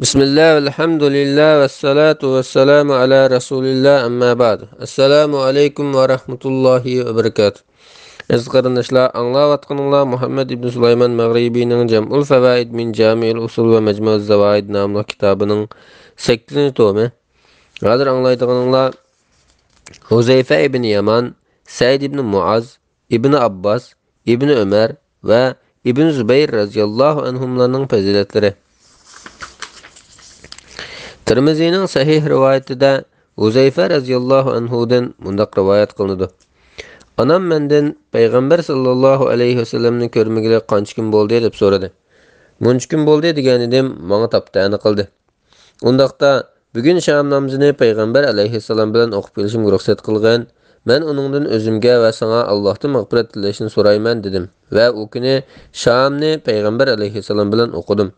Bismillah, elhamdülillah ve salatu ve selamu ala Resulillah amma ba'd. Assalamu alaikum ve rahmetullahi ve berekatuh. Ez qarındaşlar, anlayatqanlar Muhammed ibn Süleyman Maghribi'nin Cem'ul Fevaid min Cami'il Usul ve Mecmu'z Zavaid namlı kitabının 8. tomu. Hazır anlayatqanlar Huzeyfe ibn Yaman, Said ibn Muaz, ibn Abbas, ibn Ömer ve ibn Zübeyir radıyallahu anhumlarının faziletleri. Tirmizining sahih rivoyatida Uzayfa radhiyallohu anhudan mundaq rivoyat qilinadi. Anam mendan payg'ambar sallallohu alayhi vasallamni ko'rmagili qancha kun bo'ldi deb so'radi. Muncha kun bo'ldi degan edim, menga taptani qildi. Undaqda bugun sham namozini payg'ambar alayhissalom bilan o'qib kelishimga ruxsat qilgan. Men uningdan o'zimga va sana Allohdan mag'firat tilashni so'rayman dedim va u kuni shamni payg'ambar alayhissalom bilan o'qidim.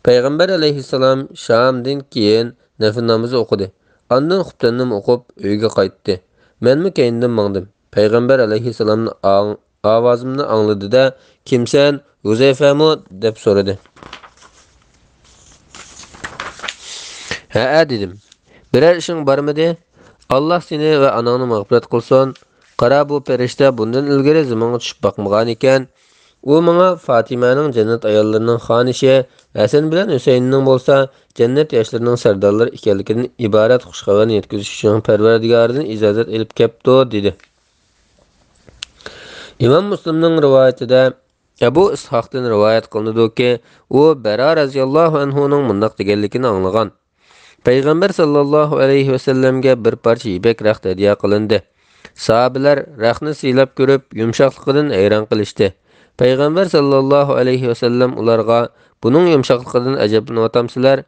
Peygamber aleyhisselam Şam'dan keyin nafil namazı okudu. Ondan xubtanni o'qib uyga qaytdi. Menmi keyindan mangdim. Peygamber aleyhisselamning ovozimni angladi-da, "Kimsan? Huzayfami?" deb so'radi. "Ha" dedim. "Birer ishing bormidi? Alloh seni va onangni mag'firat qilsin. Qara bu farishta bundan ilgari zamonga tushib boqmagan ekan. U menga Fatimaning jannat ayollarining xonishi, Hasan bilan Husaynning bo'lsa jannat yoshlarining sardorlari ekanligidan iborat xushxabarni yetkazish uchun Parvardigoridan ijozat olib kelibdi dedi. İmam Müslimning rivoyatida Abu Ishoqdan rivoyat qilinadiki, u Bara radhiyallohu anhuning mundaq deganligini anglagan. Payg'ambar sallallohu alayhi vasallamga bir parcha ipak raxt hadiya qilindi. Sahabelar raxtni siylab ko'rib, yumshoqligidan hayron qilishdi. Peygamber sallallahu aleyhi ve sellem ularga bunun yumşaqlıqdan ajablanyapsizlar.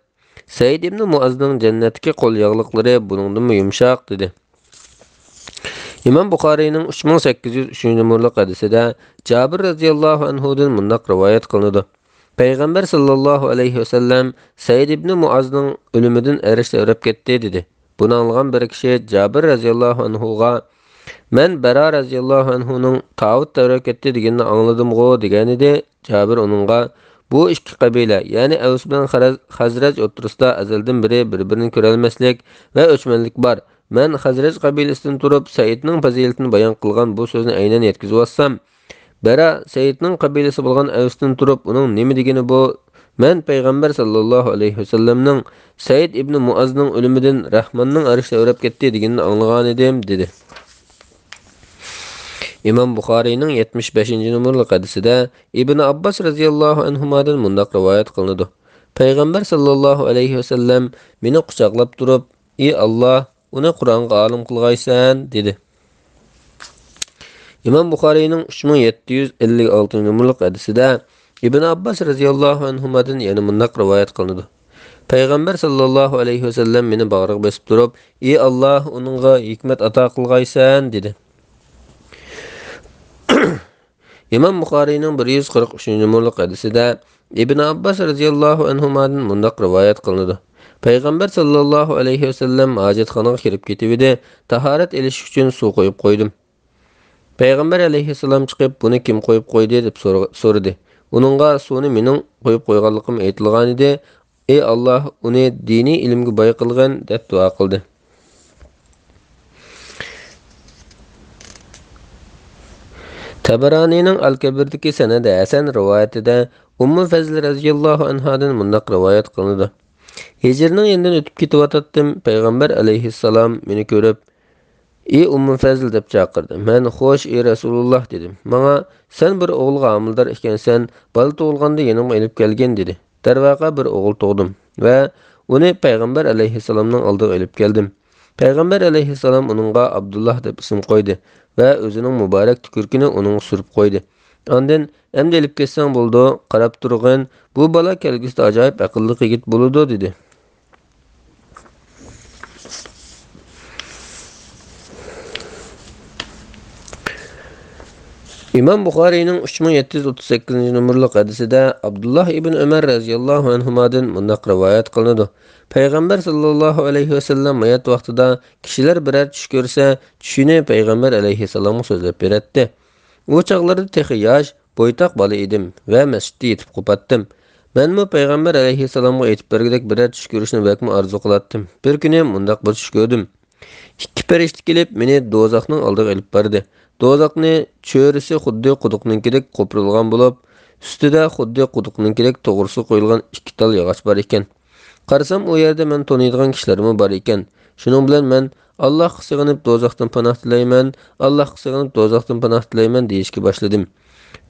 Said ibn Muaz'ның jannatdagi qo'l yog'liqlari buningdan yumshoq dedi. İmam Buxoriyning 3803 numaralı hadisida Jabir radhiyallohu anhudan mundaq rivoyat qilinadi. Peygamber sallallahu aleyhi ve sellem Said ibn Muaz'ның o'limidan erishdi o'rab ketdi dedi. Buni anglagan bir kishi Jabir radhiyallohu anhuga "Men Bara radhiyallohu anhuning Tavut davra ketdi deganini angladim-go" degan edi. Jabir uningga "Bu ikki qabila, ya'ni Aws bilan Xazraj o'rtasida azaldan biri bir-birini ko'rolmaslik va o'chmanlik bor. Men Xazraj qabilasidan turib Saidning fazilatini bayon qilgan bu so'zni aynan yetkazib olsam, Bara Saidning qabilasi bo'lgan Awsdan turib uning nima degani bu? Men payg'ambar sallallohu alayhi vasallamning Said ibn Muazning o'limidan Rahmonning arshda o'rab ketdi deganini anglagan edim" dedi. İmam Buxoriyning 75-numaralı hadisida Ibn Abbas radhiyallohu anhumadan mundaq rivoyat qilinadi. Payg'ambar sallallohu alayhi vasallam meni quchoqlab turib, "Ey Alloh, uni Qur'onga olim qilgaysan" dedi. İmam Buxoriyning 3756-numaralı hadisida Ibn Abbas radhiyallohu anhumadan yana mundaq rivoyat qilinadi. Payg'ambar sallallohu alayhi vasallam meni bag'riga bosib turib, "Ey Alloh, uningga hikmat ato qilgaysan" dedi. İmam Buxoriyning 143-numaralı hadisida Ibn Abbas radhiyallohu anhumadan mundaq rivoyat qilinadi. Payg'ambar sallallohu alayhi vasallam hojatxonaga kirib ketib edi, tahorat elish uchun suv qo'yib qo'ydim. Payg'ambar alayhissalom chiqib, "Buni kim qo'yib qo'ydi?" deb so'radi. Uningga suvni mening qo'yib qo'yganligim aytilgan edi. "Ey Alloh, uni diniy ilmga boy qilgin" deb duo qildi. Tabaranining Al-Kabirdagi sanadi Hasan rivoyatida Ummu Fazl radhiyallohu anhadan mundaq rivoyat qilinadi. Hijrning yendan o'tib ketayotdim. Payg'ambar alayhissalom meni ko'rib, "Ey Ummu Fazl" deb chaqirdi. Men "Xo'sh, ey Rasululloh" dedim. Menga "Sen bir o'g'ilga homildor ekansan, bola tug'ilganda yanimga olib kelgin" dedi. Darvaqa bir o'g'il tug'dim va uni payg'ambar alayhissalomning oldiga olib keldim. Payg'ambar alayhissalom uningga Abdullah deb ism qo'ydi va o'zining muborak tukurkini uning surib qo'ydi. Ondan "Endi olib ketsang bo'ldi, qarab turg'in, bu bola kelgusida ajoyib aqlli yigit bo'ladi" dedi. İmam Buxoriyning 3738-numaralı hadisida Abdullah ibn Ömer radhiyallohu anhumadan mundaq rivoyat qilinadi. Payg'ambar sallallohu alayhi vasallam hayot vaqtida kishilar biror tush ko'rsa, tushini payg'ambar alayhissalomga so'zlab beradi. U chaqlarda texi yosh, bo'ytoq bola edim va masjidga yetib qopatdim. Menmi Peygamber aleyhisselamga aytib bergidek birer tush ko'rishni bakmi arzu qilatdim. Bir kuni mundaq bir tush ko'rdim. İkki perişte kelip meni dozaqning oldiga ilib berdi. Dozaqni cho'risi xuddi quduqninkidek qo'pirilgan bo'lib, ustida xuddi quduqninkidek to'g'risi qo'yilgan ikki tal yog'och bor ekan. Qarasam u yerda men taniydigan kishilarmi bor ekan. Shuning bilan men Allohga sig'inib dozaqdan panoh tilayman, Allohga sig'inib dozaqdan panoh tilayman deyishga boshladim.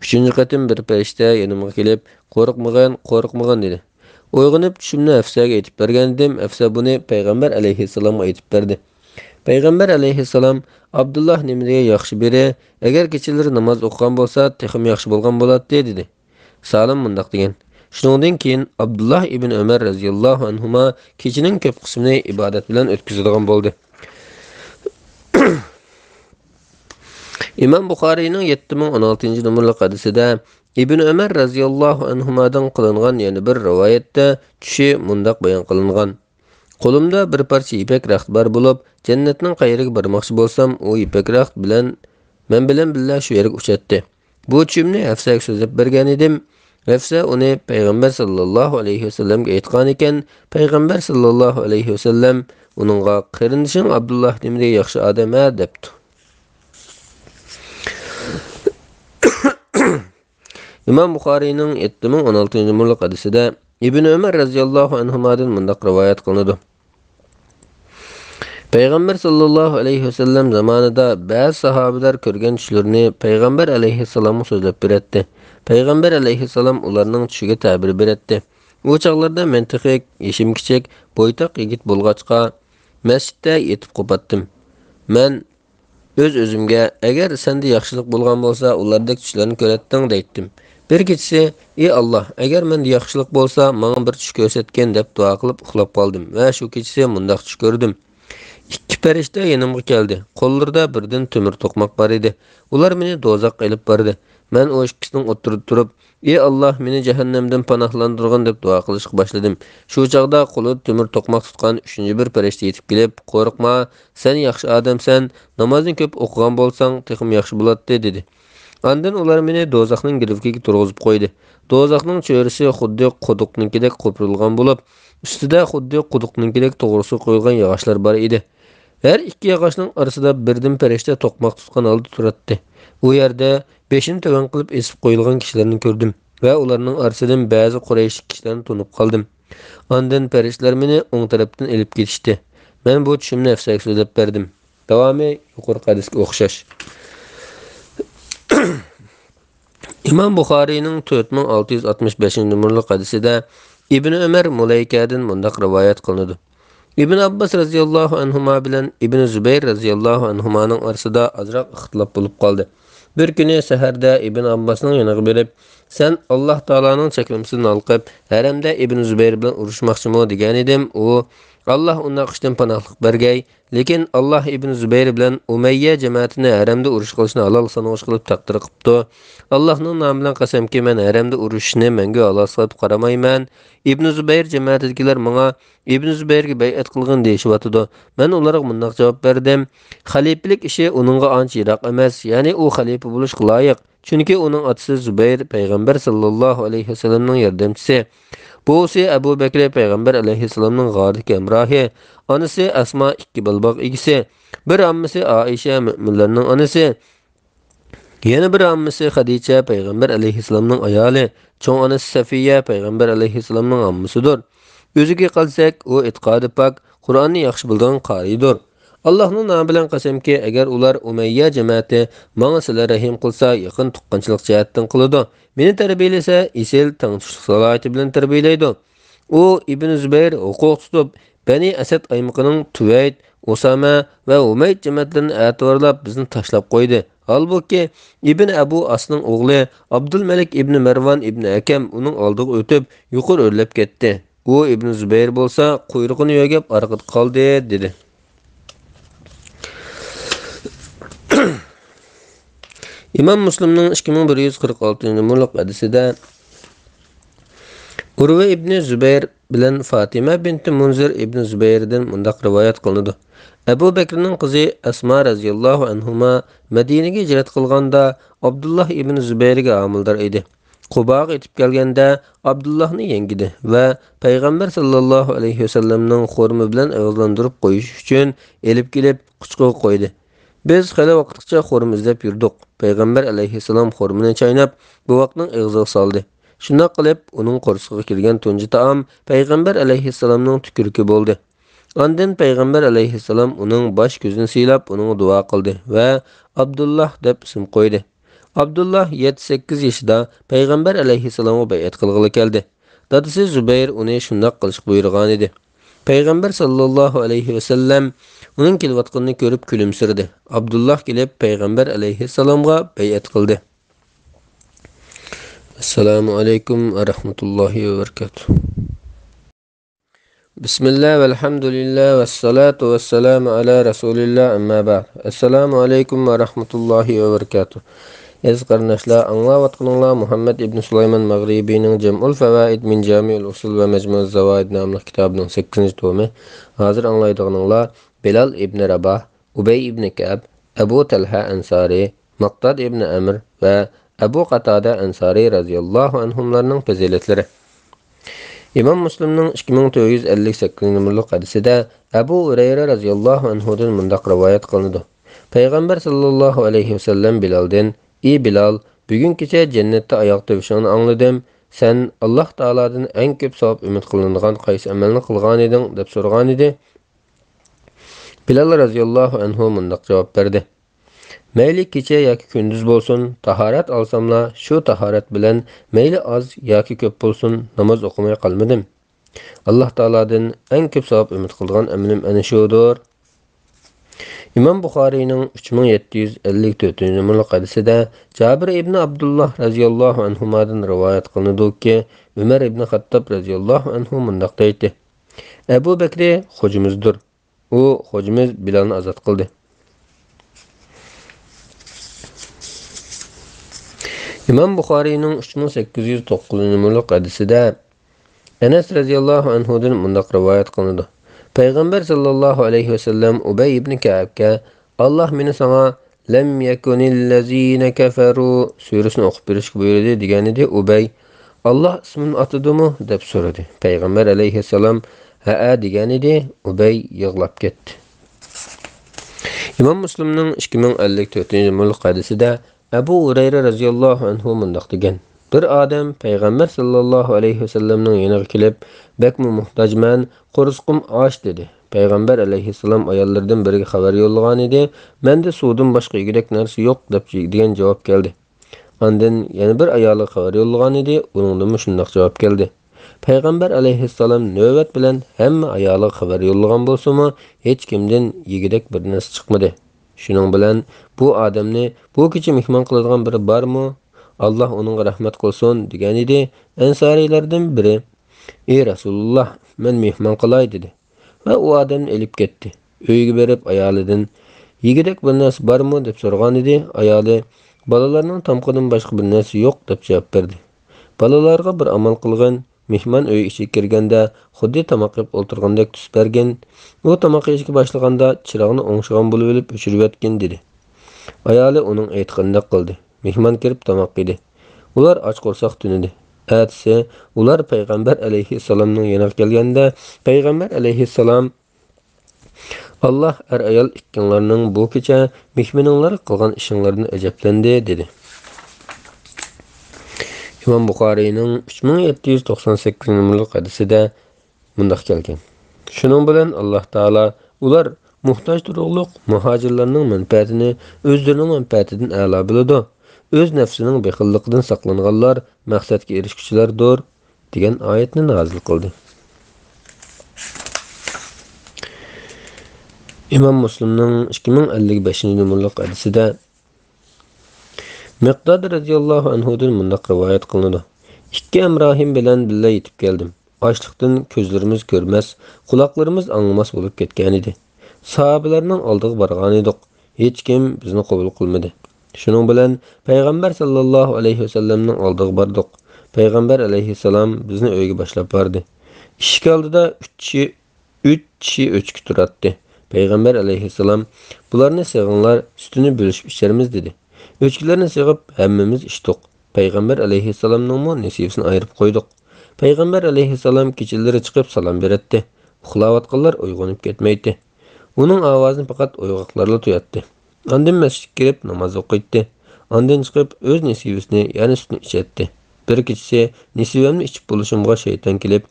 3-chi qatim bir perişte yanımga kelib, qo'rqmagan dedi. Uyg'onib tushimni Afsaga aytib bergandim. Afsa buni Payg'ambar alayhissalomga aytib berdi. Payg'ambar alayhissalom Abdullah nimadiga yaxshi biri, agar kechalari namoz o'qigan bo'lsa, texim yaxshi bo'lgan bo'ladi dedi. Salim mundaq degan. Shuningdan keyin Abdullah ibn Umar radhiyallohu anhuma kechining ko'p qismini ibodat bilan o'tkazadigan bo'ldi. İmam Buxariyning 7016-numurli hadisida Ibn Umar radhiyallohu anhumadan qilingan yana bir rivoyatda tushi mundaq bayon qilingan. Qo'limda bir parcha ipak raxt bor bo'lib, jannatning qayeriga bormoqchi bo'lsam, u ipak raxt bilan men bilan billa shu yerga uchatdi. Bu tushimni Hafsaga so'zlab bergan edim. Hafsa uni Payg'ambar sallallohu alayhi vasallamga aytgan ekan, Payg'ambar sallallohu alayhi vasallam uningga qarindishing Abdullah nimdek yaxshi odam-a debdi. İmam Buxariyning 7016-numurli hadisida Ibn Umar radhiyallohu anhumadan mundaq rivoyat qilinadi. Payg'ambar sallallohu alayhi vasallam zamonida ba'zi sahobalar ko'rgan tushlarini Payg'ambar alayhissalomga so'zlab beradi. Payg'ambar alayhissalom ularning tushiga ta'bir beradi. U chaqlarda men texik, yeshim kichik, bo'ytoq yigit bo'lg'achqa masjidda yetib qopatdim. Men o'zimga agar senda yaxshilik bo'lgan bo'lsa, ulardek tushlarni ko'ratding deydim. Bir kechasi, ey Alloh, agar menda yaxshilik bo'lsa, menga bir tush ko'rsatgan deb duo qilib uxlab qoldim va shu kechasi mundaq tush ko'rdim. İkki perişte yanımga keldi. Qo'llarida birdan temir to'qmoq bor edi. Ular meni dozaqqa ilib bordi. Men o ikkisining o'tirib turib, "Ey Alloh, meni jahannamdan panohlantirgin" deb duo qilishga boshladim. Shu chaqda qo'lida temir to'qmoq tutgan 3-chi bir perişte yetib kelib, "Qo'rqma, sen yaxshi odamsan, namozni ko'p o'qigan bo'lsang, texim yaxshi bo'ladi" dedi. Ondan ular meni dozaqning girifkiga turg'izib qo'ydi. Dozaqning cho'risi xuddi quduqninkidek qo'pirilgan bo'lib, ustida xuddi quduqninkidek to'g'risi qo'yilgan yog'ochlar bor edi. Her ikki yog'ochning orasida birdan perişte to'qmoq tutgan holda turadi. U yerda beshini to'g'on qilib esib qo'yilgan kishilarni ko'rdim va ularning orasidan ba'zi Quraysh kishilarni tunib qoldim. Ondan periştlar meni o'ng tarafdan elib ketishdi. Men bu tushimni Hafsaga so'zlab berdim. Davomi yuqori hadisga o'xshash. İmam Buxariyning 4665-numurli hadisida Ibn Umar Mulaykadan mundaq rivoyat qilinadi. İbn Abbas radhiyallohu anhuma bilan Ibn Zubayr radhiyallohu anhumaning orasida azroq ixtilof bo'lib qoldi. Bir kuni saharda Ibn Abbasning yoniga berib, "Sen Alloh taolaning cheklimsizni olqib, haramda Ibn Zubayr bilan urushmoqchimi?" degan edim. U Allah undan qishdan panohlik bergay, lekin Allah Ibn Zubayr bilan Umayya jamoatini haramda urush qilishni halol sanoq qilib taqdir qilibdi. Allohning nomi bilan qasamki, men haramda urushni menga halol qilib qaramayman. Ibn Zubayr jamoatidagilar menga Ibn Zubayrga bay'at qilgan deyishyapti. Men ularga bunday javob berdim: "Xalifalik ishi uningga ancha yiroq emas, ya'ni u xalifa bo'lishga loyiq. Chunki uning otasi Zubayr payg'ambar sallallohu alayhi vasallamning yordamchisi. Bo'si Abu Bakr payg'ambar alayhissalomning g'ordagi hamrohi, onasi Asma ikki balboq egisi, bir ammasi Aisha mu'minlarning onasi, yana bir ammasi Xadicha payg'ambar alayhissalomning ayoli, cho'ng onasi Safiya payg'ambar alayhissalomning ammasidir. O'ziga qolsak, u e'tiqodi pok, Qur'onni yaxshi bilgan qoridir. Allohning nomi bilan qasamki, agar ular Umayya jamoati menga sizlar rahim qilsa, yaqin tuqqanchilik jihatdan qiladi. Meni tarbiyalasa, isil tangtushlik salohiyati bilan tarbiyalaydi." U Ibn Zubayr huquq tutib, Bani Asad aymiqining Tuvayd, Usama va Umayd jamoatlarini e'tiborlab bizni tashlab qo'ydi. Halbuki Ibn Abu Asning o'g'li Abdul Malik ibn Marwan ibn Akam uning oldiga o'tib, yuqori o'rlab ketdi. U Ibn Zubayr bo'lsa, quyrug'ini yogab orqada qoldi dedi. İmam Müslimning 2146-numurli hadisida Urva ibn Zubayr bilan Fatima binti Munzir ibn Zubayrdan mundaq rivoyat qilinadi. Abu Bakrning qizi Asma radhiyallohu anhuma Madinaga hijrat qilganda Abdullah ibn Zubayrga amildor edi. Qubaga yetib kelganda Abdullahni yengidi va payg'ambar sallallohu alayhi vasallamning xurmi bilan og'izlantirib qo'yish uchun elib kelib quchqiga qo'ydi. Biz xali vaqtgacha xurmi izlab yurdik. Payg'ambar alayhissalom xurmini chaynab, buvaqning og'ziga soldi. Shunday qilib, uning qo'rsig'iga kirgan tunji taom payg'ambar alayhissalomning tukurki bo'ldi. Ondan payg'ambar alayhissalom uning bosh ko'zini siylab, uning duo qildi va Abdullah deb ism qo'ydi. Abdullah 7-8 yoshida payg'ambar alayhissalomga bay'at qilg'ili keldi. Dadasi Zubayr uni shunday qilish buyurgan edi. Payg'ambar sallallohu alayhi vasallam uning kelayotganini ko'rib kulimsirdi. Abdullah kelib payg'ambar alayhissalomga bay'at qildi. Assalomu alaykum va rahmatullohi va barakatuh. Bismillah valhamdulillah vassalatu vassalamu ala rasulillah amma ba'd. Assalomu alaykum va rahmatullohi va barakatuh. Ez qarnashlar, anglayotganinglar Muhammad ibn Sulayman Mag'ribining Jam'ul Fawaid min Jami'ul Usul va Majmu'uz Zawaid nomli kitobining 8-tomi. Hozir anglaydiganinglar Bilal ibn Rabah, Ubay ibn Ka'b, Abu Talha Ansari, Maqdad ibn Amr va Abu Qatada Ansari radhiyallohu anhumlarning fazilatlari. İmam Müslimning 2958 numaralı hadisida Abu Hurayra radhiyallohu anhudan mundaq rivoyat qilindi. Payg'ambar sallallohu alayhi vasallam Bilaldan: "Ey Bilal, bugun kecha jannatda oyoq tavishingni angladim. Sen Alloh taoladan eng ko'p savob umid qilinadigan qaysi amalni qilgan eding?" deb so'ragan edi. Bilal radhiyallohu anhu mundaq javob berdi: "Mayli kecha yoki kunduz bo'lsin, tahorat olsamla, shu tahorat bilan mayli oz yoki ko'p bo'lsin, namoz o'qimay qolmadim. Alloh taoladan eng ko'p savob umid qilgan amalim ana shudir." İmam Buxoriyning 3754-numaralı hadisida Jabir ibn Abdullah radhiyallohu anhudan rivoyat qilinadiki, Umar ibn Xattob radhiyallohu anhu mundaq deydi: "Abu Bakr xojimizdir. U xojimiz Bilalni azod qildi." İmam Buxoriyning 3809-numaralı hadisida Anas radhiyallohu anhudan mundaq rivoyat qilinadi: Payg'ambar sallallohu alayhi vasallam Ubay ibn Ka'bga "Alloh meni sana lam yakunillazina kafaru" surasini o'qib berishga buyurdi degan edi. Ubay "Alloh ismini atadimi?" deb so'radi. Payg'ambar alayhissalom "Ha" degan edi. Ubay yig'lab ketdi. İmam Müslimning 2054-numaralı hadisida Abu Hurayra radhiyallohu anhu mundaq degan: Bir odam payg'ambar sallallohu alayhi vasallamning yoniga kelib, "Bakmi muhtojman, qo'risqim och" dedi. Payg'ambar alayhissalom ayollardan biriga xabar yo'llagan edi. "Menda suvdan boshqa yegidek narsa yo'q" deb degan javob keldi. Ondan yana bir ayolga xabar yo'llagan edi. Uningdan shunday javob keldi. Payg'ambar alayhissalom navbat bilan hamma ayolga xabar yo'llagan bo'lsa-mu, hech kimdan yegidek bir narsa chiqmadi. Shuning bilan bu odamni bu kecha mehmon qiladigan biri bormi? Allah onunga rahmat qilsin degan edi. Ansariylardan biri: "Ey Rasululloh, men mehmon qilay" dedi. Va u odamni elib ketdi. Uyga berib ayolidan: "Yegidek bir narsa bormi?" deb so'ragan edi. Ayoli: "Balalarning tomqidan boshqa bir narsa yo'q" deb javob berdi. Balalarga bir amal qilgan, mehmon uy ichiga kirganda xuddi tomoq yeb o'tirgandek tus bergan. U tomoq yeyishga boshlaganda chiroqni o'ngshgan bo'lib olib o'chirib yotgan dedi. Ayoli uning aytganini qildi. Mehmon kirib tomoq yedi. Ular och qo'rsoq tunidi. Atse ular payg'ambar alayhissalomning yoniga kelganda payg'ambar alayhissalom: "Alloh ayol ikkinlarning bu kecha mehmonlar qilgan ishinglarni ajablandi" dedi. İmam Buxoriyning 3798-numaralı hadisida mundaq kelgan: "Shuning bilan Alloh taolo ular muhtoj turug'liq muhojirlarning manfaatini o'zlarining manfaatidan a'lo biladi. O'z nafsining bexilligidan saqlanganlar maqsadga erishuvchilardir" degan oyatni nozil qildi. İmam Müslimning 2055-numaralı hadisida Miqdad radhiyallohu anhudan mundaq rivoyat qilinadi: "İkki Imrohim bilan billa yetib keldim. Ochliqdan ko'zlarimiz ko'rmas, quloqlarimiz anglamas bo'lib ketgan edi. Sahobalarning oldiga borgan edik. Hech kim bizni qabul qilmadi. Shuning bilan payg'ambar sallallohu alayhi vasallamning oldiga bordik. Payg'ambar alayhissalom bizni uyga boshlab bordi. Eshik oldida 3 kishi o'chki turardi. Payg'ambar alayhissalom: "Bularni sig'inglar, sutini bo'lishib icharmiz" dedi. O'chkilarni sig'ib hammamiz ichdik. Peygamber aleyhisselamның nesibisini ayırıp koyduk. Peygamber aleyhisselam keçilleri çıkıp salam beretti. Uxlavatqanlar uyg'onib ketmaydi. Uning ovozini faqat uyg'oqlarla tuyatdi. Ondan masjidga kirib namoz o'qiydi. Ondan chiqib o'z nesibisini, ya'ni sutni ichatdi. Bir kechasi nesibamni ichib bo'lishimga shayton kelib,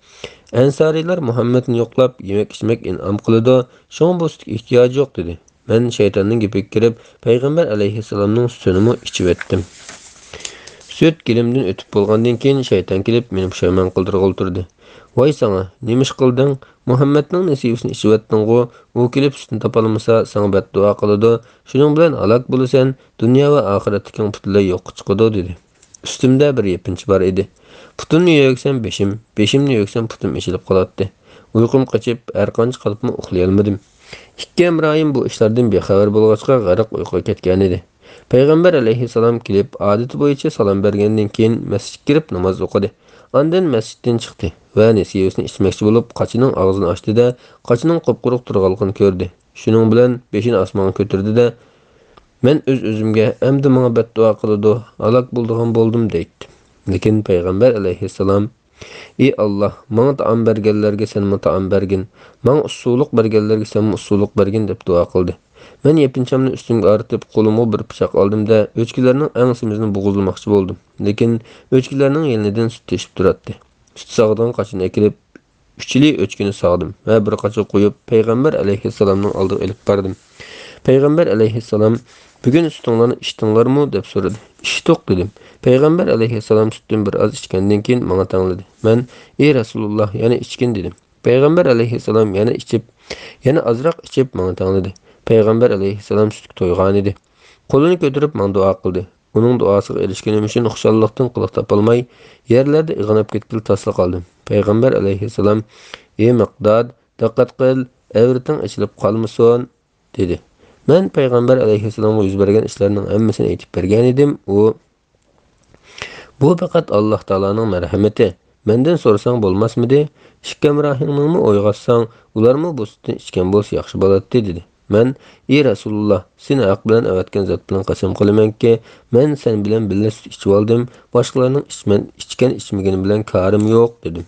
ansariylar Muhammadni yo'qlab, yemak-ichmak in'om qiladi, shunga bu sutga ehtiyoj yo'q dedi. Men shaytonning gapiga kirib, payg'ambar alayhissalomning sutini ichib etdim. Süt gilimden ötüp bolgandan keyin shayton kelib meni pushaymon qildirib o'ltirdi. Voy sana, nemish qilding? Muhammadning nasibasini ichib etding-ku. U kelib sutni topolmasa, sana beddua qiladi. Shuning bilan halok bo'lasan, dunyo va oxiratdagi butunlay yo'q chiqadi dedi. Ustimda bir yepinchi bor edi. Putunni yo'ksam beshim, beshimni yo'ksam putum eshilib qoladi. Uyqum qochib, har qancha qilibmi uxlay olmadim. Ikki amroyim bu ishlardan bexabar bo'lg'achqa g'arq uyquga ketgan edi. Peygamber aleyhisselam kelib adeti bo'yicha salom bergandan keyin masjidga kirib namoz o'qidi. Ondan masjiddan chiqdi va nesibasini ichmoqchi bo'lib qochining og'zini ochdi-da, qochining qop-quruq turganligini ko'rdi. Shuning bilan beshini osmonga ko'tardi-da, men o'z-o'zimga endi menga beddua qiladi, halok bo'ldigan bo'ldim deydi. Lekin Peygamber aleyhisselam ey Allah, menga taom berganlarga sen taom bergin, menga usulluq berganlarga sen usulluq bergin deb duo qildi. Men yepinchamni üstümge artıp qolumga bir pichaq aldımda o'chkilarning angsimizni bo'g'izlamoqchi bo'ldim. Lekin o'chkilarning yelinidan sut teshib turadi. Sut sog'dan qochini ekilib, uchili o'chkini sog'dim va bir qocha qo'yib Payg'ambar alayhissalomning oldiga elib bordim. Payg'ambar alayhissalom bugun sutinglarni ichdinglarmi deb so'radi. Ichdik dedim. Payg'ambar alayhissalom sutdan bir oz ichgandan keyin menga tangladi. Men ey Rasululloh yana ichgin dedim. Payg'ambar alayhissalom yana ichib, yana azroq ichib menga tangladi. Peygamber aleyhisselam sütük toygan idi. Kolunu götürüp man dua qildi. Onun duasıga erişkenim üçün oxşallıqdan qılıq tapılmay, yerlerde ığınap ketkil taslı qaldım. Peygamber aleyhisselam, ey Miqdad, diqqat qil, evritin içilip qalmıson, dedi. Men Peygamber aleyhisselam'a yüz bergen işlerinin emmesini eytip bergen idim. Bu faqat Allah Taala'nın merhameti. Menden sorsan bolmasmidi? İşkemrahiningmi o'yg'atsan, ularmi bu sütni ichgan bo'lsa yaxshi bo'ladi dedi. Men, ey Rasululloh, seni haq bilan avatgan zot bilan qasam qilamanki, men sen bilan birga sut ichib oldim, boshqalarning ichgan ichmagani bilan karim yo'q dedim.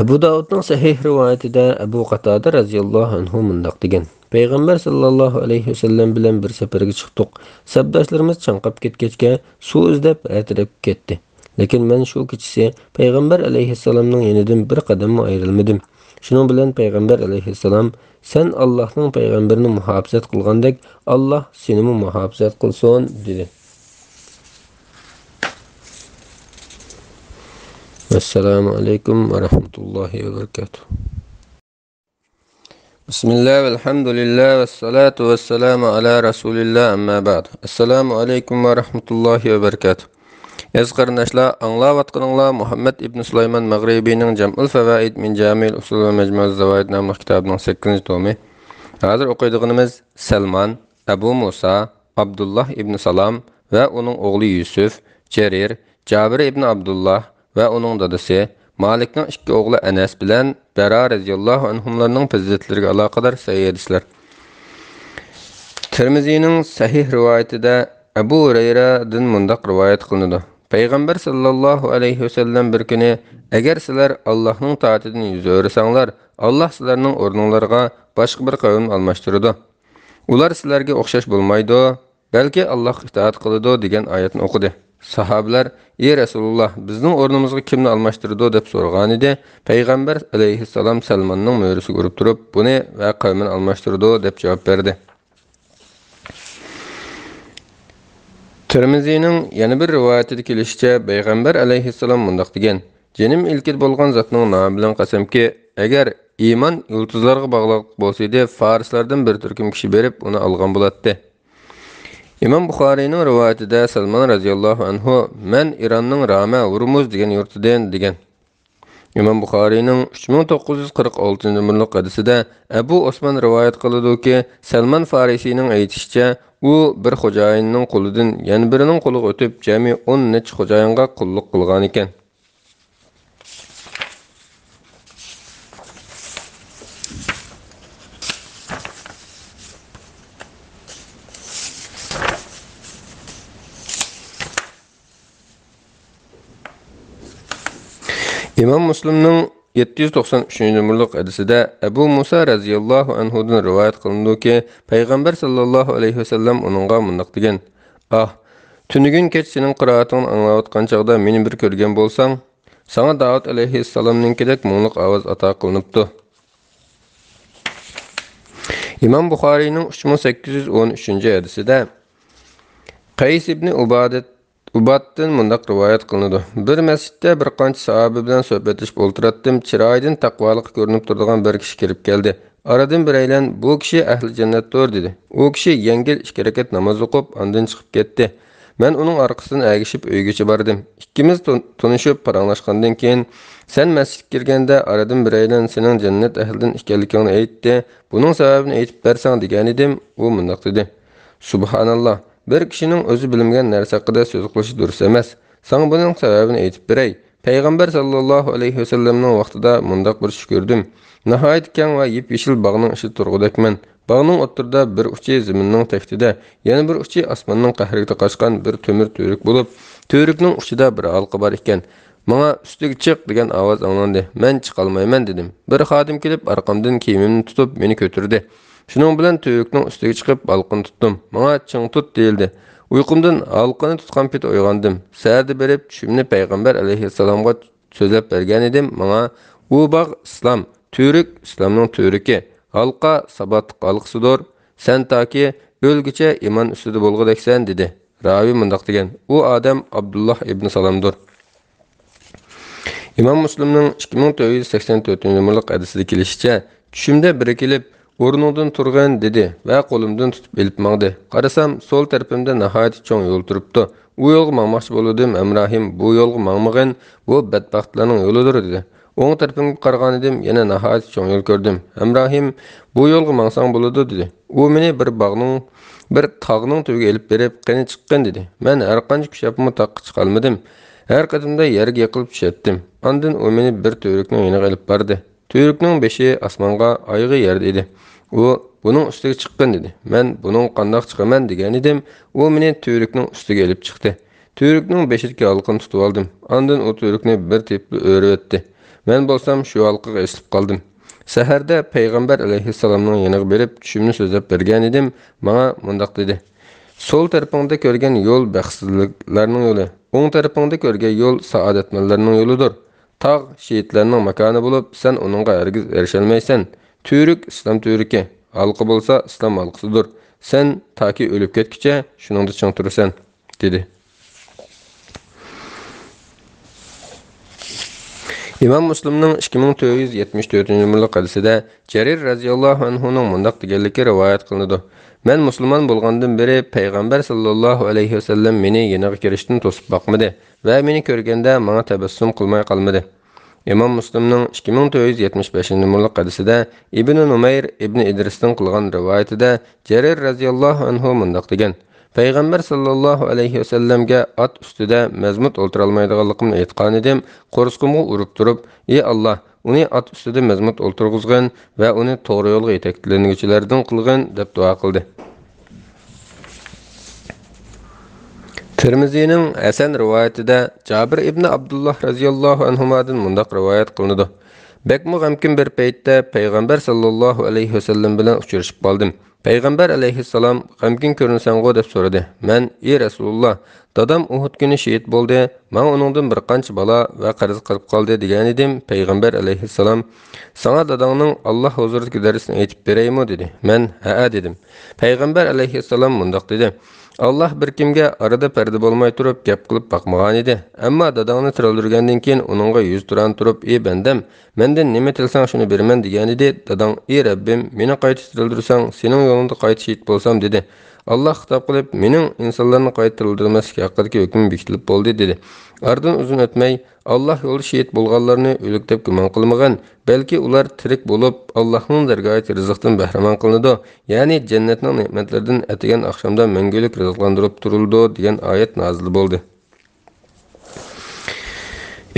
Abu Davudning sahih rivoyatida Abu Qatada radhiyallohu anhu mundaq degan: Peygamber sallallohu alayhi vasallam bilan bir safarga chiqdik. Sabdoshlarimiz chanqab ketgachga suv izlab atrab ketdi. Lekin men shu kechasi Peygamber alayhissalomning yonidan bir qadamga ayrilmadim. Şunun bilan Peygamber aleyhisselam, sen Allah'ın peygamberini muhafizat qilgandek, Allah seni muhafizat qilsin dedi. Esselamu aleyküm ve rahmetullahi ve berekatuhu. Bismillah ve elhamdülillah ve salatu ve selamu ala Resulillah amma ba'd. Esselamu aleyküm ve rahmetullahi ve berekatuhu. Ez qarındaşlar, anlayatqanlar Muhammed ibn Süleyman Maghribi'nin Jam'ul Fawaid min Jami'il Usul ve Mecmu'uz Zawaid namlı kitabının 8. tomu. Hazır oquyduğumuz Salman, Abu Musa, Abdullah ibn Salam ve onun oğlu Yusuf, Cerir, Cabir ibn Abdullah ve onun dadası Malik'nin iki oğlu Enes bilen Bara radhiyallahu anhumlarının faziletleriga alaqadar sahih hadisler. Tirmizi'nin sahih rivayetinde Abu Hureyre'den mundaq rivayet qılındı. Peygamber sallallahu aleyhi ve sellem bir günü, eğer sizler Allah'ın taatidini yüz öğresanglar, Allah sizlerinin ornunlarga başka bir kavim almaştırdı. Ular sizlerge oxşaş bulmaydı, belki Allah itaat kılıdı degen ayetini okudu. Sahabiler, ey Resulullah, bizning ornumuzga kimni almaştırdı deb sorgan idi. Peygamber aleyhisselam Salmanның möhrüsü görüp turup, bunu ve kavmin almaştırdı deb cevap verdi. Tirmizi'nin yana bir rivayetida kelishicha Peygamber aleyhisselam mundaq degan: "Jenim ilkid bo'lgan zotning nomi bilan qasamki, agar iymon yulduzlarga bog'liq bo'lsa edi, farislardan bir turkum kishi berib uni olgan bo'ladi." İmam Buxoriyning rivoyatida Salman radhiyallohu anhu men Iranning Rama Urmuz degan yurtidan degan. İmam Buxoriyning 3946-numurlik hadisida Abu Osman rivoyat qiladi-ki, Salman Farisiyning aytishicha, u bir xo'jayinning qo'lidan yana birining qo'liga o'tib, jami 10 necha xo'jayinga qulluq qilgan ekan. İmam Müslimning 793 numaralı hadisida Abu Musa radhiyallohu anhudan rivoyat qilindiki, payg'ambar sallallohu alayhi vasallam uningga mundaq degan: "Ah, tunigun kech sening qiroatingni anglayotgan chaqda meni bir ko'rgan bo'lsang, sana Davud alayhissalomninkidek mungluq ovoz ato qilinibdi." İmam Buxoriyning 3813 hadisida Qays ibn Ubaddan mundaq rivoyat qilinadi. Bir masjidda bir qancha sahoba bilan suhbatlashib o'tiratdim. Chiroyidan taqvoliq ko'rinib turadigan bir kishi kirib keldi. Aradan biraylan bu kishi ahli jannatdir dedi. U kishi yengil 2 rakat namoz o'qib, ondan chiqib ketdi. Men uning orqasidan agishib uygacha bordim. Ikkimiz tanishib paranglashgandan keyin sen masjidga kirganda aradan biraylan sening jannat ahlidan ekanligingni aytdi. Buning sababini aytib bersang degan edim. U mundaq dedi: Subhanallah. Bir kishining o'zi bilmagan narsa haqida so'z qilishi durust emas. Sana buning sababini aytib beray. Payg'ambar sallallohu alayhi vasallamning vaqtida mundaq bir tush ko'rdim. Nihoyat keng va yip-yeshil bog'ning ichi turg'udakman. Bog'ning o'rtasida bir uchi zaminning taftida, yana bir uchi osmonning qahriga qochgan bir temir to'rik bo'lib, to'rikning uchida bir halqa bor ekan. Menga ustiga chiq degan ovoz anglandi. Men chiqa olmayman dedim. Bir xodim kelib orqamdan kiyimimni tutib meni ko'tardi. Şunun bilan to'rikning ustiga chiqib balqon tutdim. Menga ching tut deyildi. Uyqumdan halqani tutgan pet uyg'ondim. Sa'da berib tushimni payg'ambar alayhissalomga so'zlab bergan edim. Menga u bog' islom, to'rik islomning to'riki, halqa sabat halqasidir. Sen toki o'lgicha iymon ustida bo'lg'idaksan dedi. Ravi mundaq degan. U odam Abdullah ibn Salamdir. İmam Müslimning 2484-numaralı hadisida kelishicha, tushimda biri kelib o'rnidan turgan dedi va qo'limdan tutib elib mangdi. Qarasam, sol tarafimda nihoyat cho'ng yo'l turibdi. U yo'lga mangmoqchi bo'ldim. Amrahim bu yo'lga mangmagan, bu badbaxtlarning yo'lidir dedi. O'ng tarafimga qaragan edim, yana nihoyat cho'ng yo'l ko'rdim. Amrahim bu yo'lga mangsang bo'ladi dedi. U meni bir tog'ning tubiga elib berib, qani chiqqan dedi. Men har qancha kuchapimni taqqa chiqa olmadim. Her qadamda yerga yiqilib tushatdim. Ondan u meni bir to'rikning yoniga olib bordi. To'rikning beshi osmonga, oyga yerda edi. U buning ustiga chiqqan dedi. Men buning qandoq chiqaman degan edim. U meni to'rikning ustiga olib chiqdi. To'rikning beshidagi halqani tutib oldim. Ondan u to'rikni bir tepli o'rib o'tdi. Men bo'lsam shu halqaga eslib qoldim. Saharda payg'ambar alayhissalomning yoniga berib tushimni so'zlab bergan edim. Menga mundaq dedi: Sol tarafingda ko'rgan yo'l baxtsizliklarning yo'li. O'ng tarafingda ko'rgan yo'l saodatmanlarning yo'lidir. Tog' shehidlarning makoni bo'lib, sen uningga hargiz erisha olmaysan. To'rik islom to'riki, halqa bo'lsa islom halqasidir. Sen toki o'lib ketguncha shuningda ching turasan, dedi. İmam Müslimning 2474-numaralı hadisida Jarir radhiyallohu anhuning mundaq deganligi rivoyat qilinadi. Men musulmon bo'lgandan beri payg'ambar sallallohu alayhi vasallam meni yeniga kirishdan to'sib boqmadi va meni ko'rganda menga tabassum qilmay qolmadi. İmam Müslimning 2475-numaralı hadisida Ibn Numayr ibn Idrisdan qilgan rivoyatida Jarir radhiyallohu anhu mundaq degan: Payg'ambar sallallohu alayhi vasallamga at ustida mazmut o'ltira olmaydiganligimni aytgan edim. Qo'rsqimga urib turib: "Ey Alloh, uni at ustida mazmut o'ltirg'izgan va uni to'g'ri yo'lga yetaklanuvchilardan qilgan" deb duo qildi. Tirmizining Hasan rivoyatida Jabir ibn Abdullah radhiyallohu anhudan mundaq rivoyat qilinadi. Bekmi g'amkin bir paytda payg'ambar sallallohu alayhi vasallam bilan uchrashib qoldim. Payg'ambar alayhissalom g'amkin ko'rinsango deb so'radi. Men: "Ey Rasululloh, dadam Uhud kuni shahid bo'ldi. Men uningdan bir qancha balo va qarz qilib qoldi" degan edim. Payg'ambar alayhissalom: "Sana dadangning Alloh huzuridagi darsini aytib beraymi?" dedi. Men: "Ha" dedim. Payg'ambar alayhissalom mundaq dedi: Allah bir kimga arada parda bo'lmay turib gap qilib baqmagan edi. Ammo dadangni tirildurgandan keyin uningga yuz turan turib: "Ey bandam, mendan nima tilsang shuni beraman" degan edi. Dadang: "Ey Rabbim, meni qayta tirildursang, sening yo'lingda qayta shahid bo'lsam" dedi. Allah xitob qilib: "Mening insonlarni qayta tirildirmaslik haqidagi hukm bekitilib bo'ldi" dedi. Ardın uzun o'tmay Allah yo'lda shahid bo'lganlarni o'lik deb gumon qilmagan, balki ular tirik bo'lib Allohning dargohida rizqdan bahramand qilinadi, ya'ni jannatning ne'matlaridan atigan oqshomda mangulik rizqlantirib turildi degan oyat nozil bo'ldi.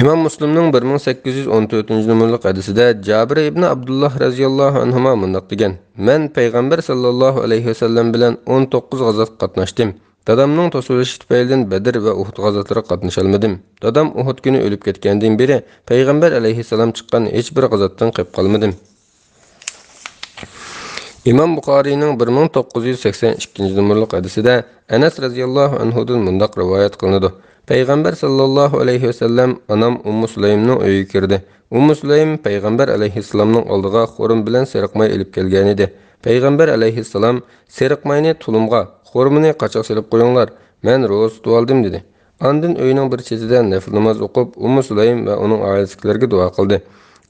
İmam Müslimning 1814-numaralı hadisida Jabir ibn Abdullah radhiyallohu anhuma mundaq degan: "Men payg'ambar sallallohu alayhi vasallam bilan 19 g'azot qatnashdim. Dadamning to'silishi tufaylidan Badr va Uhud g'azotlariga qatnasha olmadim. Dadam Uhud kuni o'lib ketgandan beri payg'ambar alayhissalom chiqqan hech bir g'azotdan qolib qolmadim. İmam Buxariyning 1982 numaralı hadisida Anas radhiyallohu anhudan mundaq rivoyat qilinadi. Payg'ambar sallallohu alayhi vasallam anam Ummu Sulaymning uyiga kirdi. Ummu Sulaym payg'ambar alayhissalomning oldiga xo'rim bilan seriqmay olib kelgan edi. Payg'ambar alayhissalom seriqmayni tulumga, xo'rimini qachoq silib qo'yinglar. Men ro'z tutib oldim dedi. Andin uyining bir chetida nafl namoz o'qib, Ummu Sulaym va uning oilasiga duo qildi.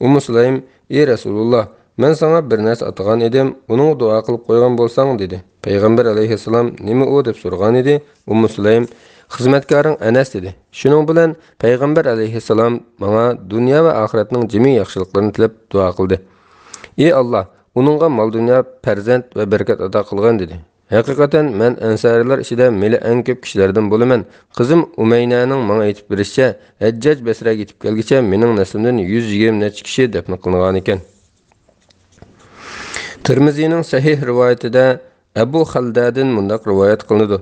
Ummu Sulaym: "Ey Rasululloh, men sana bir narsa atagan edim, uning duo qilib qo'ygan bo'lsang" dedi. Payg'ambar alayhissalom nima u deb so'ragan edi. Ummu Sulaym: "Xizmatkoring Anas" dedi. Shuning bilan payg'ambar alayhissalom menga dunyo va oxiratning jami yaxshiliklarini tilab duo qildi. "Ey Alloh, uningga mol dunyo, farzand va barakat ato qilgan" dedi. Haqiqatan men ansarilar ichida meli eng ko'p kishilardan bo'laman. Qizim Umaynaning menga aytib berishicha, Hajjaj Basraga yetib kelguncha mening naslimdan 120 necha kishi dafn qilingan ekan. Tirmizining sahih rivoyatida Abu Xaldadin mundaq rivoyat qilinadi.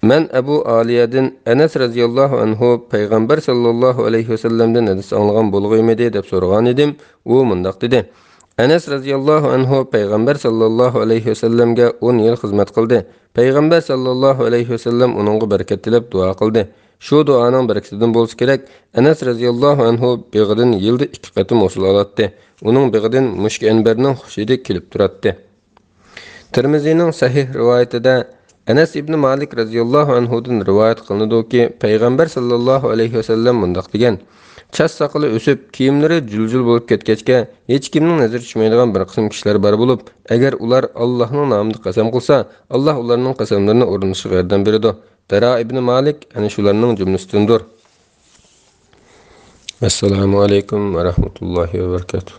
Men Abu Aliyadan Anas radhiyallohu anhu payg'ambar sallallohu alayhi vasallamdan hadis anglagan bo'lg'aymidi deb so'ragan edim. U mundaq dedi: Anas radhiyallohu anhu payg'ambar sallallohu alayhi vasallamga 10 yil xizmat qildi. Payg'ambar sallallohu alayhi vasallam uningga barakat tilab duo qildi. Shu duoning barakatidan bo'lsa kerak, Anas radhiyallohu anhu beg'idan yilda 2 qatim usul oladi. Uning beg'idan mushk anbarning xushidi kelib turadi. Tirmizining sahih rivoyatida Anas ibn Malik radhiyallohu anhudan rivoyat qilinadiki, payg'ambar sallallohu alayhi vasallam mundaq degan: "Chas saqili o'sib, kiyimlari juljul bo'lib ketgachga, hech kimning nazar tushmaydigan bir qism kishilar bor bo'lib, agar ular Allohning nomida qasam qilsa, Alloh ularning qasamlarini o'rnishiga yordam beradi. Bara ibn Malik ana shularning jumlasidandir." Assalomu alaykum va rahmatullohi va barakatuh.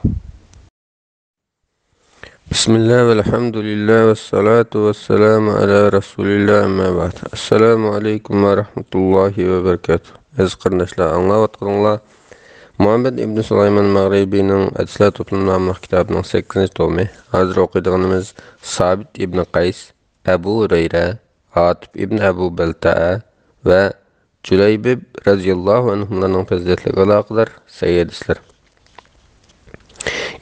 Bismillah ve elhamdülillah ve salatu ve selamu ala Resulillah amma ba'd. Assalamu alaikum ve rahmetullahi ve berekatuh. Aziz qardoshlar, anglayotganlar Muhammed ibn Sulayman Maghribining Hadislar to'plamlari kitobining 8-tomi. Hozir o'qiydiganimiz Sabit ibn Qays, Abu Hurayra, Atib ibn Abu Balta'a va Julayb radhiyallohu anhumlarning fazilatliga aloqador sahih hadislar.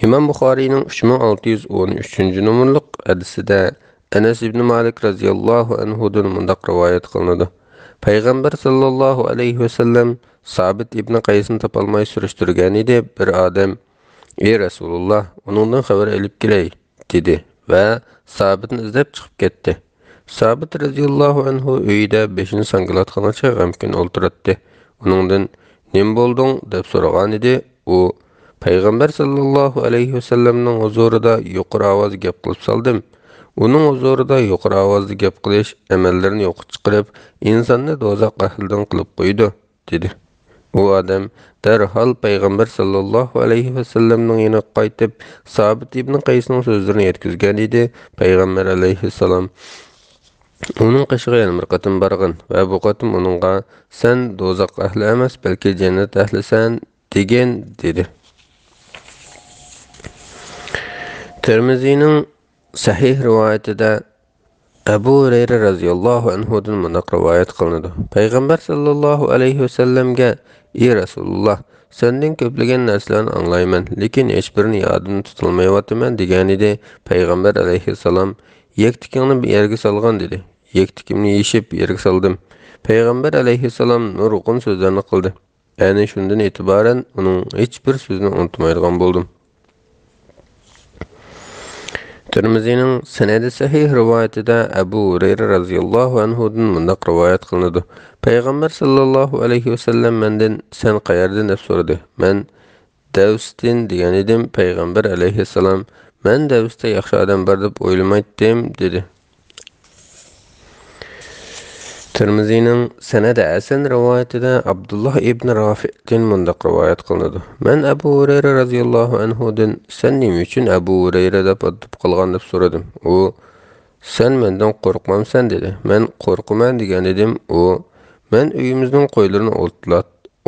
İmam Buxariyning 3613 numaralı hadisida Anas ibn Malik radhiyallohu anhudan mundaq rivoyat qilinadi. Payg'ambar sallallohu alayhi vasallam Sabit ibn Qaysni topolmay surishtirgan edi. Bir odam: "Ey Rasululloh, uningdan xabar olib kelay" dedi va Sabitni izlab chiqib ketdi. Sabit radhiyallohu anhu uyida 5-sangalatxonacha g'amkin o'ltirdi. Uningdan "Nim bo'lding?" deb so'ragan edi. U Payg'ambar sallallohu alayhi vasallamning huzurida yuqori ovozda gap qilib saldim. Uning huzurida yuqori ovozda gap qilish amallarini yo'q chiqarib, insonni do'zax ahlidan qilib qo'ydi, dedi. U odam darhol Payg'ambar sallallohu alayhi vasallamning yoniga qaytib, Sabit ibn Qaysning so'zlarini yetkazgan edi. Payg'ambar alayhissalom uning qishig'iga yana bir qatim borgan va bu qatim uningga "Sen do'zax ahli emas, balki jannat ahlisan" degan, dedi. Tirmizining sahih rivoyatida Abu Hurayra radhiyallohu anhudan mundaq rivoyat qilinadi. Payg'ambar sallallohu alayhi vasallamga: "Ey Rasululloh, sendan ko'plagan narsalarni anglayman, lekin hech birini yodimda tutolmayapman" degan edi. Payg'ambar alayhissalom: "Yektikingni yerga solgan" dedi. Yektikimni yeyishib yerga soldim. Payg'ambar alayhissalom nurg'un so'zlarni qildi. Ya'ni shundan e'tiboran uning hech bir so'zini unutmaydigan bo'ldim. Tirmizining sanadi sahih rivoyatida Abu Hurayra radhiyallohu anhudan mundaq rivoyat qilinadi. Payg'ambar sallallohu alayhi vasallam mendan "Sen qayerdan?" deb so'radi. Men Davsdan degan edim. Payg'ambar alayhissalom: "Men Davsda yaxshi odam bor deb o'ylamaydim" dedi. Tirmizining sanadi hasan rivoyatida Abdullah ibn Rafi'dan mundaq rivoyat qilinadi. Men Abu Hurayra radhiyallohu anhudan "Sen nima uchun Abu Hurayra deb atib qolgan" deb so'radim. U "Sen mendan qo'rqmamsan" dedi. Men "Qo'rqaman" degan edim. U "Men uyimizning qo'ylarini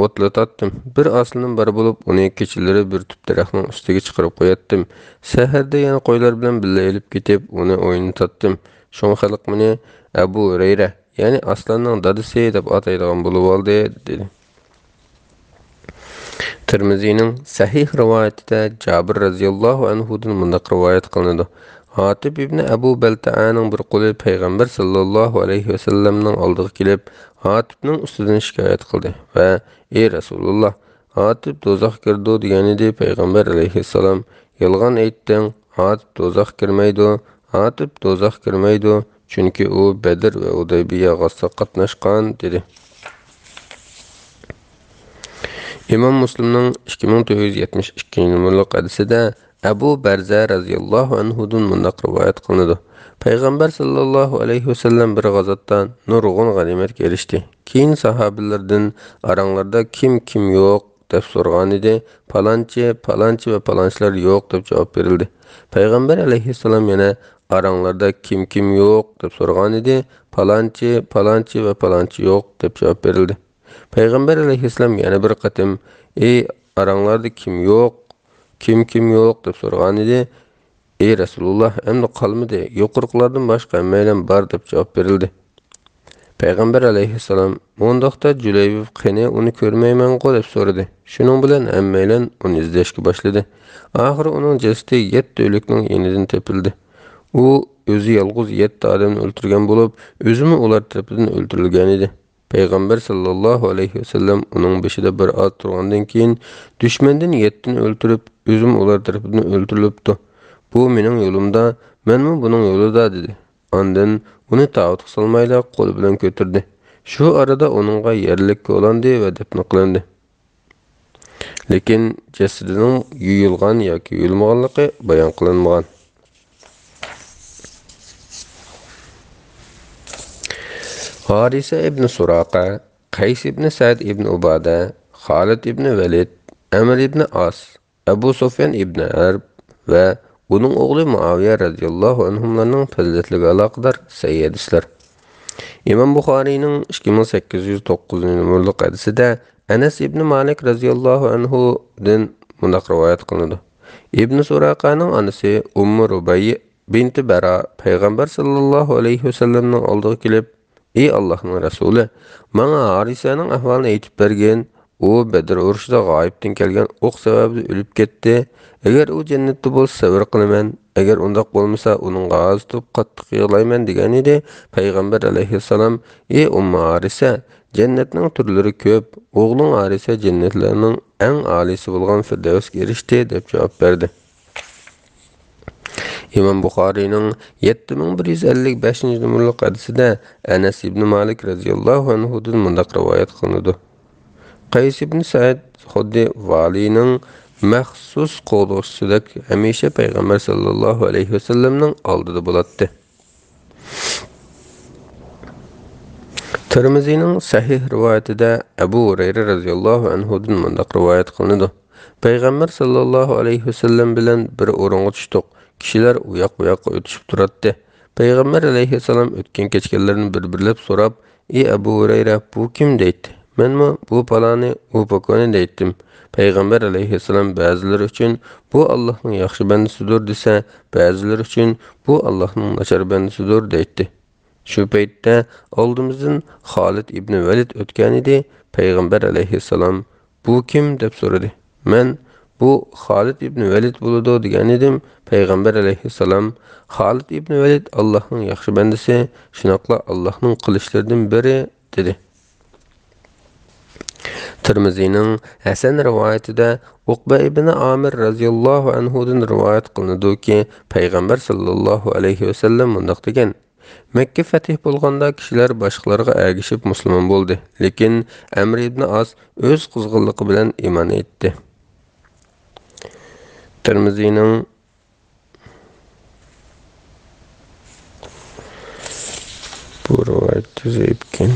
o'tlatatdim. Bir aslining bari bo'lib, uni kechalari bir tub daraxtning ustiga chiqarib qo'yatdim. Saharda yana qo'ylar bilan birga elib ketib, uni o'ynatatdim. Shunga xalq meni Abu Hurayra, ya'ni aslanning dadisi deb ataydigan bo'lib oldi dedi. Tirmiziyning sahih rivoyatida Jabir radhiyallohu anhudan mundaq rivoyat qilinadi. Hatib ibn Abu Balta'aning bir quli payg'ambar sallallohu alayhi vasallamning oldiga kelib, Hatibning ustidan shikoyat qildi va: "Ey Rasululloh, Hatib do'zax kirdi" degan edi. Payg'ambar alayhissalom: "Yolg'on aytding, Hatib do'zax kirmaydi. Hatib do'zax kirmaydi, chunki u Badr va Udaybiya g'azotida qatnashgan" dedi. İmam Müslimning 2972-numərli hadisida Abu Barza radhiyallohu anhudan mundaq rivoyat qilinadi. Payg'ambar sallallohu alayhi vasallam bir g'azotdan nurg'un g'animat erishdi. Keyin sahobalardan aranglarda kim yo'q deb so'ragan edi. Palanchi va palanchilar yo'q deb javob berildi. Payg'ambar alayhissalom yana aranglarda kim yo'q deb so'ragan edi. Palanchi va palanchi yo'q deb javob berildi. Payg'ambar alayhissalom yana bir qatim: "Ey aranglarda kim yo'q deb so'ragan edi. Ey Rasululloh, endi qolmadi, yuqorqilardan boshqa hammaylar bor" deb javob berildi. Payg'ambar alayhissalom: "Mundaqda Julaybiy qani uni ko'rmayman-ku" deb so'radi. Shuning bilan hammaylar uni izlashga boshladi. Oxiri uning jasadi 7 o'likning yenidan topildi. U o'zi yolg'iz 7 odamni o'ldirgan bo'lib, o'zimi ular tarafidan o'ldirilgan edi. Payg'ambar sallallohu alayhi vasallam uning beshida bir oz turgandan keyin dushmandan 7 ni o'ldirib, o'zim ular tarafidan o'ldirilibdi. Bu mening yo'limda, menmi buning yo'lida dedi. Ondan uni tavut solmayla qo'l bilan ko'tardi. Shu arada uningga yerlik qo'landi va dafn qilindi. Lekin jasadining yuyilgan yoki yuyilmaganligi bayon qilinmagan. Harisa ibn Suraqa, Qays ibn Sa'd ibn Ubada, Khalid ibn Walid, Amr ibn As, Abu Sufyan ibn Harb va uning o'g'li Muaviya radhiyallohu anhumlarning fazilatliga aloqador sayyidlar. İmam Buxoriyning 2809-numərli hadisida Anas ibn Malik radhiyallohu anhu dan mundaq rivoyat qilinadi. Ibn Suraqaning onasi Ummu Rubayy binti Bara payg'ambar sallallohu alayhi vasallamning oldiga kelib: "Ey Allohning rasuli, menga Harisaning ahvolini aytib bergin. U Badr urushida g'oyibdan kelgan o'q sababli o'lib ketdi. Agar u jannatda bo'lsa sabr qilaman, agar undaq bo'lmasa uning g'oz tutib qattiq yig'layman" degan edi. Payg'ambar alayhissalom: "Ey Ummu Harisa, jannatning turlari ko'p. O'g'ling Harisa jannatlarning eng olisi bo'lgan Firdavsga erishdi" deb javob berdi. İmam Buxoriyning 7155-numərli hadisida Anas ibn Malik radhiyallohu anhudan mundaq rivoyat qilinadi. Qays ibn Sa'd xuddi valining maxsus qo'ldoshchidak hamisha payg'ambar sallallohu alayhi vasallamning oldida bo'ladi. Tirmiziyning sahih rivoyatida Abu Hurayra radhiyallohu anhudan mundaq rivoyat qilinadi. Payg'ambar sallallohu alayhi vasallam bilan bir o'ringa tushdik. Kishilar u yoq bu yoqqa o'tishib turardi. Payg'ambar alayhissalom o'tgan kechganlarni bir-birlab so'rab: "Ey Abu Hurayra, bu kim?" deydi. "Menmi bu paloni, u pokoni" deydim. Payg'ambar alayhissalom ba'zilar uchun bu Allohning yaxshi bandasidir desa, ba'zilar uchun bu Allohning nachar bandasidir deydi. Shu paytda oldimizdan Khalid ibn Walid o'tgan edi. Payg'ambar alayhissalom: "Bu kim?" deb so'radi. Men: "Bu Khalid ibn Walid bo'ladi" degan edim. Payg'ambar alayhissalom: "Khalid ibn Walid Allohning yaxshi bandasi, shunaqla Allohning qilishlaridan biri" dedi. Tirmiziyning Hasan rivoyatida Uqba ibn Amir radhiyallohu anhudan rivoyat qilinadiki, Payg'ambar sallallohu alayhi vasallam mundaq degan: "Makka fath bo'lganda kishilar boshqalarga ergishib musulmon bo'ldi, lekin Amr ibn As o'z qizg'inligi bilan iymon etdi." Tirmiziyning bu rivoyatda zayibken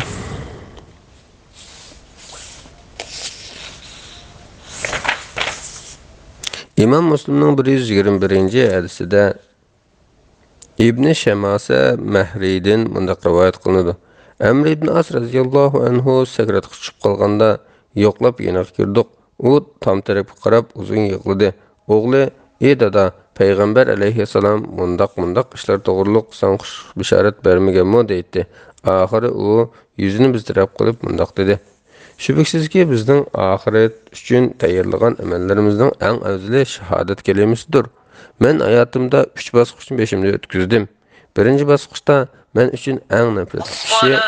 İmam Müslimning 121-hadisida İbn Shamasa Mahriydin mundaq rivoyat qilinadi. Amr ibn As radhiyallohu anhu sakratga tushib qolganda yo'qlab yana kirdik. U tam tarafga qarab uzun yig'ladi. O'g'li: "Ey dada, payg'ambar alayhissalom mundaq ishlar to'g'riliq san xush bishorat bermaganmi?" deydi. Ahiri u yüzünü biz taraf qilib mundaq dedi. Şübhəsizki bizning ahiret üçün tayyorlagan amallarımızın eng afzali shahodat kelimasidir. Men hayotimda 3 bosqichni beshimda o'tkazdim. Birinchi bosqichda men uchun eng nafratli kishi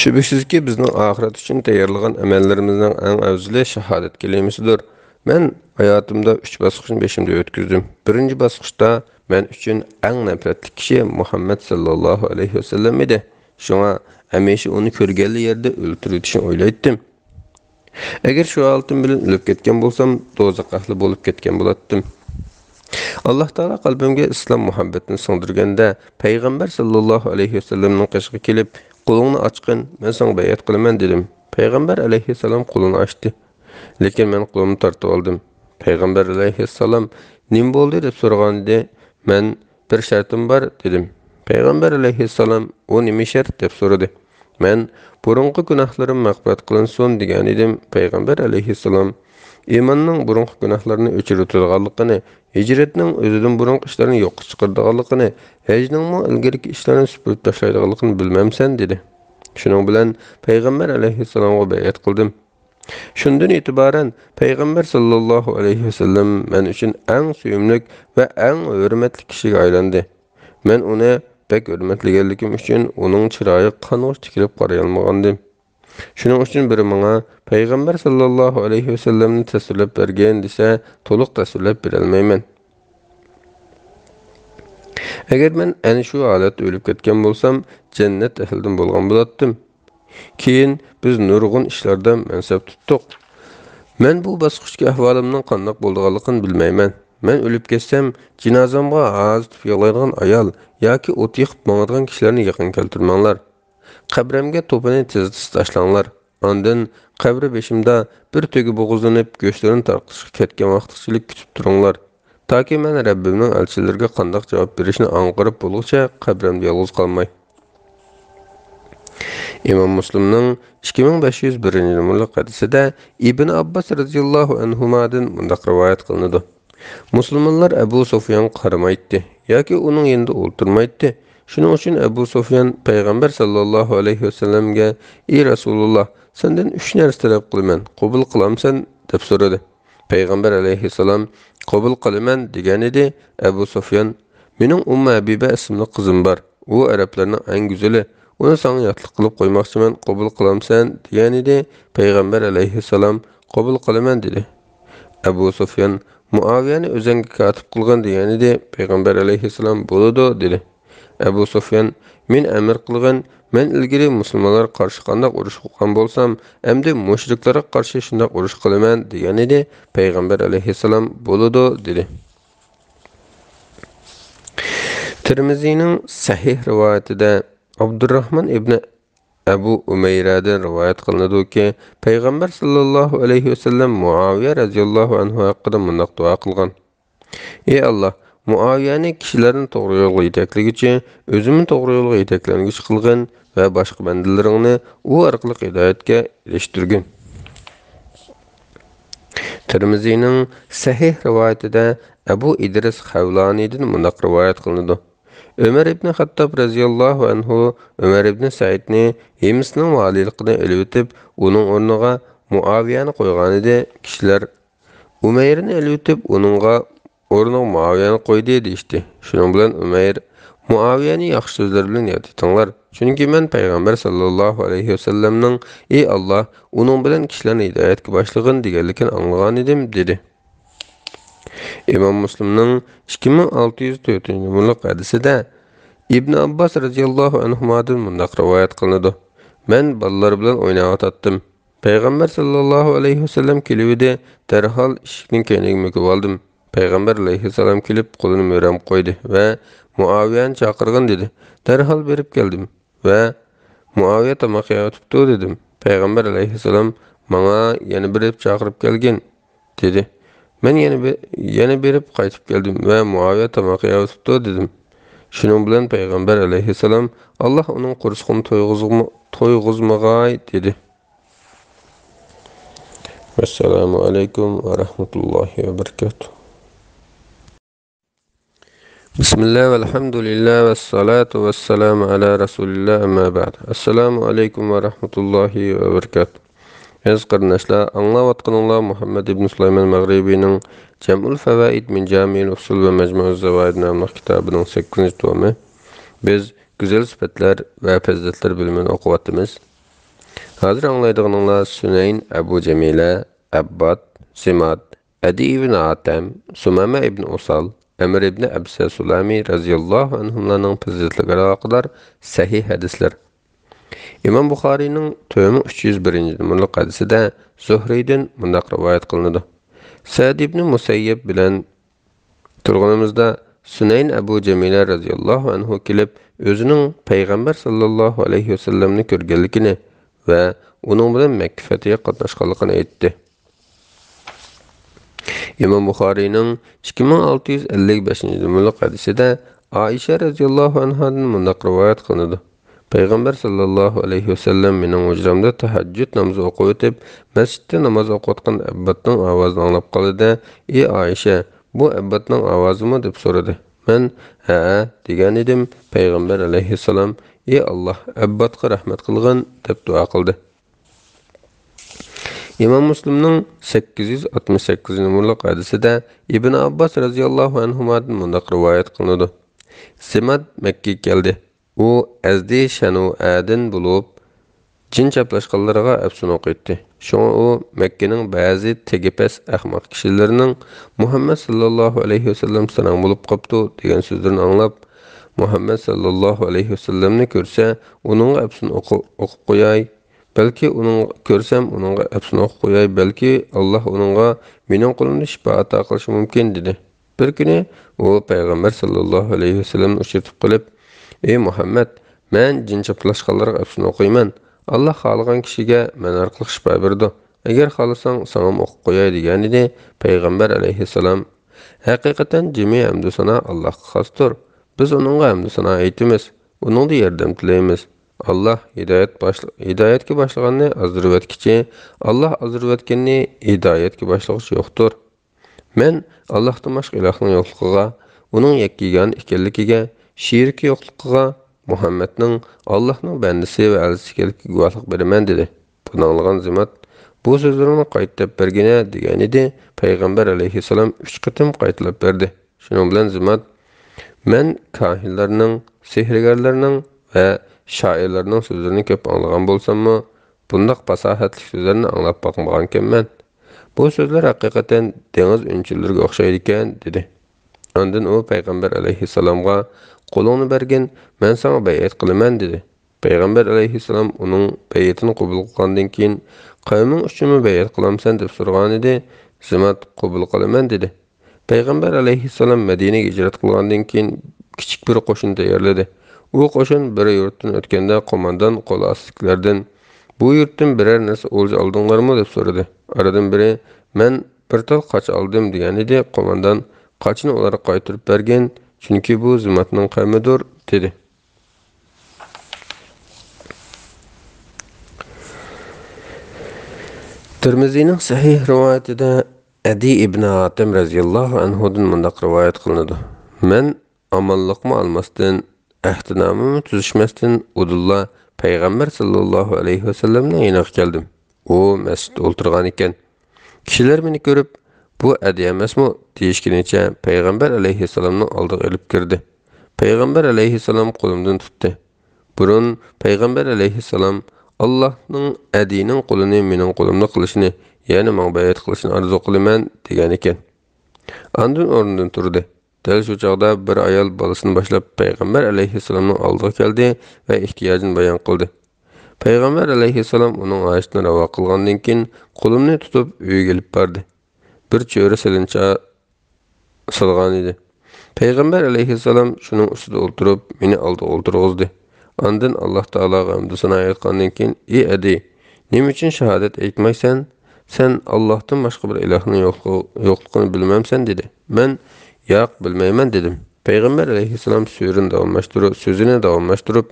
Şübhəsizki bizning ahiret üçün tayyorlagan amallarımızın eng afzali shahodat kelimasidir. Men hayotimda 3 bosqichni beshimda o'tkazdim. Birinchi bosqichda men uchun eng nafratli kishi Muhammad sallallohu alayhi vasallam edi. Shunga hamisha uni ko'rgan yerda o'ltirishni o'ylaydim. Agar shu holatim bilan o'lib ketgan bo'lsam, do'zax ahli bo'lib ketgan bo'lardim. Allah Taala qalbimga islom muhabbatini singdirganda payg'ambar sallallohu alayhi vasallamning qishga kelib, "Qo'lingni ochqin, men senga bayat qilaman" dedim. Payg'ambar alayhissalom qo'lini ochdi. Lekin men qo'limni tortib oldim. Payg'ambar alayhissalom "Nim bo'ldi?" deb so'raganda, "Men bir shartim bor" dedim. Payg'ambar alayhissalom "O nima shart?" deb so'radi. Men burunqi gunohlarim mag'firat qilinsin degan edim. Payg'ambar alayhissalom imanning burunqi gunohlarini o'chirtirganligini, hijratning o'zidan burunqi ishlarini yo'q chiqardiganligini, hajning ilgariki ishlarini supurib tashlaydiganligini bilmamsan dedi. Shuning bilan payg'ambar alayhissalomga bayat qildim. Shundan e'tiboran payg'ambar sallallohu alayhi vasallam men uchun eng suyumli va eng hurmatli kishiga aylandi. Men uni pek hurmatlaganligim uchun uning chiroyi qanot tikilib qaray olmagandim. Shuning uchun biri menga payg'ambar sallallohu alayhi vasallamni tasvirlab bergan desa, to'liq tasvirlab bera olmayman. Agar men ana shu holatda o'lib ketgan bo'lsam, jannat ahlidan bo'lgan bo'lardim. Keyin biz nurg'un ishlarda mansab tutdik. Men bu bosqichga ahvolimning qanday bo'lganligini bilmayman. Men o'lib ketsam, jinozamga hozir yig'laydigan ayol yoki o't yiqib mangadigan kishilarni yaqin keltirmanglar. Qabrimga to'pini tez tashlanglar. Ondan qabri beshimda bir to'gi bo'g'izlanib, go'shtlarini tarqitishga ketgan vaqtchilik kutib turinglar. Toki men Rabbimning elchilariga qanday javob berishni аңqirib bo'lguncha qabrimda yolg'iz qolmay. İmam Müslimning 2501-numaralı hadisida Ibn Abbas radhiyallohu anhumadan mundaq rivoyat qilinadi. Musulmonlar Abu Sufyan qaramaydi yoki uning yanında o'ltirmaydi. Shuning uchun Abu Sufyan payg'ambar sallallohu alayhi vasallamga: "Ey Rasululloh, sendan 3 narsa talab qilaman, qabul qilamsan?" deb so'radi. Payg'ambar alayhissalom qabul qilaman degan edi. Abu Sufyan: "Mening Ummu Habiba ismli qizim bor. U arablarning eng go'zali. Uni sana yotliq qilib qo'ymoqchiman, qabul qilamsan?" degan edi. Payg'ambar alayhissalom qabul qilaman dedi. Abu Sufyan Muaviyani o'zingga katib qilgan degan edi. Payg'ambar alayhissalom bo'ladi dedi. Abu Sufyan: "Men amr qilgan, men ilgari musulmonlar qarshi qanday urush qilgan bo'lsam, endi mushriklarga qarshi shunday urush qilaman" degan edi. Payg'ambar alayhissalom bo'ladi dedi. Tirmizining sahih rivoyatida Abdurrahman ibn Abu Umayradan rivoyat qilinadiki, payg'ambar sallallohu alayhi vasallam Muaviya radhiyallohu anhu haqida mundaq duo qilgan: "Ey Alloh, Muaviyani kishilarni to'g'ri yo'lga yetakligicha, o'zimni to'g'ri yo'lga yetaklangich qilgin va boshqa bandalaringni u orqali hidoyatga erishtirgin." Tirmizining sahih rivoyatida Abu Idris Xavlanidan mundaq rivoyat qilinadi: Ömer ibn Xattab radhiyallohu anhu Ömer ibn Saidni Himsning valiyligini elitib, uning o'rniga Muaviyani qo'ygan edi. Kishilar Umayrni elitib, uningga o'rniga Muaviyani qo'ydi deydi. Shuning bilan Umayr Muaviyani yaxshi so'zlar bilan yoditinglar. Chunki men payg'ambar sallallohu alayhi vasallamning "Ey Alloh, uning bilan kishilarni hidoyatga boshlig'in" deganligini anglagan edim dedi. İmam Müslimning 2604-numaralı hadisida İbn Abbas radhiyallohu anhumadan mundaq rivoyat qilinadi: "Men bolalar bilan o'ynayotdim. Payg'ambar sallallohu alayhi vasallam kelibdi, darhol eshikning keyniga mukib oldim. Payg'ambar alayhissalom kelib, qo'lini mo'ram qo'ydi va Muaviyani chaqirgin dedi. Darhol berib keldim va Muaviya tomoq yeyotibdi dedim. Peygamber aleyhisselam bana yeni berip çağırıp gelgin dedi. Men yeni berip qaytıp geldim ve Muaviye tamak yavutuptu dedim. Şunun bilen Peygamber aleyhisselam Allah onun kursuğunu toyguzmagay dedi. Vesselamu aleyküm ve rahmetullahi ve berekatuhu. Bismillah ve elhamdülillah ve salatu ve selamu ala Resulillah amma ba'd. Esselamu aleyküm ve rahmetullahi ve berekatuhu. Aziz qardaşlar, anlayatqanlar Muhammed ibn Süleyman Mağribi'nin Cem'ul Fevaid min Cami'il Usul ve Mecmu'uz Zavaid namlı kitabının 8. tomu. Biz güzel sıfatlar ve faziletler bölümünü okuvatımız. Hazır anlaydığınızlar Süneyn Ebu Cemile, Abbad, Simad, Adi ibn Atem, Sumame ibn Usal, Emir ibn Ebse Sulami raziyallahu anhumlarının faziletleri kadar sahih hadisler. İmam Buxari'nin tövmü 301. numaralı hadisi de Zuhri'den mundaq rivayet kılındı. Sa'd ibn Musayyib bilen turğunumuzda Süneyn Ebu Cemile raziyallahu anhu kelip özünün Peygamber sallallahu aleyhi ve sellemni körgelligini ve onun bilen mektifetiye qatnaşqanligini aytdı. İmam Buxari'nin 2655. numaralı hadisi de Aişe raziyallahu anhadan mundaq rivayet kılındı. Peygamber sallallahu aleyhi ve sellem mening hujramda tahajjud namazı okup etip, mescitte namaz okutgan abbatning ovozini anglab qoldi. "Ey Aisha, bu abbatning ovozimi?" deb so'radi. Men "Ha" degan edim. Peygamber aleyhisselam "Ey Allah, abbatga rahmat qilgin" deb duo qildi. İmam Müslimning 868 numaralı hadisida İbn Abbas radhiyallohu anhudan mundaq rivoyat qilinadi. Simad Mekke'ye keldi. U azdi Shanu'adan bulup jin chaplashqanlarga afsun o'qitdi. Şoňa u Mekkening ba'zi tegepes ahmoq kişilerinin Muhammed sallallahu aleyhi ve sellem sanan bulup qapdı degan sözlerini anlap Muhammed sallallahu aleyhi ve sellemni görse onun afsun o'qib qo'yay. Belki onun görsem onun afsun o'qib qo'yay. Belki Allah onunğa mening qo'limda shifo ato qilishi mumkin dedi. Bir kuni u Peygamber sallallahu aleyhi ve sellemni uchirtib qilib "Ey Muhammed, men jin chaplashqanlarga afsun o'qiyman. Allah xalqan kishiga men orqali shifo berdi. Agar xohlasang sana o'qib qo'yay" degan edi. Peygamber aleyhisselam "Haqiqatan jami hamdu sana Allohga xosdir. Biz onunğa hamdu sana aytamiz. Onunga yordam tilaymiz. Allah hidoyatga boshlaganni ozdirib etkichi, Allah ozdirib etganni hidoyatga boshlag'uchi yo'qdir. Men Allohdan boshqa ilohning yo'qligiga, uning yakkigan ekanligiga, şirki yo'qligiga, Muhammedning Allohning bandisi va elchisi ekanligiga guvohlik beraman" dedi. Buni anglagan Zimat bu so'zlarni qaytarib bergina degan edi. Peygamber aleyhisselam 3 qitim qaytarib berdi. Shuning bilan Zimat men kahinlarning, sehrgarlarning va shoirlarning so'zlarini ko'p anglagan bo'lsam-mu, bundaq fasohatli so'zlarni anglab boqmagan ekanman. Bu so'zlar haqiqatan dengiz unchilariga o'xshaydi ekan dedi. Ondan u Peygamber aleyhisselamga "Qo'lingni bergin, men sana bay'at qilaman" dedi. Peygamber aleyhisselam uning bay'atini qabul qilgandan keyin "Qavming uchun bay'at qilamsan" deb so'ragan edi. Zimat "Qabul qilaman" dedi. Peygamber aleyhisselam Madinaga hijrat qilgandan keyin kichik bir qo'shin tayyorladi. U qo'shin bir yurtdan o'tganda qo'mondan qo'lasizliklardan "Bu yurtdan biror narsa o'lja oldinglarmi?" deb so'radi. Aradan biri "Men bir tal qoch oldim" degan edi. Qo'mondan "Qochni ularga qaytarib bergin, chunki bu Zimatning qavmidir" dedi. Tirmizining sahih rivoyatida Adi ibn Atem raziyallohu anhudan mundaq rivoyat qilinadi. Men amonliqni olmasdan, ahdinamamni tuzishmasdan Udulla Peygamber sallallahu aleyhi ve sellemning yoniga keldim. U masjidda o'tirgan ekan. Kishilar meni ko'rib, "Bu Adi emasmi?" deyishgunicha Peygamber aleyhisselamning oldiga olib kirdi. Peygamber aleyhisselam qo'limdan tutdi. Burun Peygamber aleyhisselam Allah'ning Adining qo'lini mening qo'limda qilishini, ya'ni menga bay'at qilishini arzu qilaman degan ekan. Ondan o'rnidan turdi. Dal shu chaqda bir ayol bolasini boshlab Peygamber aleyhisselamning oldiga keldi va ehtiyojini bayon qildi. Peygamber aleyhisselam uning oyishini ravo qilgandan keyin qo'limni tutib uyga olib bordi. Bir cho'ri silincha salgan edi. Peygamber aleyhisselam şunun ustida o'ltirib, meni oldiga o'ltirg'izdi. Ondan Alloh taologa hamd sana aytgandan keyin "Ey Adi, Nima uchun shahodat aytmaysan? Sen Allohdan boshqa bir ilohning yo'qligini bilmamsan dedi. Men yo'q bilmayman dedim. Payg'ambar alayhissalom so'zini davomlashtirib,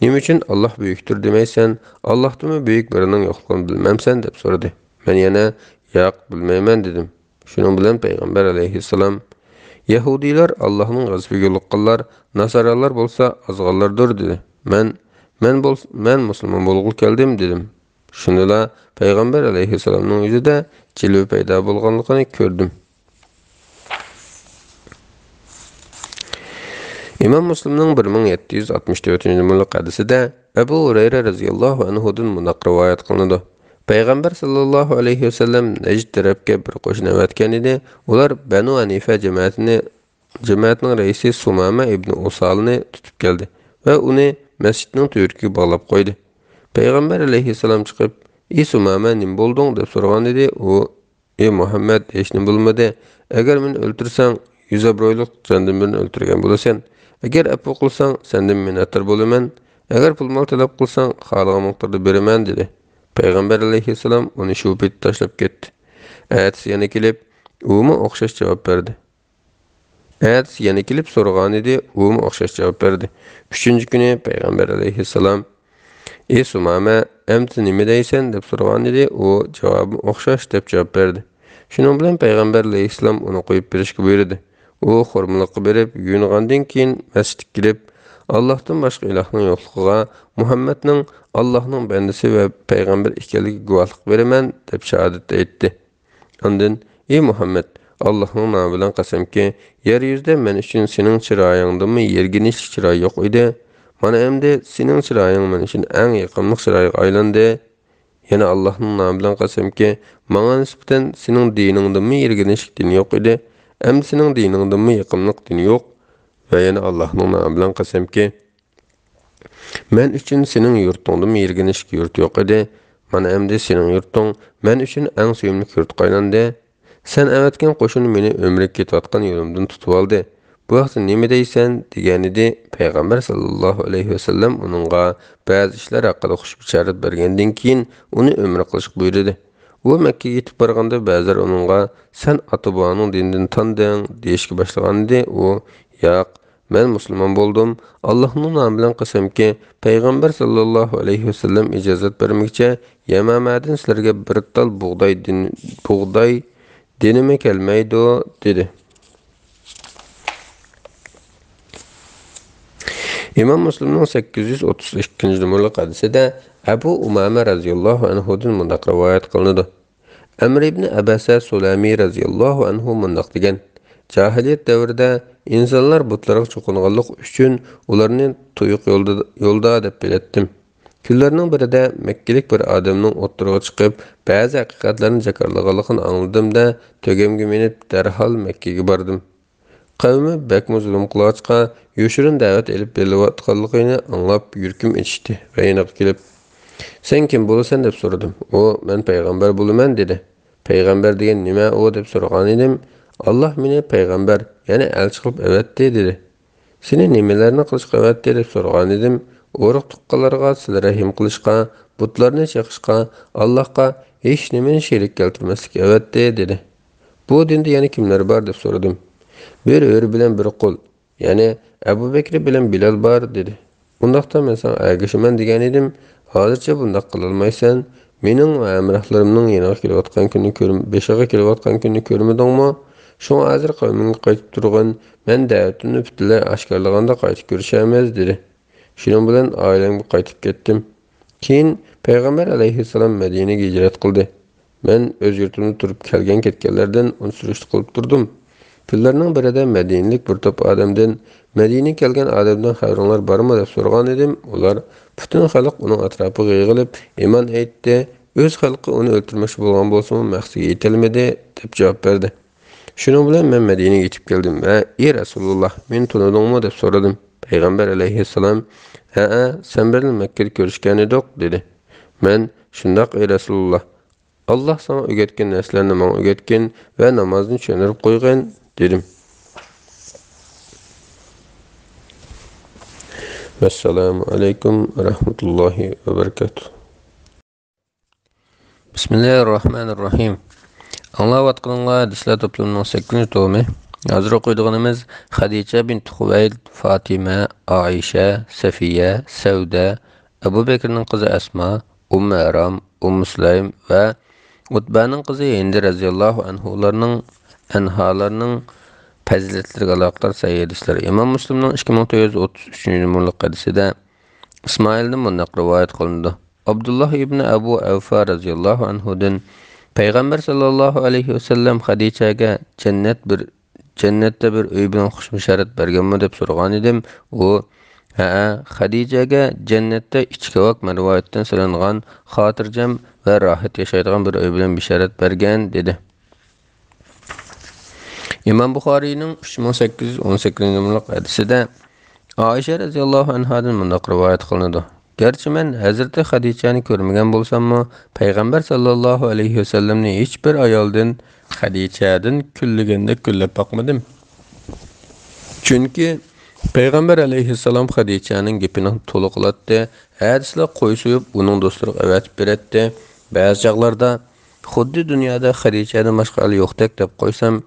nima uchun Alloh buyukdir demaysan? Allohdan buyuk birining yo'qligini bilmamsan deb so'radi. Men yana yo'q bilmayman dedim. Shuning bilan payg'ambar alayhissalom Yahudiylar Allohning g'azabiga yo'liqqanlar, Nasaralar bo'lsa azg'onlardir dedi. Men musulmon bo'lg'ul keldim dedim. Shundala payg'ambar alayhissalomning yuzida jilva paydo bo'lganligini ko'rdim. İmam Müslimning 1764-yillik hadisida Abu Hurayra radhiyallohu anhudan munaq rivoyat qilinadi. Payg'ambar sallallohu alayhi vasallam Najd tarafga bir qo'shin avatgan edi. Ular Banu Hanifa jamoatining raisi Sumama ibn Usalni tutib keldi va uni masjidning to'riga bog'lab qo'ydi. Payg'ambar alayhissalom chiqib, "Ey Sumama, nim bo'lding?" deb so'ragan edi. U, "Ey Muhammad, hech nim bo'lmadi. Agar meni o'ltirsang, 100 abroylik sendan birini o'ltirgan bo'lasan. Agar afu qilsang, sendan minnatdor bo'laman. Agar pul-mol talab qilsang, xohlagan miqdorda beraman" dedi. Payg'ambar alayhissalom uni shu payt tashlab ketdi. Ertasi yana kelib, umi o'xshash javob berdi. Ertasi yana kelib so'ragan edi, umi o'xshash javob berdi. 3-chi kuni payg'ambar alayhissalom "Ey Sumama, amti nima deysan?" deb so'ragan edi. U javobim o'xshash deb javob berdi. Shuning bilan payg'ambar alayhissalom uni qo'yib berishga buyurdi. U xurmoqqa berib, yuyingandan keyin masjidga kelib, Allohdan boshqa ilohning yo'qligiga, Muhammadning Allohning bandasi va payg'ambar ekanligiga guvohlik beraman deb shahodat aytdi. Ondan, "Ey Muhammad, Allohning nomi bilan qasamki, yer yuzida men uchun sening chiroyingdanmi yerginish chiroy yo'q edi. Mana endi sening chiroying men uchun eng yoqimli chiroyga aylandi. Yana Allohning nomi bilan qasamki, menga nisbatan sening diningdanmi yerginish din yo'q edi. Endi sening diningdanmi yoqimli din yo'q. Va yana Allohning nomi bilan qasamki, men uchun sening yurtingdanmi yerginish yurt yo'q edi. Mana endi sening yurting men uchun eng suyimli yurt qaylandi. Sen avatgan qo'shin meni umrga ketayotgan yo'limdan tutib oldi. Bu vaqtda nima deysan?" degan edi. Payg'ambar sallallohu alayhi vasallam uningga ba'zi ishlar haqida xushbisharat bergandan keyin uni umra qilishga buyurdi. U Makka yetib borganda ba'zilar uningga "Sen ota-boboning dinidan tanding" deyishga boshlagan edi. U, "Yo'q, men musulmon bo'ldim. Allohning nomi bilan qasamki, payg'ambar sallallohu alayhi vasallam ijozat bermoqcha, Yamamadan sizlarga bir tal bug'doy dinimi kelmaydi" dedi. İmam Müslimning 832-numaralı hadisida Abu Umama radhiyallohu anhudan mundoq rivoyat qilinadi. Amr ibn Abasa Sulami radhiyallohu anhu mundoq degan: "Jahiliyat davrida insonlar butlarga cho'qinganlik uchun ularni tuyuq yo'lda deb biletdim. Kunlarning birida Makkalik bir odamning o'ttirga chiqib, ba'zi haqiqatlarni jakarlaganligini angladim-da, to'gamga minib darhol Makkaga bordim. Qavmi bakmu zulm qilishqa, yoshirin da'vat elib belayotganligini anglab yurkim etishdi va yana kelib, "Sen kim bo'lasan?" deb so'radim. U, "Men payg'ambar bo'laman" dedi. "Payg'ambar degan nima u?" deb so'ragan edim. "Alloh meni payg'ambar, ya'ni elchi qilib avatdi" dedi. "Seni nimalarni qilishga avatdi?" deb so'ragan edim. "O'riq tuqqanlarga sil rahim qilishqa, butlarni chaqishqa, Allohga hech nimani sherik keltirmaslikka avatdi" dedi. "Bu dinda yana kimlar bor?" deb so'radim. "Bir o'ri bilan bir qul, ya'ni Abu Bakr bilan Bilal bor" dedi. "Undaqda men sana ergashaman" degan edim. "Hozircha bundaq qilolmaysan. Mening va amrahlarimning yana kelayotgan kunni beshiga kelayotgan kunni ko'rmadingmi? Shunga hozir qavmingga qaytib turgan, men da'vatimni butunlay oshkorlaganda qaytib ko'rishamiz" dedi. Shuning bilan oilamga qaytib ketdim. Keyin payg'ambar alayhissalom Madinaga hijrat qildi. Men o'z yurtimda turib ketganlardan uni surishti qilib turdim. Kunlarning birida Madinalik bir to'p odamdan Madinaga kelgan odamdan xabaringlar bormi deb so'ragan edim. Ular butun xalq uning atrofiga yig'ilib iymon aytdi. O'z xalqi uni o'ltirmoqchi bo'lgan bo'lsa-mu maqsadiga yetilmadi deb javob berdi. Shuning bilan men Madinaga yetib keldim va "Ey Rasululloh, meni tanidingmi?" deb so'radim. Payg'ambar alayhissalom, "Ha, sen bilan Makkada ko'rishgan edik" dedi. Men, "Shundoq ey Rasululloh, Alloh sana o'rgatgan narsalarni menga o'rgatgan va namozni tushuntirib qo'ygan" dedim. Assalomu alaykum va rahmatullohi va barakatuh. Bismillahirrahmanirrahim. Anlayatqanlar hadislar to'plamining 8-chi tomi. Hozir o'qiydiganimiz Xadicha bint Xuvaylid, Fatima, Aisha, Safiya, Sauda, Abu Bakrning qizi Asma, Aram, Sulaym va Utbaning qizi Hind radhiyallohu anhalarning fazilatlariga aloqador sahih hadislar. Imom Muslimning 2933-numərli hadisida İsmail'nin bundan rivayet qılındı. Abdullah ibn Abu Avfa radhiyallohu anhudan Peygamber sallallahu aleyhi ve sellem Hadichaga jannatda bir uy bilan xushmusharat berganmi deb so'ragan edim. U Hadichaga jannatda ichki vaqt rivoyatdan so'rangan xotirjam va rohat yashaydigan bir uy bilan bisharat bergan dedi. İmam Buxoriyning 3818-numərli hadisida Aisha radhiyallohu anhadan bunday rivoyat qilinadi. Gerçi men Hazreti Hadichani ko'rmagan bo'lsam-mu, Payg'ambar sallallohu alayhi va sallamni hech bir ayoldan Hadichadan kullaganda kullab boqmadim. Chunki Payg'ambar alayhissalom Hadichaning gapini to'liqlatdi, hadislar qo'yib uning do'stlariga avatib beradi. Ba'zi chaqlarda xuddi dunyoda Hadichadan boshqa ayol yo'qdek deb qo'ysam,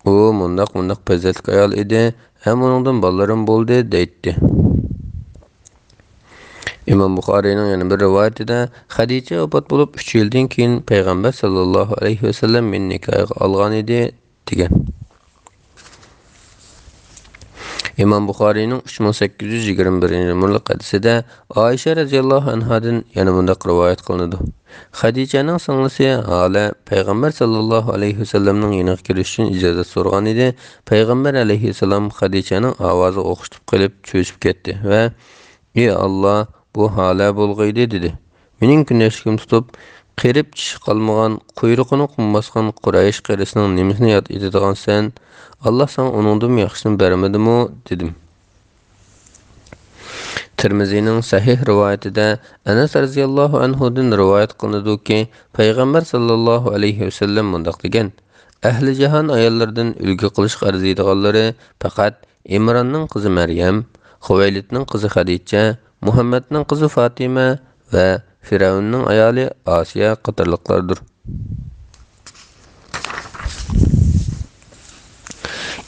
u mundaq fazilatli ayol edi, ham uningdan bolalarim bo'ldi deydi. İmam Buxoriyning yana bir rivoyatida Hadicha vafot bo'lib 3 yildan keyin Payg'ambar sallallohu alayhi va sallam meni nikohga olgan edi degan. İmam Buxoriyning 3821-numərli hadisida Aisha radhiyallohu anhadan yana bunday rivoyat qilinadi. Hadichaning singlisi Hala Payg'ambar sallallohu alayhi va sallamning yoniga kirish uchun ijozat so'ragan edi. Payg'ambar alayhi sallam Hadichaning ovozi o'xshitib qilib cho'chib ketdi va: "Ey Alloh, bu Hala bo'lg'aydi" dedi. Mening kunashkim tutib, qirib tishi qolmagan, quyruqini qumbasgan Quraysh qirisining nimasini yod etadigan sen, Allah sana onundan yaxşısını bermedimi dedim. Tirmizining sahih rivoyatida Anas radhiyallohu anhudan rivoyat qilinadi ki, Payg'ambar sallallohu alayhi va sallam mundaq degan: Ahli jahon ayollaridan ulgu qilish arziydiganlari faqat Imronning qizi Maryam, Xuvaylidning qizi Xadicha, Muhammadning qizi Fatima va Firavunning ayoli Asiya qatorliqlardir.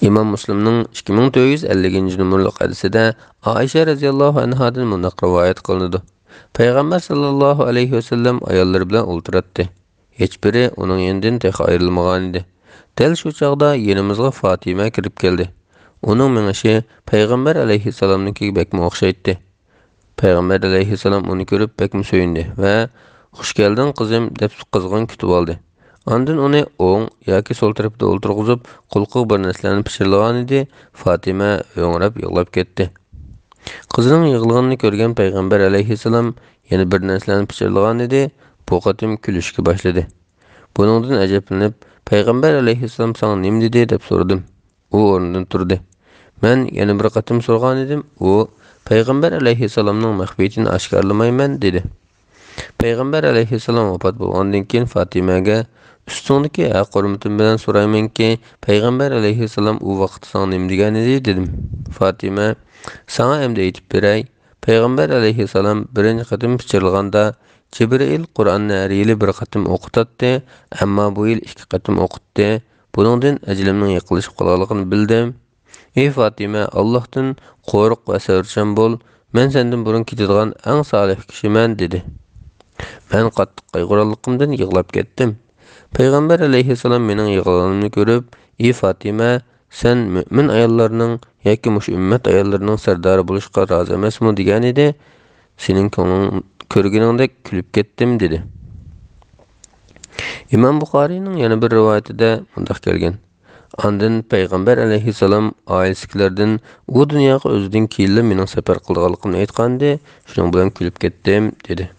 İmam Müslimning 2450-numərli hadisida Aisha radhiyallohu anhadan bunday rivoyat qilinadi. Payg'ambar sallallohu alayhi va sallam ayollar bilan o'ltiradi. Hech biri uning yonidan tek ayrilmagan edi. Dal shu chaqda yanimizga Fatima kirib keldi. Uning mingishi Payg'ambar alayhissalomnikiga bekmi o'xshaydi. Payg'ambar alayhissalom uni ko'rib bekmi so'yindi va "Xush kelding qizim" deb qizg'in kutib oldi. Ondan uni o'ng yoki so'l tarafda o'ltirg'izib, qulqiq bir narsalarni pishirgan edi. Fatima o'ngrab yig'lab ketdi. Qizining yig'laganini ko'rgan Payg'ambar alayhissalom yana bir narsalarni pishirgan edi. Bu qatim kulishga boshladi. Buningdan ajablanib, Payg'ambar alayhissalom "Sana nima dedi?" deb so'radim. U o'rnidan turdi. Men yana bir qatim so'ragan edim. U Payg'ambar alayhissalomning maxfiyatini oshkorlamayman dedi. Payg'ambar alayhissalom vafot bo'lgandan keyin Fatimaga "Ustundagi haq hurmatim bilan so'raymanki, Payg'ambar alayhissalom u vaqt sana nima degan edi?" dedim. Fatima: "Sana endi aytib beray. Payg'ambar alayhissalom birinchi qatim pichirilganda Jibril Qur'onni har yili bir qatim o'qitadi, ammo bu yil 2 qatim o'qitdi. Buningdan ajlimning yiqilishib qolganligini bildim. Ey Fatima, Allohdan qo'rq va sabrchan bo'l. Men sendan burun ketadigan eng solih kishiman" dedi. Men qattiq qayg'urganligimdan yig'lab ketdim. Payg'ambar alayhissalom mening yig'laganimni ko'rib, "Ey Fatima, sen mu'min ayollarning yoki mush ummat ayollarining sardori bo'lishga rozi emasmi?" degan edi. "Sening ko'ngling ko'rganingdek kulib ketdim" dedi. İmam Buxoriyning yana bir rivoyatida mundaq kelgan: Ondan Payg'ambar alayhissalom oilasilardan u dunyoga o'zidan keyin mening safar qilganligimni aytgandi, shuning bilan kulib ketdim dedi.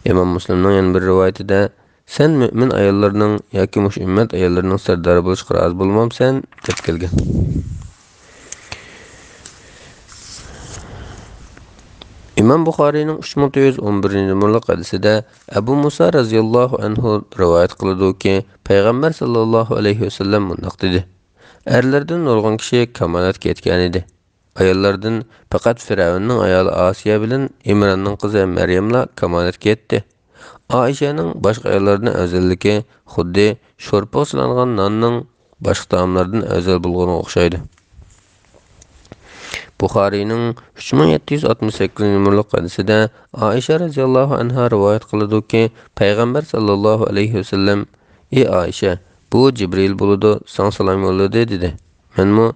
İmam Müslimning yana bir rivoyatida "Sen mu'min ayollarning yoki mush ummat ayollarining sardori bo'lishga rozi bo'lmamsan" deb kelgan. İmam Buxoriyning 3411-numərli hadisida Abu Musa radhiyallohu anhu rivoyat qiladi-ki, Payg'ambar sallallohu alayhi va sallam mundaq dedi: Erlardan nurg'un kishi kamolatga yetgan edi. Ayollardan faqat Firavunning ayoli Asiya bilan Imronning qizi Maryamla kamolatga yetdi. Aishaning boshqa ayollardan afzalligi xuddi sho'rpa so'langan nonning boshqa taomlardan afzal bo'lgani o'xshaydi. Buxariyning 3768 numaralı hadisida Aisha radhiyallohu anha rivoyat qiladi-ki, payg'ambar sallallohu alayhi vasallam: "Ey Aisha, bu Jibril bo'ladi, sana salom yo'lladi" dedi. Menmi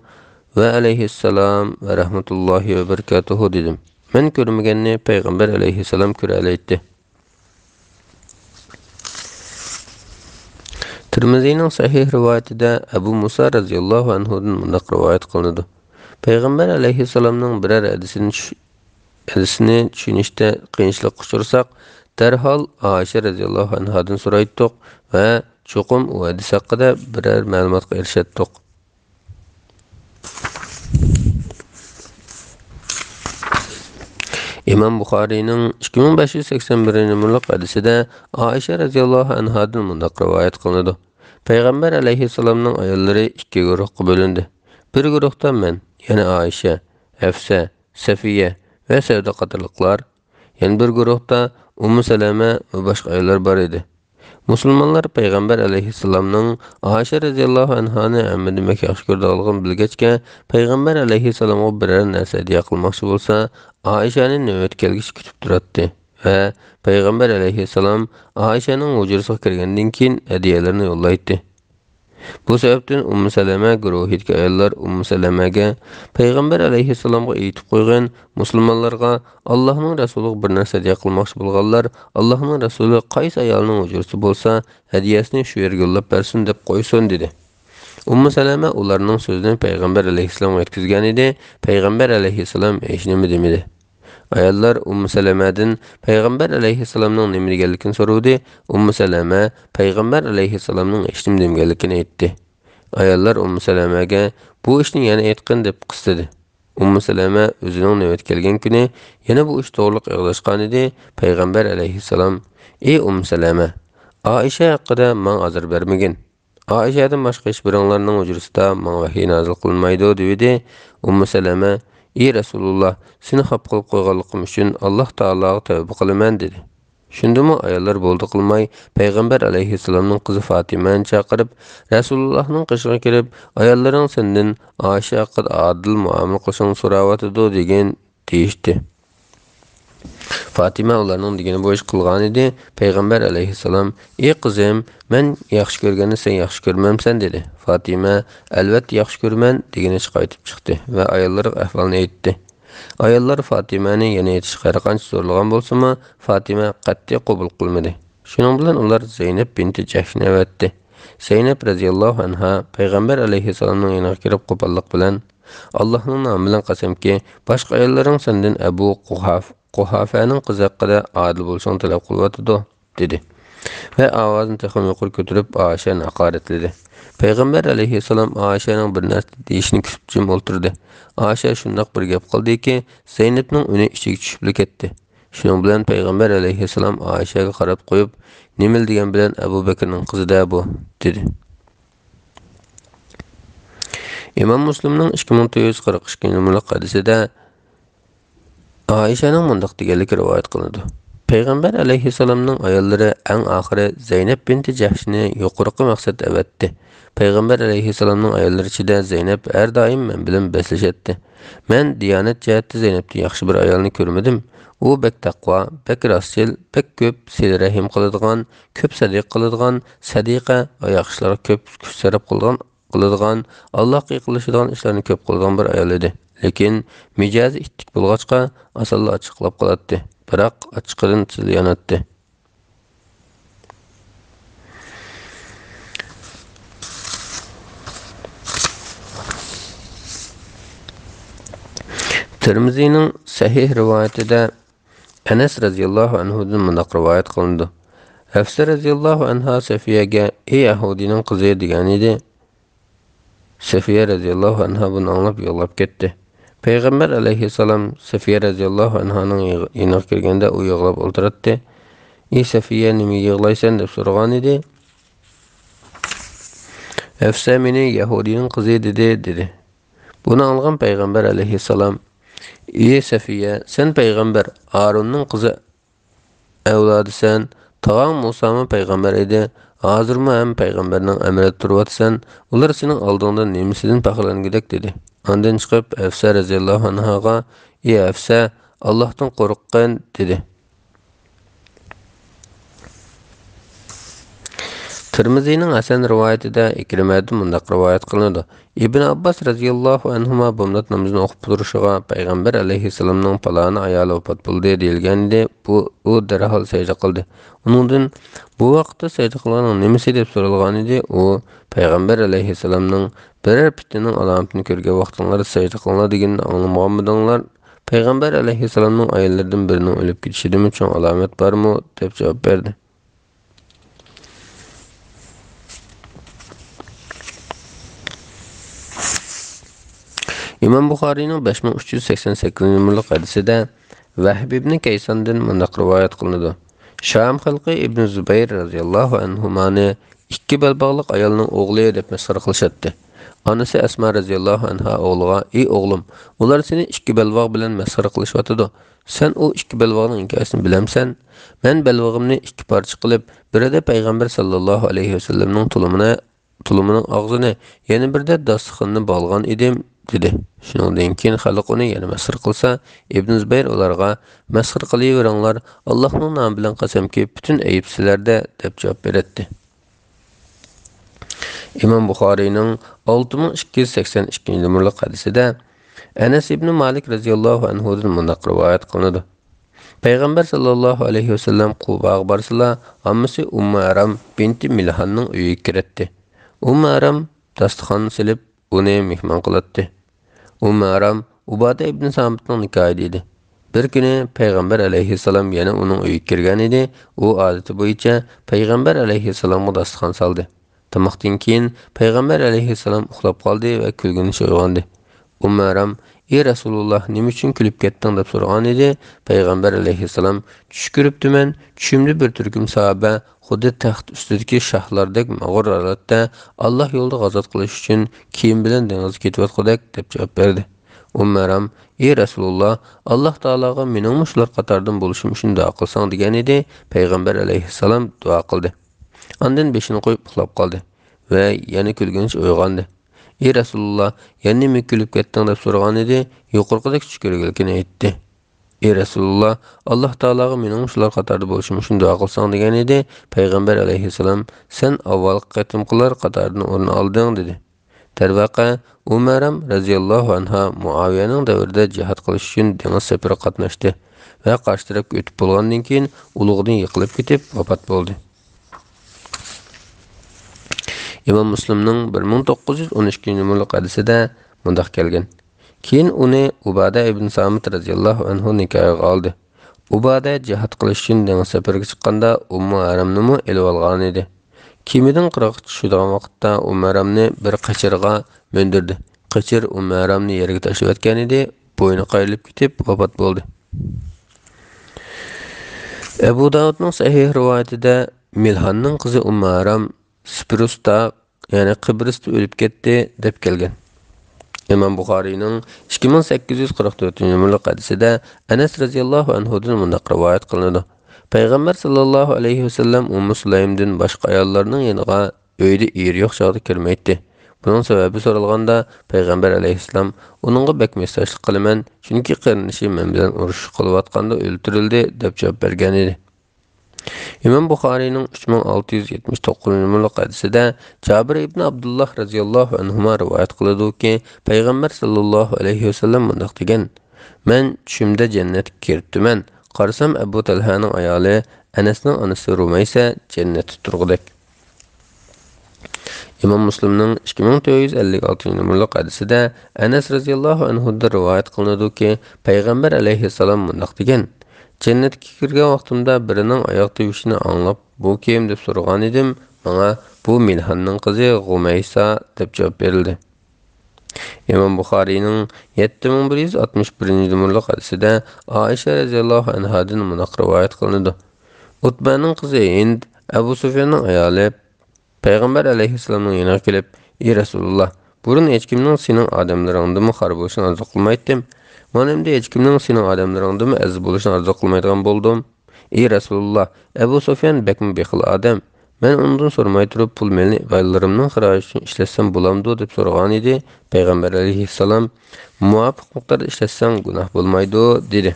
va alayhissalom va rahmatullohi va barakatuhu dedim. Men ko'rmaganni payg'ambar alayhissalom ko'ra olaydi. Tirmiziyning sahih rivoyatida Abu Musa radhiyallohu anhudan mundoq rivoyat qilinadi. Payg'ambar alayhissalomning biror hadisini tushunishda qiyinchilik uchursak, darhol Aisha radhiyallohu anhadan so'raydik va cho'qim u hadis haqida biror ma'lumotga erishdik. İmam Buxariyning 2581 numaralı hadisida Aisha radhiyallohu anhadan mundoq rivoyat qilinadi. Payg'ambar alayhissalomning ayollari ikki guruhga bo'lindi. Bir guruhda men, yana Aisha, Hafsa, Safiya va Savda qatorliqlar, yana bir guruhda Ummu Salama va boshqa ayollar bor edi. Musulmonlar payg'ambar alayhissalomning Aisha radhiyallohu anhani hamma demak yaxshi ko'rganligini bilgachga, payg'ambar alayhissalomga biror narsa hadiya qilmoqchi bo'lsa, Aishani navbat kelgich kutib turardi va payg'ambar alayhissalom Aishaning hujrasiga kirgandan keyin hadiyalarni yo'llaydi. Bu sababdan Ummu Salama guruhidagi ayollar Ummu Salamaga payg'ambar alayhissalomga aytib qo'ygan, musulmonlarga Allohning rasuliga bir narsa hadiya qilmoqchi bo'lganlar Allohning rasuli qaysi ayolning hujrasi bo'lsa, hadiyasini shu yerga yo'llab bersin deb qo'ysin dedi. Ummu Salama ularning so'zini payg'ambar alayhissalomga yetkazgan edi. Payg'ambar alayhissalom hech nima demadi. Ayollar Ummu Salamadan payg'ambar alayhissalomning nima deganligini so'radi. Ummu Salama payg'ambar alayhissalomning hech nima deganligini aytdi. Ayollar Ummu Salamaga bu ishni yana aytqin deb qistadi. Ummu Salama o'zining navbat kelgan kuni yana bu ish to'g'riliq yig'lashgan edi. Payg'ambar alayhissalom: "Ey Ummu Salama, Aisha haqida men azr bermagin. Aishadan boshqa hech biringlarning hujrasida men vahiy nozil qilinmaydi" dedi. Ummu Salama: "Ey Rasululloh, seni xafa qilib qo'yganligim uchun Alloh taologa tavba qilaman" dedi. Shundimi ayollar bo'ldi qilmay payg'ambar alayhissalomning qizi Fatimani chaqirib, Rasulullohning qishig'iga kirib, "Ayollaring sendan Aisha haqida adil muomala qilishing so'rayotidi" degan deyishdi. Fatima ularning degani bu ish qilgan edi. Payg'ambar alayhissalom: "Ey qizim, men yaxshi ko'rganni sen yaxshi ko'rmamsan" dedi. Fatima: "Albatta yaxshi ko'raman" degani qaytib chiqdi va ayollarga ahvolni aytdi. Ayollar Fatimani yana aytishga har qancha zo'rlagan bo'lsa-mu, Fatima qat'iy qabul qilmadi. Shuning bilan ular Zaynab binti Jahshni avatdi. Zaynab radhiyallohu anha payg'ambar alayhissalomning yoniga kirib qo'pollik bilan: "Allohning nomi bilan qasamki, boshqa ayollaring sendan Abu Quhafaning qizi haqida adil bo'lishing talab qilyotidi" dedi. Va ovozini texnik yuqori ko'tarib Aishani haqoratladi. Payg'ambar alayhissalom Aishaning bir narsa deyishini kutib jim o'ltirdi. Aisha shundoq bir gap qildiki, Zaynabning uni ichiga tushib ketdi. Shuning bilan payg'ambar alayhissalom Aishaga qarab qo'yib, "Nima degan bilan Abu Bakrning qizida bu" dedi. Imom Muslimning 2942 numaralı hadisida Aishaning mundoq deganligi rivoyat qilinadi. Payg'ambar alayhissalomning ayollari eng oxiri Zaynab binti Jahshni yuqorqi maqsad avatdi. Payg'ambar alayhissalomning ayollari ichida Zaynab har doim men bilan beslashadi. Men diyonat jihatda Zaynabni yaxshi bir ayolni ko'rmadim. U bek taqvo, bek rostchil, bek ko'p sil-rahim qiladigan, ko'p sadiq qiladigan, sadiqa va yaxshilarga ko'p kuch sarf qiladigan, Allohga yaqinlashadigan ishlarni ko'p qiladigan bir ayol edi. Lekin mijozi ittik bo'lg'achqa asalla ochiqlab qoladi. Biroq ochiqdan yanatdi. Tirmiziyning sahih rivoyatida Anas radhiyallohu anhudan mundoq rivoyat qilindi. Hafsa radhiyallohu anha Safiyaga: "Ey Yahudining qizi" degan edi. Safiya radhiyallohu anha buni anglab yig'lab ketdi. Payg'ambar alayhissalom Safiya radhiyallohu anhaning yoniga kirganda u yig'lab o'ltirdi. "Ey Safiya, nima yig'laysan?" deb so'ragan edi. Hafsa meni Yahudining qizi dedi. Buni anlagan payg'ambar alayhissalom: "Ey Safiya, sen payg'ambar Harunning qizi avlodisan, Tağaң Musa'mı peyğəmbər idi. Hazırmı həm peyğəmbərinin əmrində turvatsan, ular senin aldığında nemisidən paxlangıdak dedi. Ondan çıxıb Əfsə radiyallahu anhaga, "Ey Əfsə, Allah'tan qorqqan" dedi. Tirmizining Hasan rivoyatida Ikrimadan mundaq rivoyat qilinadi. Ibn Abbas radhiyallohu anhuma bomdod namozini o'qib turishiga payg'ambar alayhissalomning paloni ayoli vafot bo'ldi deyilganda, u darhol sajda qildi. Uningdan bu vaqtda sajda qilganing nimasi deb so'ralgan edi. U payg'ambar alayhissalomning biror fitnaning alomatini ko'rgan vaqtinglarda sajda qilinglar deganini anglamaganmidinglar? Payg'ambar alayhissalomning ayollaridan birining o'lib ketishidan uchun alomat bormi deb javob berdi. İmam Buxariyning 5388 numaralı hadisida Vahb ibn Kaysandan mundaq rivoyat qilinadi. Sham xalqi Ibn Zubayr radhiyallohu anhumani ikki balbog'liq ayolning o'g'li deb masxara qilishadi. Onasi Asma radhiyallohu anha o'g'liga: "Ey o'g'lim, ular seni ikki balbog' bilan masxara qilishyotidi. Sen o ikki balbog'ning inkasini bilamsan? Men balbog'imni ikki parcha qilib, birida payg'ambar sallallohu alayhi vasallamning tulumining og'zini, yana birida dasturxonni bog'lagan edim" dedi. Shuningdan keyin xalq uni yana masxara qilsa, Ibn Zubayr ularga: "Masxara qilaveringlar, Allohning nomi bilan qasamki, butun ayb sizlarda" deb javob berdi. İmam Buxariyning 6282 numaralı hadisida Anas ibn Malik radhiyallohu anhudan mundaq rivoyat qilinadi. Payg'ambar sallallohu alayhi vasallam Qubaga barsalar, ammasi Ummu Aram binti Milhanning uyiga kiratdi. Ummu Aram dasturxonni silib, uni mehmon qiladi. Ummu Aram Ubada ibn Samitning nikohi edi. Bir kuni payg'ambar alayhissalom yana uning uyiga kirgan edi. U odati bo'yicha payg'ambar alayhissalomga dasturxon soldi. Tamoqdan keyin payg'ambar alayhissalom uxlab qoldi va kulgunicha uyg'ondi. Ummu Aram: "Ey Rasululloh, nima uchun kulib ketding?" deb so'ragan edi. Payg'ambar alayhissalom: "Tush ko'ribdiman, tushimda bir turkum sahoba xuddi taxt ustidagi shahlardek mag'rur holatda Alloh yo'lida g'azot qilish uchun kiyim bilan dengizga ketayotgandak" deb javob berdi. Ummu Aram: "Ey Rasululloh, Alloh taologa mening shular qatoridan bo'lishim uchun duo qilsang" degan edi. Payg'ambar alayhissalom duo qildi. Ondan beshini qo'yib uxlab qoldi va yana kulguncha uyg'ondi. "Ey Rasululloh, yana nima kulib ketding?" deb so'ragan edi. Yuqorqidek tush ko'rganligini aytdi. "Ey Rasululloh, Alloh taologa mening shular qatorida bo'lishim uchun duo qilsang" degan edi. Payg'ambar alayhissalom: "Sen avvalgi qatimqilar qatoridan o'rin olding" dedi. Darvaqa Ummu Aram radhiyallohu anha Muaviyaning davrida jihad qilish uchun dengiz safari qatnashdi va qarshi tarafga o'tib bo'lgandan keyin ulug'dan yiqilib ketib vafot bo'ldi. İmam Müslimning 1912 numaralı hadisida mundaq kelgan. Keyin uni Ubada ibn Samit radhiyallohu anhu nikohga oldi. Ubada jihad qilish uchun dengiz safariga chiqqanda Ummu Aramni elib olgan edi. Kemidan qirg'oqqa tushadigan vaqtda Ummu Aramni bir qachirga mindirdi. Qachir Ummu Aramni yerga tashlab o'tgan edi, bo'yni qayrilib ketib vafot bo'ldi. Abu Davudning sahih rivoyatida Milhanning qizi Ummu Aram Spirusda, ya'ni Qibrusda o'lib ketdi deb kelgan. İmam Buxariyning 2844-numaralı hadisida Anas radhiyallohu anhudan mundaq rivoyat qilinadi. Payg'ambar sallallohu alayhi vasallam Ummu Sulaymdan boshqa ayollarning yoniga uyda er yo'q chog'da kirmaydi. Buning sababi so'ralganda Payg'ambar alayhissalom uningga bek mesajlik qilaman, chunki qarinishi men bilan urush qilayotganda o'ldirildi deb javob bergan edi. İmam Buxariyning 3679-numaralı hadisida Jabir ibn Abdullah radhiyallohu anhuma rivoyat qiladi-ki, Payg'ambar sallallohu alayhi vasallam mundaq degan: "Men tushimda jannatga kiribman. Qarasam Abu Talhaning ayoli Anasning onasi Rumaysa jannatda turg'udak." İmam Müslimning 2456-numaralı hadisida Anas radhiyallohu anhudan rivoyat qilinadi-ki, Payg'ambar alayhissalom mundaq degan: "Jannatga kirgan vaqtimda birining oyoq tevishini anglab, bu kim deb so'ragan edim. Menga bu Milhanning qizi Rumaysa deb javob berildi." İmam Buxariyning 7161-numaralı hadisida Aisha radhiyallohu anhadan mundaq rivoyat qilinadi. Utbaning qizi Hind Abu Sufyanning ayoli Payg'ambar alayhissalomning yoniga kelib: "Ey Rasululloh, burun hech kimning sening odamlaringdan xor bo'lishini orzu qilmaydim. Men endi hech kimning sening odamlaringdan aziz bo'lishini orzu qilmaydigan bo'ldim. Ey Rasulullah, Ebu Sufyan bekmi bekil adam. Men ondan sormay turib pul melni baylarimning xirajı üçün işletsem bulamdı deb sorgan idi. Peygamber aleyhisselam muvafiq miqdarda işletsen günah bulmaydı dedi.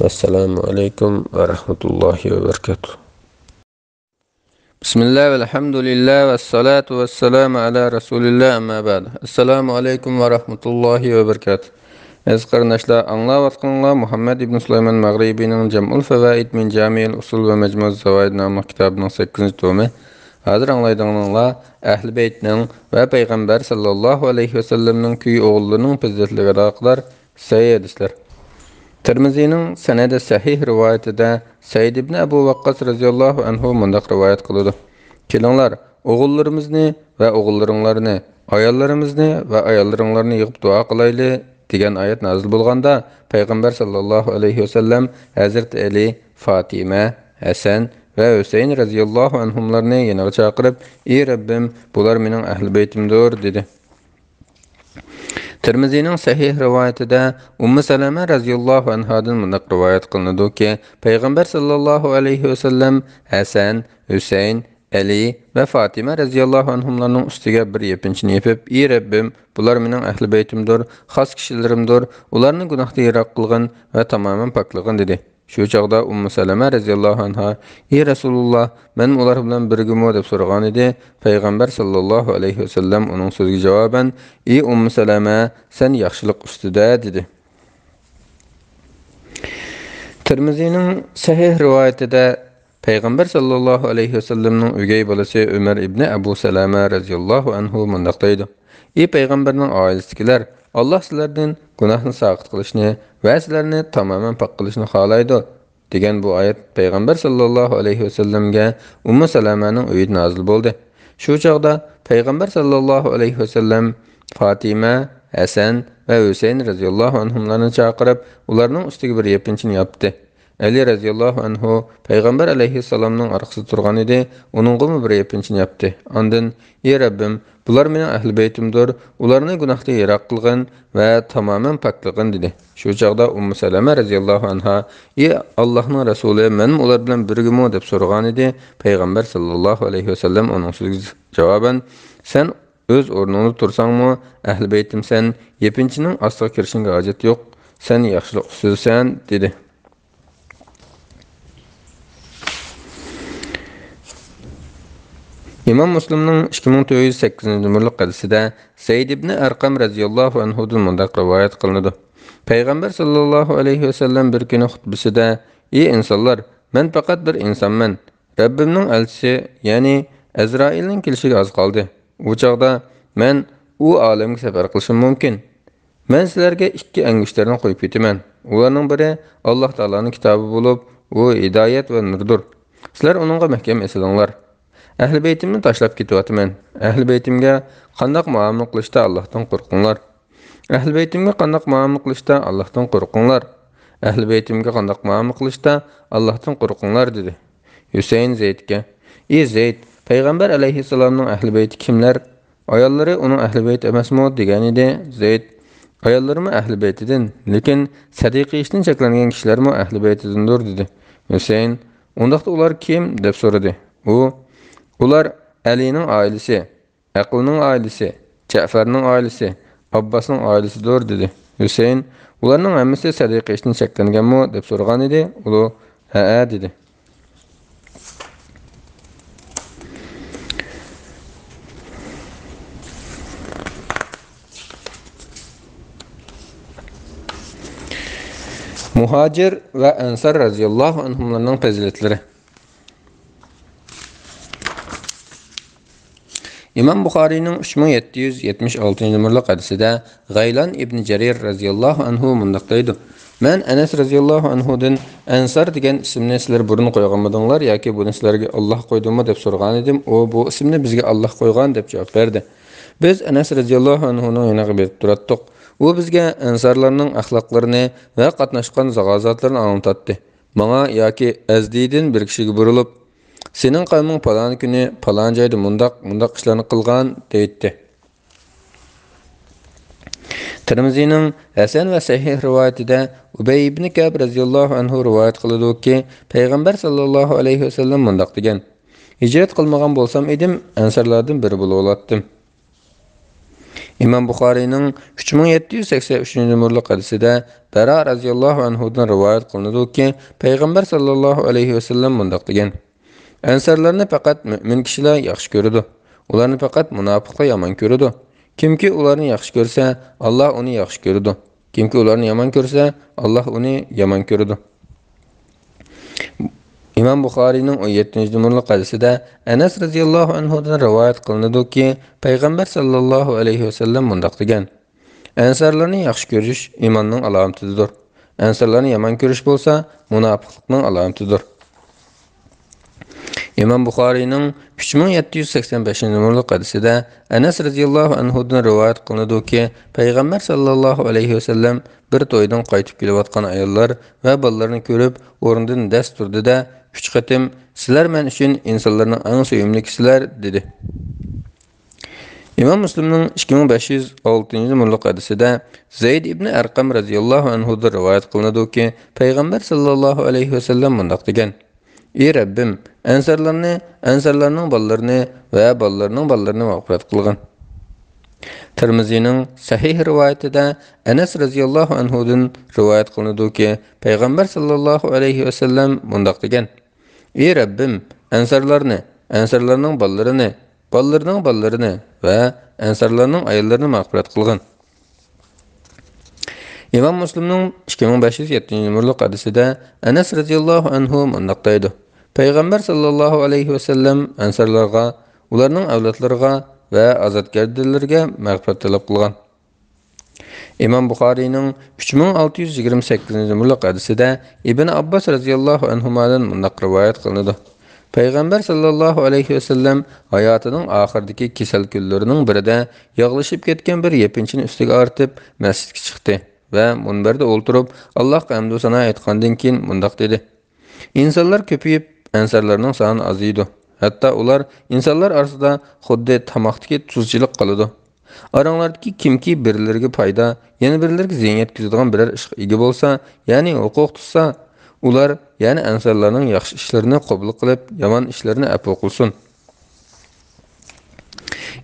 Assalamu alaikum ve rahmetullahi ve berekatuh. Bismillah ve elhamdülillah ve salatu ve selamu ala Resulillah amma ba'd. Assalamu alaikum ve rahmetullahi ve berekatuh. Ez qardaşlar, anlayatqanlar Muhammed ibn Süleyman Maghribi'nin Cem'ul Fevaid min Cami'il Usul ve Mecmuz Zavaid namlı kitabının 8. tomu. Hazır anlaydığınızlar Əhl-i Beyt'nin ve Peygamber sallallahu aleyhi ve sellem'nin küyü oğullarının pizzetliğe dağıqlar sayı edisler. Tirmizi'nin senede sahih rivayetinde Said ibn Ebu Vakkas radiyallahu anhu mundaq rivayet kılıdı. Kelinglar, oğullarımızını ve oğullarınlarını, ayallarımızını ve ayallarınlarını yığıp dua kılaylı degan ayet nazil bo'lganda Peygamber sallallahu aleyhi ve sellem Hazreti Ali, Fatime, Hasan ve Hüseyin radiyallahu anhumlarını yanına çağırıp "Ey Rabbim, bular mening ahl beytimdir" dedi. Tirmizi'nin sahih rivayetinde Ummu Salama radiyallahu anhadan mundaq rivayet kılındı ki Peygamber sallallahu aleyhi ve sellem Hasan, Hüseyin, Ali ve Fatime radiyallahu anhumlarının üstüge bir yepinçini yapıp "Ey Rabbim, bular mening ahl beytimdir, xas kişilerimdir, ularni günahdan yiroq qilgin ve tamamen paklığın" dedi. Şu çağda Ummu Salama radiyallahu anha "Ey Rasulullah, men ular bilan birgimi?" deb so'ragan edi. Peygamber sallallahu aleyhi ve sellem onun so'ziga javoban "Ey Ummu Salama, sen yaxshilik ustida" dedi. Tirmizi'nin sahih rivayetinde Peygamber sallallahu aleyhi ve sellem'nin ügey balası Ömer ibn Ebu Salama radiyallahu anhu mundaqdaydı. "Ey Peygamber'nin ailesikiler, Allah sizlerden günahını saqit qilishni ve sizlerini tamamen pak qilishni xohlaydi" degan bu ayet Peygamber sallallahu aleyhi ve sellem'ge Ummu Salama'nın uyida nazil bo'ldi. Şu çağda Peygamber sallallahu aleyhi ve sellem Fatime, Hasan ve Hüseyin radiyallahu anhumlarını çağırıp ularning ustiga bir yepinchini yaptı. Ali radiyallahu anhu Peygamber aleyhisselamның arkasında turgan idi, onunğa bir yepinchini yaptı. Ondan "Ey Rabbim, bular mening ahl beytimdir, ularni günahdan yiroq qilgin ve tamamen paklığın" dedi. Şu çağda Ummu Salama radiyallahu anha "Ey Allah'ın Resulü, men ular bilan birgimi?" deb so'ragan idi. Peygamber sallallahu aleyhi ve sellem onun so'ziga javoban "Sen öz o'rningda tursangmi, ahl beytim sen, yepinchining ostiga kirishingga hojat yo'q. Sen yaxshilik ustisan" dedi. İmam Müslim'nin 2408 numaralı hadisinde Said ibn Erkam radiyallahu anhu'dan mundaq rivayet kılındı. Peygamber sallallahu aleyhi ve sellem bir günü hutbesinde "Ey insanlar, men fakat bir insanman. Rabbimning elçisi, yani Azrailning kelishiga az qoldi. O çağda men u alemga safar qilishim mumkin. Men sizlarga ikki angushtarni qo'yib ketaman. Ularning biri Alloh taolaning kitobi bo'lib, u hidoyat va nurdir. Sizlar uningga mahkam esilinglar. Ahl beytimni tashlab ketyapman. Ahl beytimga qandoq muomala qilishda Allohdan qo'rqinglar. Ahl beytimga qandoq muomala qilishda Allohdan qo'rqinglar. Ahl beytimga qandoq muomala qilishda Allohdan qo'rqinglar dedi. Hüseyin Zeydga: "Ey Zeyd, Peygamber aleyhisselamның ahl beyti kimlar? Ayollari uning ahl beyti emasmi?" degan edi. Zeyd: "Ayollarimi ahl beytidan, lekin sadiqiy ishdan cheklangan kishilarmi ahl beytidandir" dedi. Hüseyin: "Undaqda ular kim?" deb so'radi. Ular Ali'nin ailesi, Aqil'nin ailesi, Ja'far'ның ailesi, Abbas'ның ailesidir dedi. Hüseyin: "Ularning hammasi sadiqiy ishdan cheklanganmi?" deb so'ragan edi. U "Ha" dedi. Muhacir ve Ensar radiyallahu anhumlarının faziletleri. İmam Buxari'nin 3776 numaralı hadisinde Gaylan ibn Cerir radiyallahu anhu mundaqdaydı. "Men Enes radiyallahu anhu'dan Ensar degan ismni sizlar burun qo'yganmidinglar yoki buni sizlarga Alloh qo'ydimi deb so'ragan edim. O bu ismni bizga Alloh qo'ygan deb javob berdi. Biz Enes radiyallahu anhu'ning yoniga berib turatdik. U bizga Ensarlarning axloqlarini va qatnashgan zag'ozatlarini anlatdi. Menga yoki Azdidin bir kishiga burilib, "Senin qavming falan kuni falan joyda mundaq ishlarni qilgan" deydi. Tirmizi'nin Hasan ve Sahih rivayetinde Ubay ibn Ka'b radhiyallohu anhu rivoyat qiladi-ki, payg'ambar sallallohu alayhi vasallam mundaq degan: "Hijrat qilmagan bo'lsam edim, ansarlardan biri bo'lib olatdim." İmam Buxariyning 3783-numurli hadisida Bara radhiyallohu anhudan rivoyat qilinadi-ki, payg'ambar sallallohu alayhi vasallam mundaq degan: "Ansarlarni faqat mu'min kishilar yaxshi ko'radi. Ularni faqat munofiqlar yomon ko'radi. Kimki ularni yaxshi ko'rsa, Alloh uni yaxshi ko'radi. Kimki ularni yomon ko'rsa, Alloh uni yomon ko'radi." İmam Buxariyning 17-numurli hadisida Anas radhiyallohu anhudan rivoyat qilinadi-ki, payg'ambar sallallohu alayhi vasallam mundaq degan: "Ansarlarni yaxshi ko'rish iymonning alomatidir. Ansarlarni yomon ko'rish bo'lsa, munofiqlikning alomatidir." İmam Buxariyning 3785-numurli hadisida Anas radhiyallohu anhudan rivoyat qilinadi-ki, payg'ambar sallallohu alayhi vasallam bir to'ydan qaytib kelayotgan ayollar va bolalarni ko'rib, o'rnidan dast turdi-da, 3 qatim "Sizlar men uchun insonlarning eng sevimlikisizlar" dedi. İmam Müslimning 2506-numurli hadisida Zayd ibn Arqam radhiyallohu anhudan rivoyat qilinadi-ki, payg'ambar sallallohu alayhi vasallam mundaq degan: "Ey Rabbim, ansarlarning bolalarini va bolalarning bolalarini mag'firat qilgin." Tirmizining sahih rivoyatida Anas radhiyallohu anhudan rivoyat qilinadi-ki, payg'ambar sallallohu alayhi vasallam mundaq degan: "Ey Rabbim, ansarlarning bolalarini, bolalarning bolalarini va ansarlarning ayollarini mag'firat qilgin." İmam Müslimning 2507-numurli hadisida Anas radhiyallohu anhu mundaq deydi: Payg'ambar sallallohu alayhi vasallam ansarlarga, ularning avlodlariga va azodgarlarga mag'firat talab qilgan. İmam Buxariyning 3628-numurli hadisida Ibn Abbas radhiyallohu anhumadan mundaq rivoyat qilinadi: Payg'ambar sallallohu alayhi vasallam hayotining oxiridagi kasal kunlarining birida yig'ilishib ketgan bir yepinchini ustiga ortib masjidga chiqdi va munbarda o'ltirib Allohga hamd va sano aytgandan keyin mundaq dedi: İnsanlar ko'payib, ansarlarning soni aziydi. Hatto ular insonlar orasida xuddi tamoqdagi tuzchilik qiladi. Aranglardagi kimki birlariga foyda, yana birlariga ziyon yetkazadigan biror ishga ega bo'lsa, ya'ni huquq tutsa, ular ya'ni ansarlarning yaxshi ishlarini qabul qilib, yomon ishlarini afv qilsin.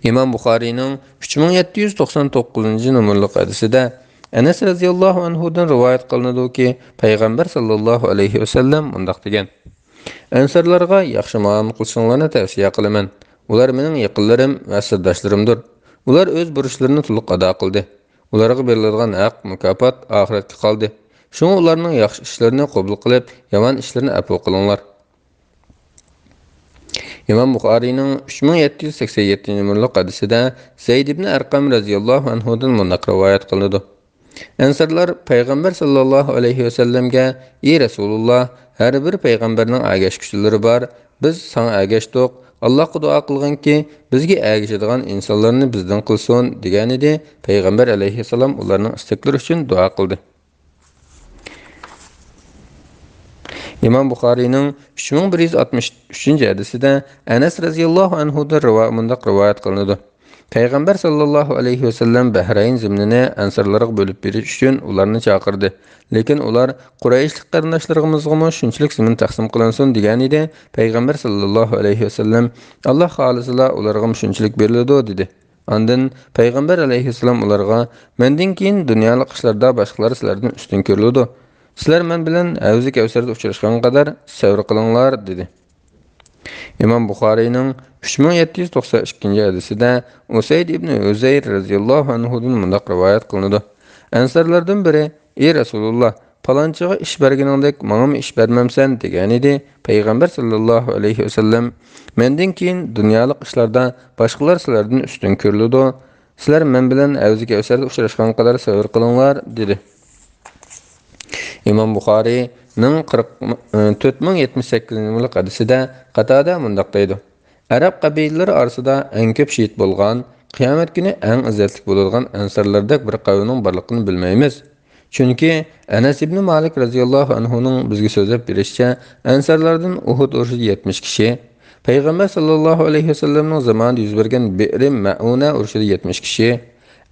İmam Buxariyning 3799-numurli hadisida Anas radhiyallohu anhudan rivoyat qilinadi-ki, payg'ambar sallallohu alayhi vasallam mundaq degan: Ansarlarga yaxshi muomala qilishinglarni tavsiya qilaman. Ular mening yaqinlarim va sirdoshlarimdir. Ular o'z burchlarini to'liq ado qildi. Ularga beriladigan haq mukofot oxiratga qoldi. Shunga ularning yaxshi ishlarini qabul qilib, yomon ishlarini afv qilinglar. İmam Buxariyning 3787-numurli hadisida Zayd ibn Arqam radhiyallohu anhudan mundaq rivoyat qilinadi: Ansarlar payg'ambar sallallohu alayhi vasallamga: "Ey Rasululloh, har bir payg'ambarning agashuvchilari bor. Biz sana agashdik. Allohga duo qilganki, bizga agashadigan insonlarni bizdan qilsin" degan edi. Payg'ambar alayhissalom ularning istiqlari uchun duo qildi. İmam Buxariyning 3163-hadisida Anas radhiyallohu anhudan rivoyat qilinadi: Payg'ambar sallallohu alayhi vasallam Bahrayn zimnini ansarlarga bo'lib berish uchun ularni chaqirdi. Lekin ular Qurayshlik qarindoshlarimizga shunchalik zimin taqsim qilinsin degan edi. Payg'ambar sallallohu alayhi vasallam Alloh xolisila ularga shunchalik beriladi dedi. Ondan Payg'ambar alayhi vasallam ularga: "Mendan keyin dunyolik ishlarda boshqalar sizlardan ustun ko'riladi. Sizlar men bilan Havzi Kavsarda uchrashgan qadar sabr qilinglar" dedi. İmam Buxariyning 3792-hadisida Usayd ibn Uzayr radhiyallohu anhudan mundaq rivoyat qilinadi: Ansarlardan biri: "Ey Rasululloh, palonchiga ish berganingdek menga ish bermamsan" degan edi. Payg'ambar sallallohu alayhi vasallam: "Mendan keyin dunyolik ishlarda boshqalar sizlardan ustun ko'riladi. Sizlar men bilan Havzi Kavsarda uchrashgan qadar sabr qilinglar" dedi. İmam Buxariyning 4078-numurli hadisida Qatada mundaq deydi: Arab qabilalari orasida eng ko'p shahid bo'lgan, qiyomat kuni eng izzatli bo'ladigan ansarlardek bir qavmning borligini bilmaymiz. Chunki Anas ibn Malik radhiyallohu anhuning bizga so'zlab berishicha, ansarlardan Uhud urushida 70 kishi, payg'ambar sallallohu alayhi vasallamning zamonida yuz bergan Bi'r Ma'una urushida 70 kishi,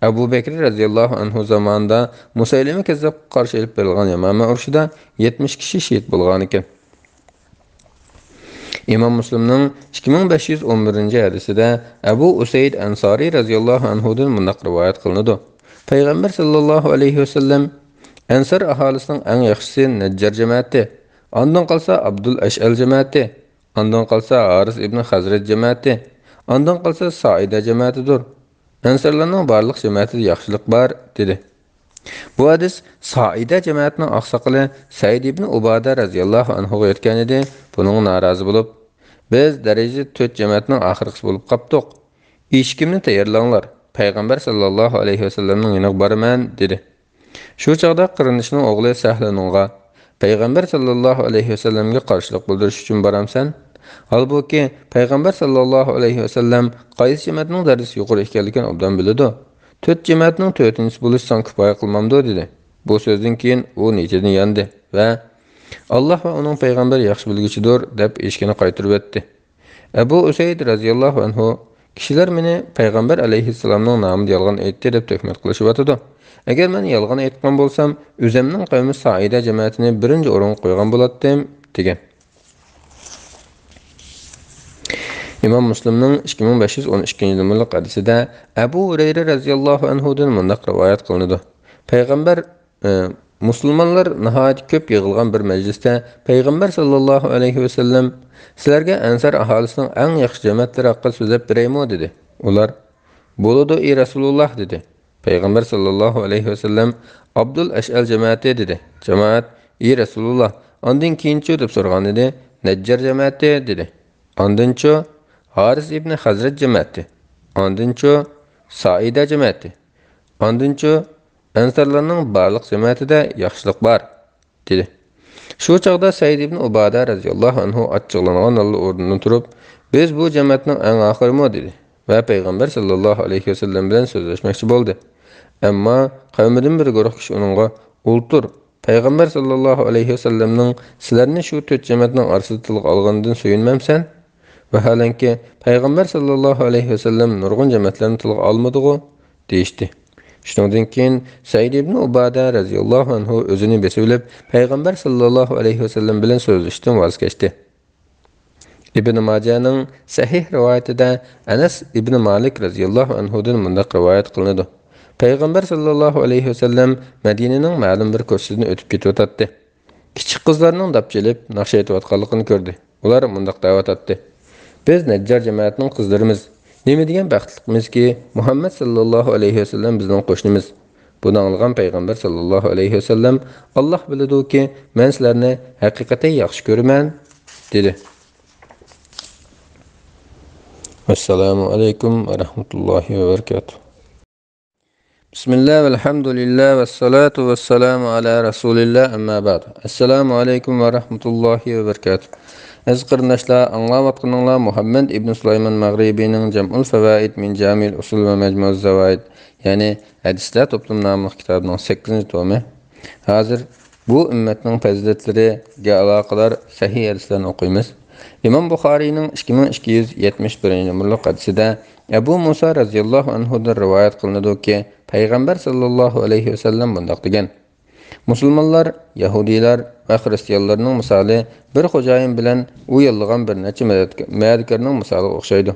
Abu Bekir radhiyallohu anhu zamonida Musaylima kazzab qarshi olib berilgan Yamama urushida 70 kishi shahid bo'lgan ekan. İmam Müslimning 2511-hadisida Abu Usayd Ansari radhiyallohu anhudan bunday rivoyat qilinadi. Payg'ambar sallallohu alayhi vasallam Ansar aholisining eng yaxshisi Najjar jamoati, ondan qolsa Abdul Ash'al jamoati, ondan qolsa Haris ibn Hazrat jamoati, ondan qolsa Saida jamoatidir. Ansarlarning barliq jamoatida yaxshilik bor dedi. Bu hadis Saida jamoatining oqsoqoli Said ibn Ubada radhiyallohu anhu ga aytgan edi. Buning norozi bo'lib, biz daraja 4 jamoatning oxirgisi bo'lib qopdik. Hech kimni tayyorlanglar. Payg'ambar sallallohu alayhi vasallamning yoniga boraman dedi. Shu chaqda qirinishning o'g'li Sahlanunga Payg'ambar sallallohu alayhi vasallamga qarshilik bildirish uchun boramsan? Halbuki Payg'ambar sallallohu alayhi vasallam qaysi jamoatning darajasi yuqori ekanligini obdan biladi. 4 jamoatning 4-inchisi bo'lishsan kifoya qilmamdi dedi. Bu so'zdan keyin u nechadan yandi va Allah va uning payg'ambar yaxshi bilguchidir deb eshikini qaytirib o'tdi. Abu Usayd radhiyallohu anhu kishilar meni payg'ambar alayhissalomning nomida yolg'on aytdi deb tuhmat qilishyapti. Agar men yolg'on aytgan bo'lsam, o'zimning qavmi Saida jamoatini birinchi o'ringa qo'ygan bo'lardim degan. İmam Müslimning 2512-yillik hadisida Abu Hurayra radhiyallohu anhudan bunday rivoyat qilinadi. Payg'ambar Musulmonlar nihoyat ko'p yig'ilgan bir majlisda Payg'ambar sallallohu alayhi vasallam sizlarga Ansar aholisining eng yaxshi jamoatlari haqida so'zlab beraymi dedi. Ular bo'ladi ey Rasululloh dedi. Payg'ambar sallallohu alayhi vasallam Abdul Ash'al jamoati dedi. Jamoat ey Rasululloh ondan keyinchi deb so'ragan edi. Najjar jamoati dedi. Ondanchi Haris ibn Hazrat jamoati. Ondanchi Saida jamoati. Ondanchi Ansarlarning barliq jamoatida yaxshilik bor dedi. Shu chaqda Said ibn Ubada radhiyallohu anhu achchiqlangan o'rnidan turib, biz bu jamoatning eng oxirimi dedi va payg'ambar sallallohu alayhi vasallam bilan so'zlashmoqchi bo'ldi. Ammo qavmidan bir guruh kishi uningga "O'ltir, payg'ambar sallallohu alayhi vasallamning sizlarni shu 4 jamoatning orasida tilga olganidan suyunmamsan?" Vaholanki payg'ambar sallallohu alayhi vasallam nurg'un jamoatlarni tilga olmadi-ku deyishdi. Shundan keyin Said ibn Ubada radhiyallohu anhu o'zini besilib, payg'ambar sallallohu alayhi vasallam bilan so'zlashdan voz kechdi. Ibn Majahning sahih rivoyatida Anas ibn Malik radhiyallohu anhudan bunday rivoyat qilinadi. Payg'ambar sallallohu alayhi vasallam Madinaning ma'lum bir ko'chasidan o'tib ketayotdi. Kichik qizlarning dapchilib naqsh aytayotganligini ko'rdi. Ular bunday da'vat etdi: "Biz Najjar jamoatining qizlarimiz. Nima degan baxtliqmizki, Muhammad sallallohu alayhi vasallam bizning qo'shnimiz." Buni anglagan payg'ambar sallallohu alayhi vasallam Alloh biladi-ki, men sizlarni haqiqatan yaxshi ko'raman dedi. Assalomu alaykum va rahmatullohi va barakatuh. Bismillah valhamdulillah vassalatu vassalamu ala rasulillah amma ba'd. Assalomu alaykum va rahmatullohi va barakatuh. Aziz qarindoshlar, anglayotganinglar Muhammad ibn Sulaymon Mag'ribining Jam'ul Fawaid min Jamil Usul va Majmu'uz Zawaid, ya'ni hadislar to'plam nomli kitobining 8-tomi. Hozir bu ummatning fazilatlariga aloqador sahih hadislarni o'qiymiz. Imom Buxoriyning 2271-numberli hadisida Abu Musa radhiyallohu anhudan rivoyat qilinadiki, payg'ambar sallallohu alayhi vasallam bunday degan: Musulmonlar, Yahudiylar va Xristianlarning misoli bir xo'jayin bilan u yollagan bir necha madadkorning misoliga o'xshaydi.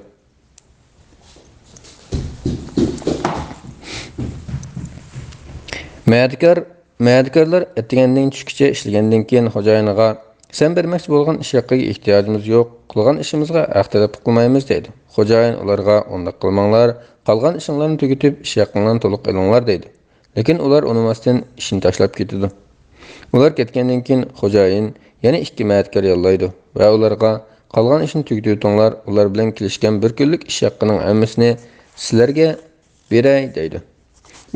Madadkorlar etgandan tushkicha ishlagandan keyin xo'jayiniga "Sen bermoqchi bo'lgan ish haqiga ehtiyojimiz yo'q, qilgan ishimizga aqtalab qilmaymiz" deydi. Xo'jayin ularga "Unda qilmanglar, qolgan ishinglarni tugatib, ish haqinglarni to'liq olinglar" deydi. Lekin ular unumasdan ishini tashlab ketadi. Ular ketgandan keyin xo'jayin yana 2 madadkor yollaydi va ularga "Qolgan ishni tugatinglar, ular bilan kelishgan bir kunlik ish haqining hammasini sizlarga beray" deydi.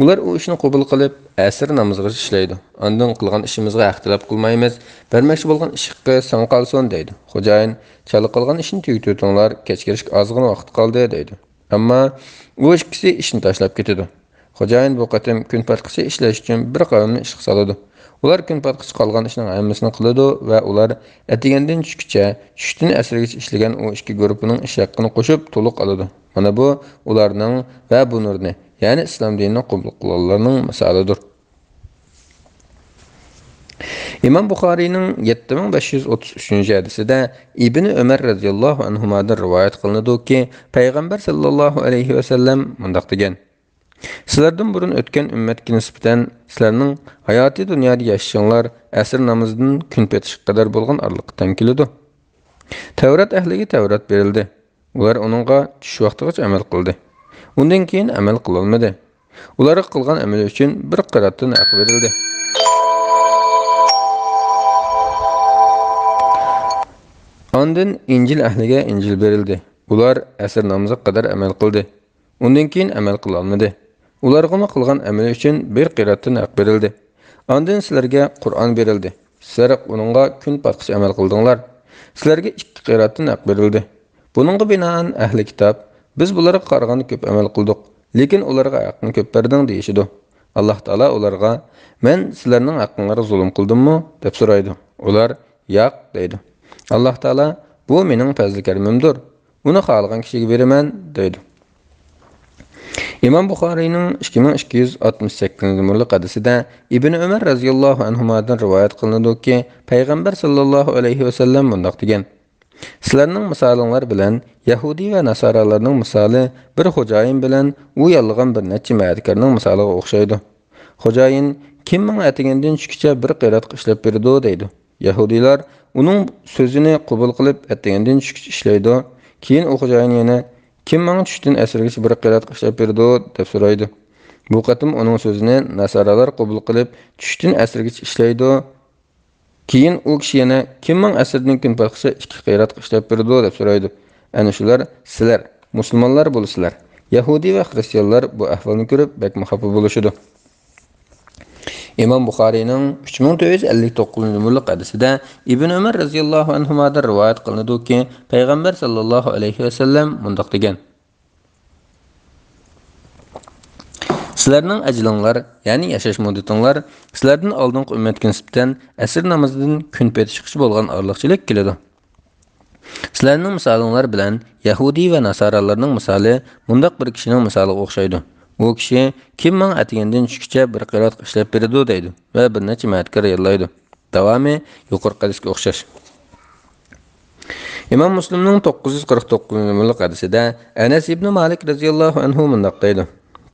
Ular u ishni qabul qilib, asr namoziga ishlaydi. Ondan qilgan ishimizga ixtilof qilmaymiz, bermoqchi bo'lgan ish haqqi san qolsin deydi. Xo'jayin "Chala qilgan ishni tugatinglar, kechkirishga ozgina vaqt qoldi" deydi. Ammo u ikkisi ishni tashlab ketadi. Xo'jayin bu qatim kun patqicha ishlash uchun bir qavmni ishga soladi. Ular kun patqicha qolgan ishning hammasini qiladi va ular atigandan tushgacha, tushdan asrgacha ishlagan u ikki guruhning ish haqqini qo'shib to'liq oladi. Mana bu ularning va bu nurni, ya'ni islom dinini qabul qilganlarning misolidir. İmam Buxariyning 7533 hadisida Ibn Umar radhiyallohu anhudan rivoyat qilinadiki, payg'ambar sallallohu alayhi va sallam mundaq degan: Sizlardan burun o'tgan ummatga nisbatan sizlarning hayoti dunyoda yashashinglar asr namozidan kun petishi qadar bo'lgan orliqdan keladi. Tavrat ahliga Tavrat berildi. Ular onunğa tush vaqtigacha amal qildi. Undan keyin amal qilolmadi. Ularga qilgan amali uchun bir qiratdan haq berildi. Ondan İncil ahliga Injil berildi. Ular asr namoziga qadar amal qildi. Undan keyin amal qilolmadi. Ularga qilgan amali uchun bir qiratdan haq berildi. Ondan sizlarga Qur'on berildi. Sizlar onunğa kun patqish amal qildinglar. Sizlarga 2 qiratdan haq berildi. Buningga binoan ahli kitob biz bularga qaraganda ko'p amal qildik, lekin ularga haqni ko'p berding deyishidi. Alloh taolo ularga "Men sizlarning haqqingizga zulm qildimmi?" deb so'raydi. Ular "Yo'q" deydi. Alloh taolo "Bu mening fazli karimimdir. Uni xohlagan kishiga beraman" deydi. İmam Buxariyning 2268-numurli hadisida Ibn Umar radhiyallohu anhudan rivoyat qilinadiki, payg'ambar sallallohu alayhi va sallam mundaq degan: Sizlarning misolinglar bilan Yahudi va Nasoralarning misoli bir xo'jayin bilan u yolg'on bir necha ma'dkarning misoliga o'xshaydi. Xo'jayin kim men atigandan tushguncha bir qirat ishlab berdi deydi. Yahudilar uning so'zini qabul qilib atigandan tushguncha ishlaydi. Keyin u xo'jayin yana kim men tushdan asrgacha bir qirat ishlab berdi deb so'raydi. Bu qatim uning so'zini Nasoralar qabul qilib tushdan asrgacha ishlaydi. Keyin u kishi yana kim men asrdan kun patqishi 2 qirat ishlab berdi deb so'raydi. Ana shular sizlar musulmonlar bo'lasizlar. Yahudi va xristianlar bu ahvolni ko'rib bek xafa bo'lishadi. İmam Buxariyning 3459-numurli hadisida Ibn Umar radhiyallohu anhudan rivoyat qilinadiki, payg'ambar sallallohu alayhi va sallam mundaq degan: Sizlarning ajlinglar, ya'ni yashash muddatinglar sizlardan oldingi ummatga nisbatan asr namozidan kun petishi bo'lgan orliqchilik keladi. Sizlarning misolinglar bilan Yahudi va Nasoralarning misoli mundaq bir kishining misoliga o'xshaydi. U kishi kim men atigandan tushguncha bir qirat ishlab berdi deydi va bir necha ma'dkar yollaydi. Davomi yuqorqi hadisga o'xshash. İmam Muslimning 949-numurli hadisida Anas ibn Malik radhiyallohu anhu mundaq deydi: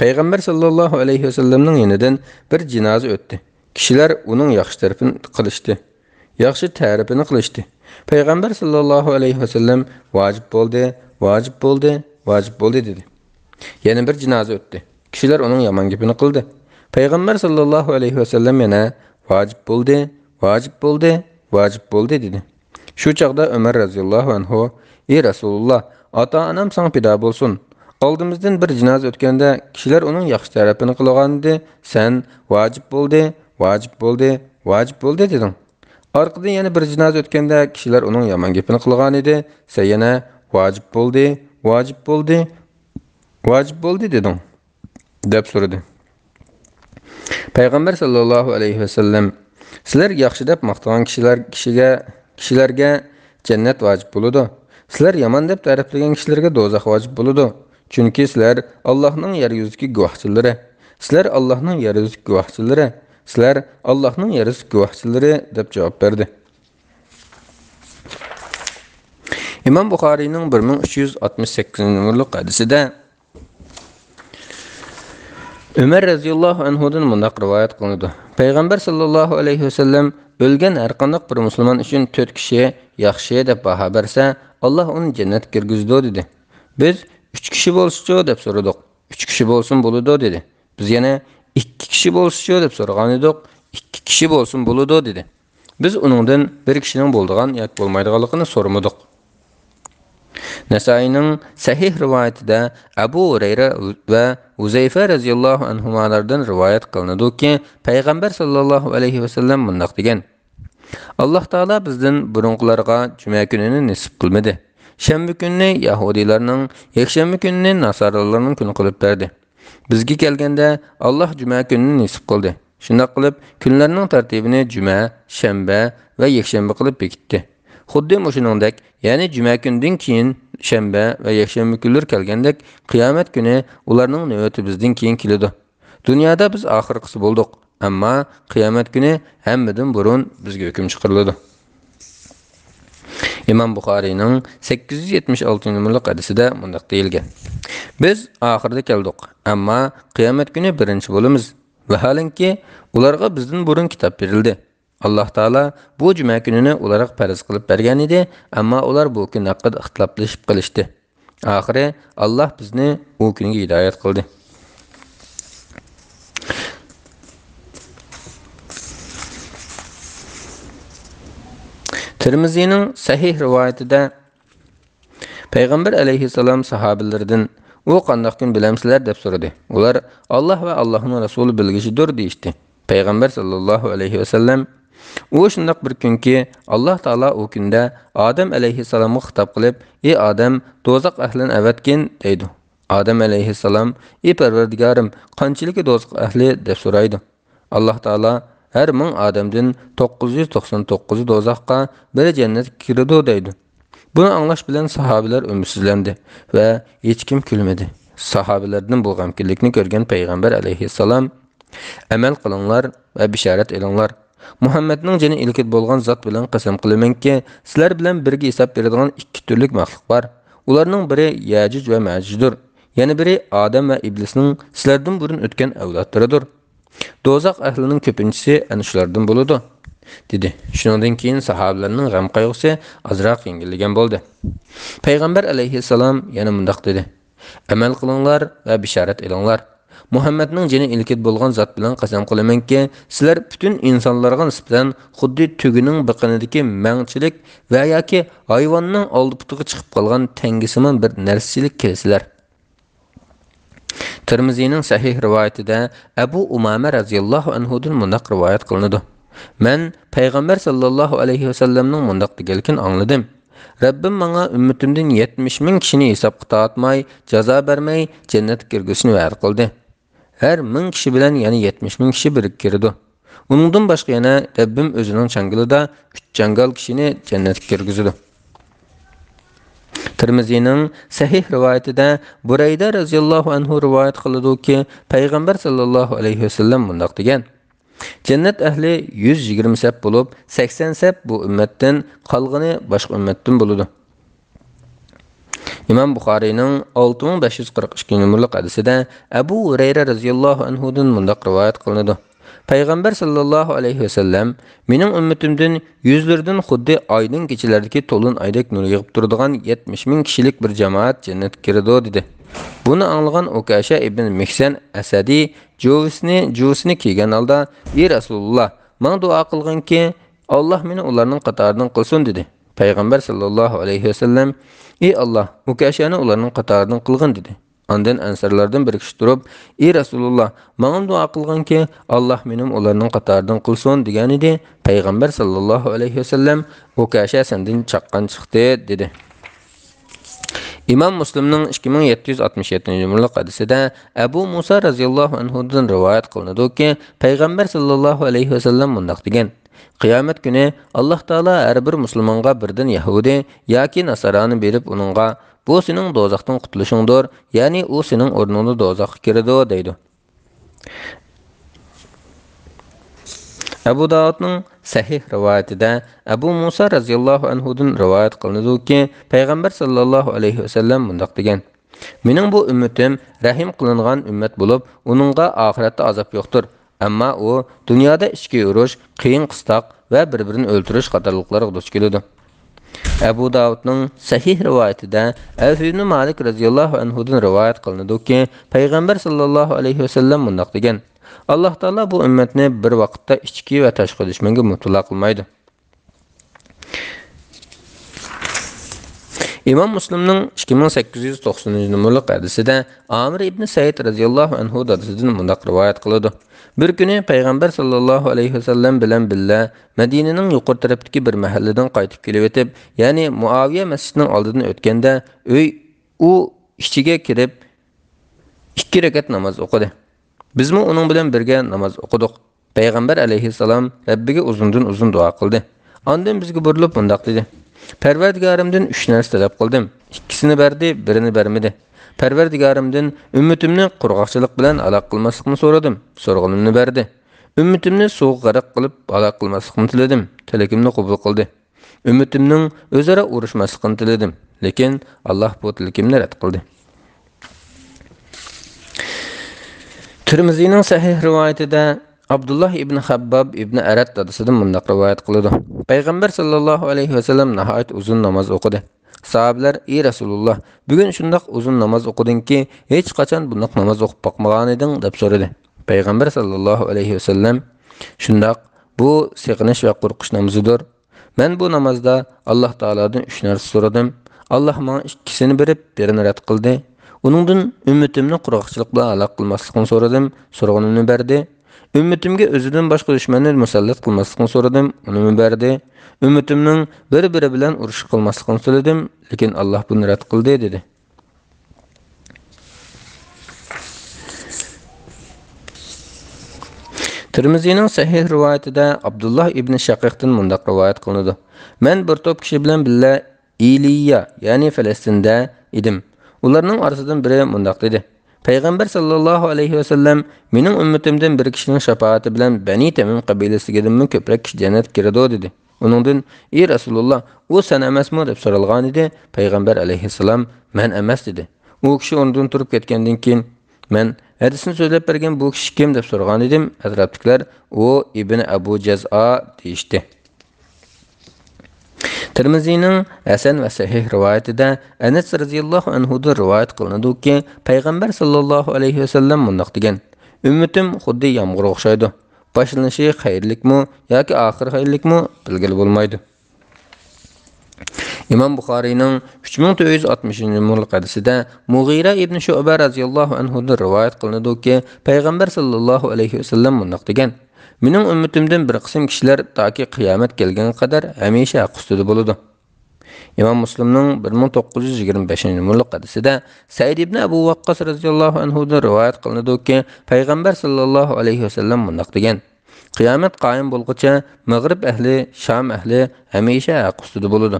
Payg'ambar sallallohu alayhi va sallamning yonidan bir jinoza o'tdi. Kishilar uning yaxshi tarafini qilishdi. Yaxshi ta'rifini qilishdi. Payg'ambar sallallohu alayhi va sallam vojib bo'ldi, vojib bo'ldi, vojib bo'ldi dedi. Yana bir jinoza o'tdi. Kishilar uning yomon gapini qildi. Payg'ambar sallallohu alayhi va sallam yana vojib bo'ldi, vojib bo'ldi, vojib bo'ldi dedi. Shu chaqda Umar radhiyallohu anhu: "Ey Rasululloh, ota-onam sana fido bo'lsin. Oldimizdan bir jinoza o'tganda kishilar uning yaxshi tarafini qilgandi, sen vojib bo'ldi, vojib bo'ldi, vojib bo'ldi deding. Orqadan yana bir jinoza o'tganda kishilar uning yomon gapini qilgan edi, sen yana vojib bo'ldi, vojib bo'ldi, vojib bo'ldi deding" deb so'radi. Payg'ambar sallallohu alayhi va sallam: "Sizlar yaxshi deb maqtagan kishilarga jannat vojib bo'ladi. Sizlar yomon deb ta'riflagan kishilarga do'zax vojib bo'ladi. Chunki sizlar Allohning yer yuzidagi guvohchilari. Sizlar Allohning yer yuzidagi guvohchilari. Sizlar Allohning yer yuzidagi guvohchilari" deb javob berdi. İmam Buxariyning 1368-numurli hadisida Ömer radhiyallohu anhudan mundaq rivoyat qilinadi. Payg'ambar sallallohu alayhi va sallam o'lgan har qanday bir musulmon uchun 4 kishi yaxshi deb baho bersa, Alloh uni jannatga kirgizdi dedi. Biz 3 kishi bo'lsa deb so'radik. 3 kishi bo'lsin bo'ladi dedi. Biz yana 2 kishi bo'lsa deb so'ragan edik. 2 kishi bo'lsin bo'ladi dedi. Biz uningdan bir kishining bo'ldigan yoki bo'lmaydiganligini so'ramadik. Nasaining sahih rivoyatida Abu Hurayra va Uzayfa radhiyallohu anhulardan rivoyat qilinadiki, payg'ambar sallallohu alayhi va sallam mundaq degan: Alloh taolo bizdan burunqilarga juma kunini nasib qilmadi. Shanba kunni Yahudilarning, yakshanba kunni Nasoralarning kuni qilib berdi. Bizga kelganda Alloh juma kunini nasib qildi. Shunday qilib, kunlarning tartibini juma, shanba va yakshanba qilib bekitdi. Xuddi shuningdek, ya'ni juma kundan keyin shanba va yakshanba kunlar kelgandek qiyomat kuni ularning navbati bizdan keyin keladi. Dunyoda biz oxirgisi bo'ldik, ammo qiyomat kuni hammadan burun bizga hukm chiqariladi. İmam Buxariyning 876 numaralı hadisida mundaq deyilgan: Biz oxirda keldik, ammo qiyomat kuni birinchi bo'lamiz. Vaholanki ularga bizdan burun kitob berildi. Alloh taolo bu juma kunini ularga farz qilib bergan edi, ammo ular bu kun haqida ixtiloflashib qilishdi. Oxiri Alloh bizni u kunga hidoyat qildi. Tirmizining sahih rivoyatida Payg'ambar alayhissalom sahobalaridan "U qanday kun bilamsizlar?" deb so'radi. Ular "Alloh va Allohning rasuli bilgishidir" deyishdi. Payg'ambar sallallohu alayhi vasallam u shundoq bir kunki, Alloh taolo u kunda Odam alayhissalomga xitob qilib, "Ey Odam, do'zax ahlini avatgin" deydi. Odam alayhissalom, "Ey Parvardigorim, qanchalik do'zax ahli?" deb so'raydi. Alloh taolo her 1000 adamdan 999 do'zaxga, biri jannatga kiradi deydi. Bunu anlash bilan sahabeler ümitsizlendi ve hiç kim külmedi. Sahabelerden bu gamkinlikni görgen Peygamber aleyhisselam, "Amel qılınlar ve bişaret elinglar. Muhammedning jini ilkit bolgan zat bilan qasam qilamanki, sizlar bilan birga hesap beradigan ikki turlik maxluq var. Ularning biri Yajuj ve Majujdur. Yani biri Adam ve İblisning sizlardan burun o'tgan avlodlaridir. Do'zax ahlining ko'pinchisi ana shulardan bo'ladi" dedi. Shundan keyin sahobalarning g'am qayg'usi azroq yengilgan bo'ldi. Payg'ambar alayhissalom yana mundaq dedi: "Amal qilinglar va bishorat elinglar. Muhammadning jini ilkit bo'lgan zot bilan qasam qilamanki, sizlar butun insonlarga nisbatan xuddi tugining biqinidagi mangchilik va yoki hayvonning oldi putiga chiqib qolgan tangisimon bir narsachilik kelisizlar." Tirmizining sahih rivoyatida Abu Umama radhiyallohu anhudan mundaq rivoyat qilinadi: "Men Payg'ambar sallallohu alayhi vasallamning mundaq deganligini angladim. Rabbim menga ummatimdan 70 ming kishini hisobga tortmay, jazo bermay jannatga kirgizishni va'da qildi. Her 1000 kishi bilan yana 70 ming kishi birga kirdi. Uningdan boshqa yana Rabbim o'zining changilida 3 jangal kishini jannatga kirgizdi." Tirmizining sahih rivoyatida Burayda radhiyallohu anhu rivoyat qiladi-ki, Payg'ambar sallallohu alayhi vasallam mundaq degan: "Jannat ahli 120 sap bo'lib, 80 sap bu ummatdan, qolgani boshqa ummatdan bo'ladi." İmam Buxariyning 6542 numaralı hadisida Abu Hurayra radhiyallohu anhudan mundaq rivoyat qilinadi: Payg'ambar sallallohu alayhi vasallam mening ummatimdan yüzlerden xuddi ayning kechalardagi to'lin aydek nur yig'ib turadigan 70 ming kishilik bir jamoat jannatga kiradi dedi. Buni anglagan Ukasha ibn Mihsan Asadi juvsini kiygan holda: "Ey Rasululloh, men duo qilganki, Alloh meni ularning qatoridan qilsin" dedi. Payg'ambar sallallohu alayhi vasallam: "Ey Alloh, Ukashani ularning qatoridan qilgin" dedi. Ondan ansarlardan bir kishi turib: "Ey Rasululloh, menga duo qilganki, Alloh mening ularning qatoridan qilsin" degan edi. Payg'ambar sallallohu alayhi vasallam: "Ukasha sendan chaqqan chiqdi" dedi. İmam Müslimning 2767 numaralı hadisida Abu Musa radhiyallohu anhudan rivoyat qilinadi-ki, Payg'ambar sallallohu alayhi vasallam mundaq degan: "Qiyomat kuni Alloh taolo har bir musulmonga birdan Yahudi yoki Nasarani berib uningga bu sening do'zaxdan qutulishingdir, ya'ni u sening o'rningda do'zaxga kiradi" deydi. Abu Davudning sahih rivoyatida Abu Musa radhiyallohu anhudan rivoyat qilinadi-ki, Payg'ambar sallallohu alayhi vasallam mundaq degan: "Mening bu ummatim rahim qilingan ummat bo'lib, uningga oxiratda azob yo'qdir. Ammo u dunyoda ichki urush, qiyin qistoq va bir-birini o'ltirish qatorliqlarga duch keladi." Abu Davudning sahih rivoyatida Avf ibn Malik radhiyallohu anhudan rivoyat qilinadi-ki, Payg'ambar sallallohu alayhi vasallam mundaq degan: "Alloh taolo bu ummatni bir vaqtda ichki va tashqi dushmanga mutlo qilmaydi." İmam Müslimning 2890 numaralı hadisida Amir ibn Said radhiyallohu anhu dadasidan mundaq rivoyat qiladi: "Bir kuni Payg'ambar sallallohu alayhi vasallam bilan billa Madinaning yuqori tarafidagi bir mahalladan qaytib kelib o'tib, ya'ni Muaviya masjidining oldidan o'tganda, u ichiga kirib 2 rakat namoz o'qidi. Bizmi uning bilan birga namoz o'qidik. Payg'ambar alayhissalom Rabbiga uzundan uzun duo qildi. Ondan bizga burilib mundaq dedi: Parvardigorimdan 3 narsa talab qildim. Ikkisini berdi, birini bermadi. Parvardigorimdan ummatimni qurg'oqchilik bilan aloq qilmaslikni so'radim. So'rg'inimni berdi. Ummatimni suv g'arq qilib aloq qilmaslikni tiladim. Tilakimni qabul qildi. Ummatimning o'zaro urushmasligini tiladim. Lekin Alloh bu tilakimni rad qildi. Tirmizining sahih rivoyatida Abdullah ibn Habbab ibn Arad dadasidan mundaq rivoyat qiladi. Payg'ambar sallallohu alayhi va sallam nihoyat uzun namoz o'qidi. Sahabelar: "Ey Rasululloh, bugun shundoq uzun namoz o'qidingki, hech qachon bundoq namoz o'qib boqmagan eding" deb so'radi. Payg'ambar sallallohu alayhi va sallam: "Shundoq, bu sig'inish va qo'rqish namozidir. Men bu namozda Alloh taoladan 3 narsa so'radim. Alloh menga ikkisini berib, birini rad qildi. Uningdan ummatimni qurg'oqchilik bilan aloq qilmaslikni so'radim, so'rg'inimni berdi. Ummatimga o'zidan boshqa dushmanni musallat qilmaslikni so'radim, uni berdi. Ummatimning bir-biri bilan urush qilmaslikni so'radim, lekin Alloh buni rad qildi" dedi. Tirmizining sahih rivoyatida Abdullah ibn Shaqiqdan mundaq rivoyat qilinadi. Men bir to'p kishi bilan billa Iliya, ya'ni Falastinda edim. Ularning orasidan biri mundaq dedi: Payg'ambar sallallohu alayhi va sallam mening ummatimdan bir kishining shafaati bilan Bani Tamim qabilasigadanmi ko'proq kishi jannatga kiradi dedi. Uningdan: "Ey Rasululloh, u sen emasmi?" deb so'ralgan edi. Payg'ambar alayhissalom: "Men emas" dedi. U kishi o'rnidan turib ketgandan keyin men hadisni so'zlab bergan bu kishi kim deb so'ragan edim. Atrofdagilar u Ibn Abu Jaz'a deyishdi. Tirmizining Hasan va sahih rivoyatida Anas radhiyallohu anhu da rivoyat qilinadiki, Payg'ambar sallallohu alayhi va sallam mundaq degan: "Ummatim xuddi yomg'irga o'xshaydi. Boshlanishi xayrlikmi yoki oxiri xayrlikmi bilgili bo'lmaydi." İmam Buxoriyning 3960-numaralı hadisida Mughira ibn Shu'ba radhiyallohu anhu da rivoyat qilinadiki, Payg'ambar sallallohu alayhi va sallam mundaq degan: "Mening ummatimdan bir qism kishilar toki qiyomat kelgan qadar hamisha haq ustida bo'ladi." İmam Muslimning 1925-numaralı hadisida Said ibn Abu Waqqas radhiyallohu anhu da rivoyat qilinadiki, Payg'ambar sallallohu alayhi va sallam mundaq degan: "Qiyomat qoyim bo'lguncha Mag'rib ahli, Sham ahli hamisha haq ustida bo'ladi."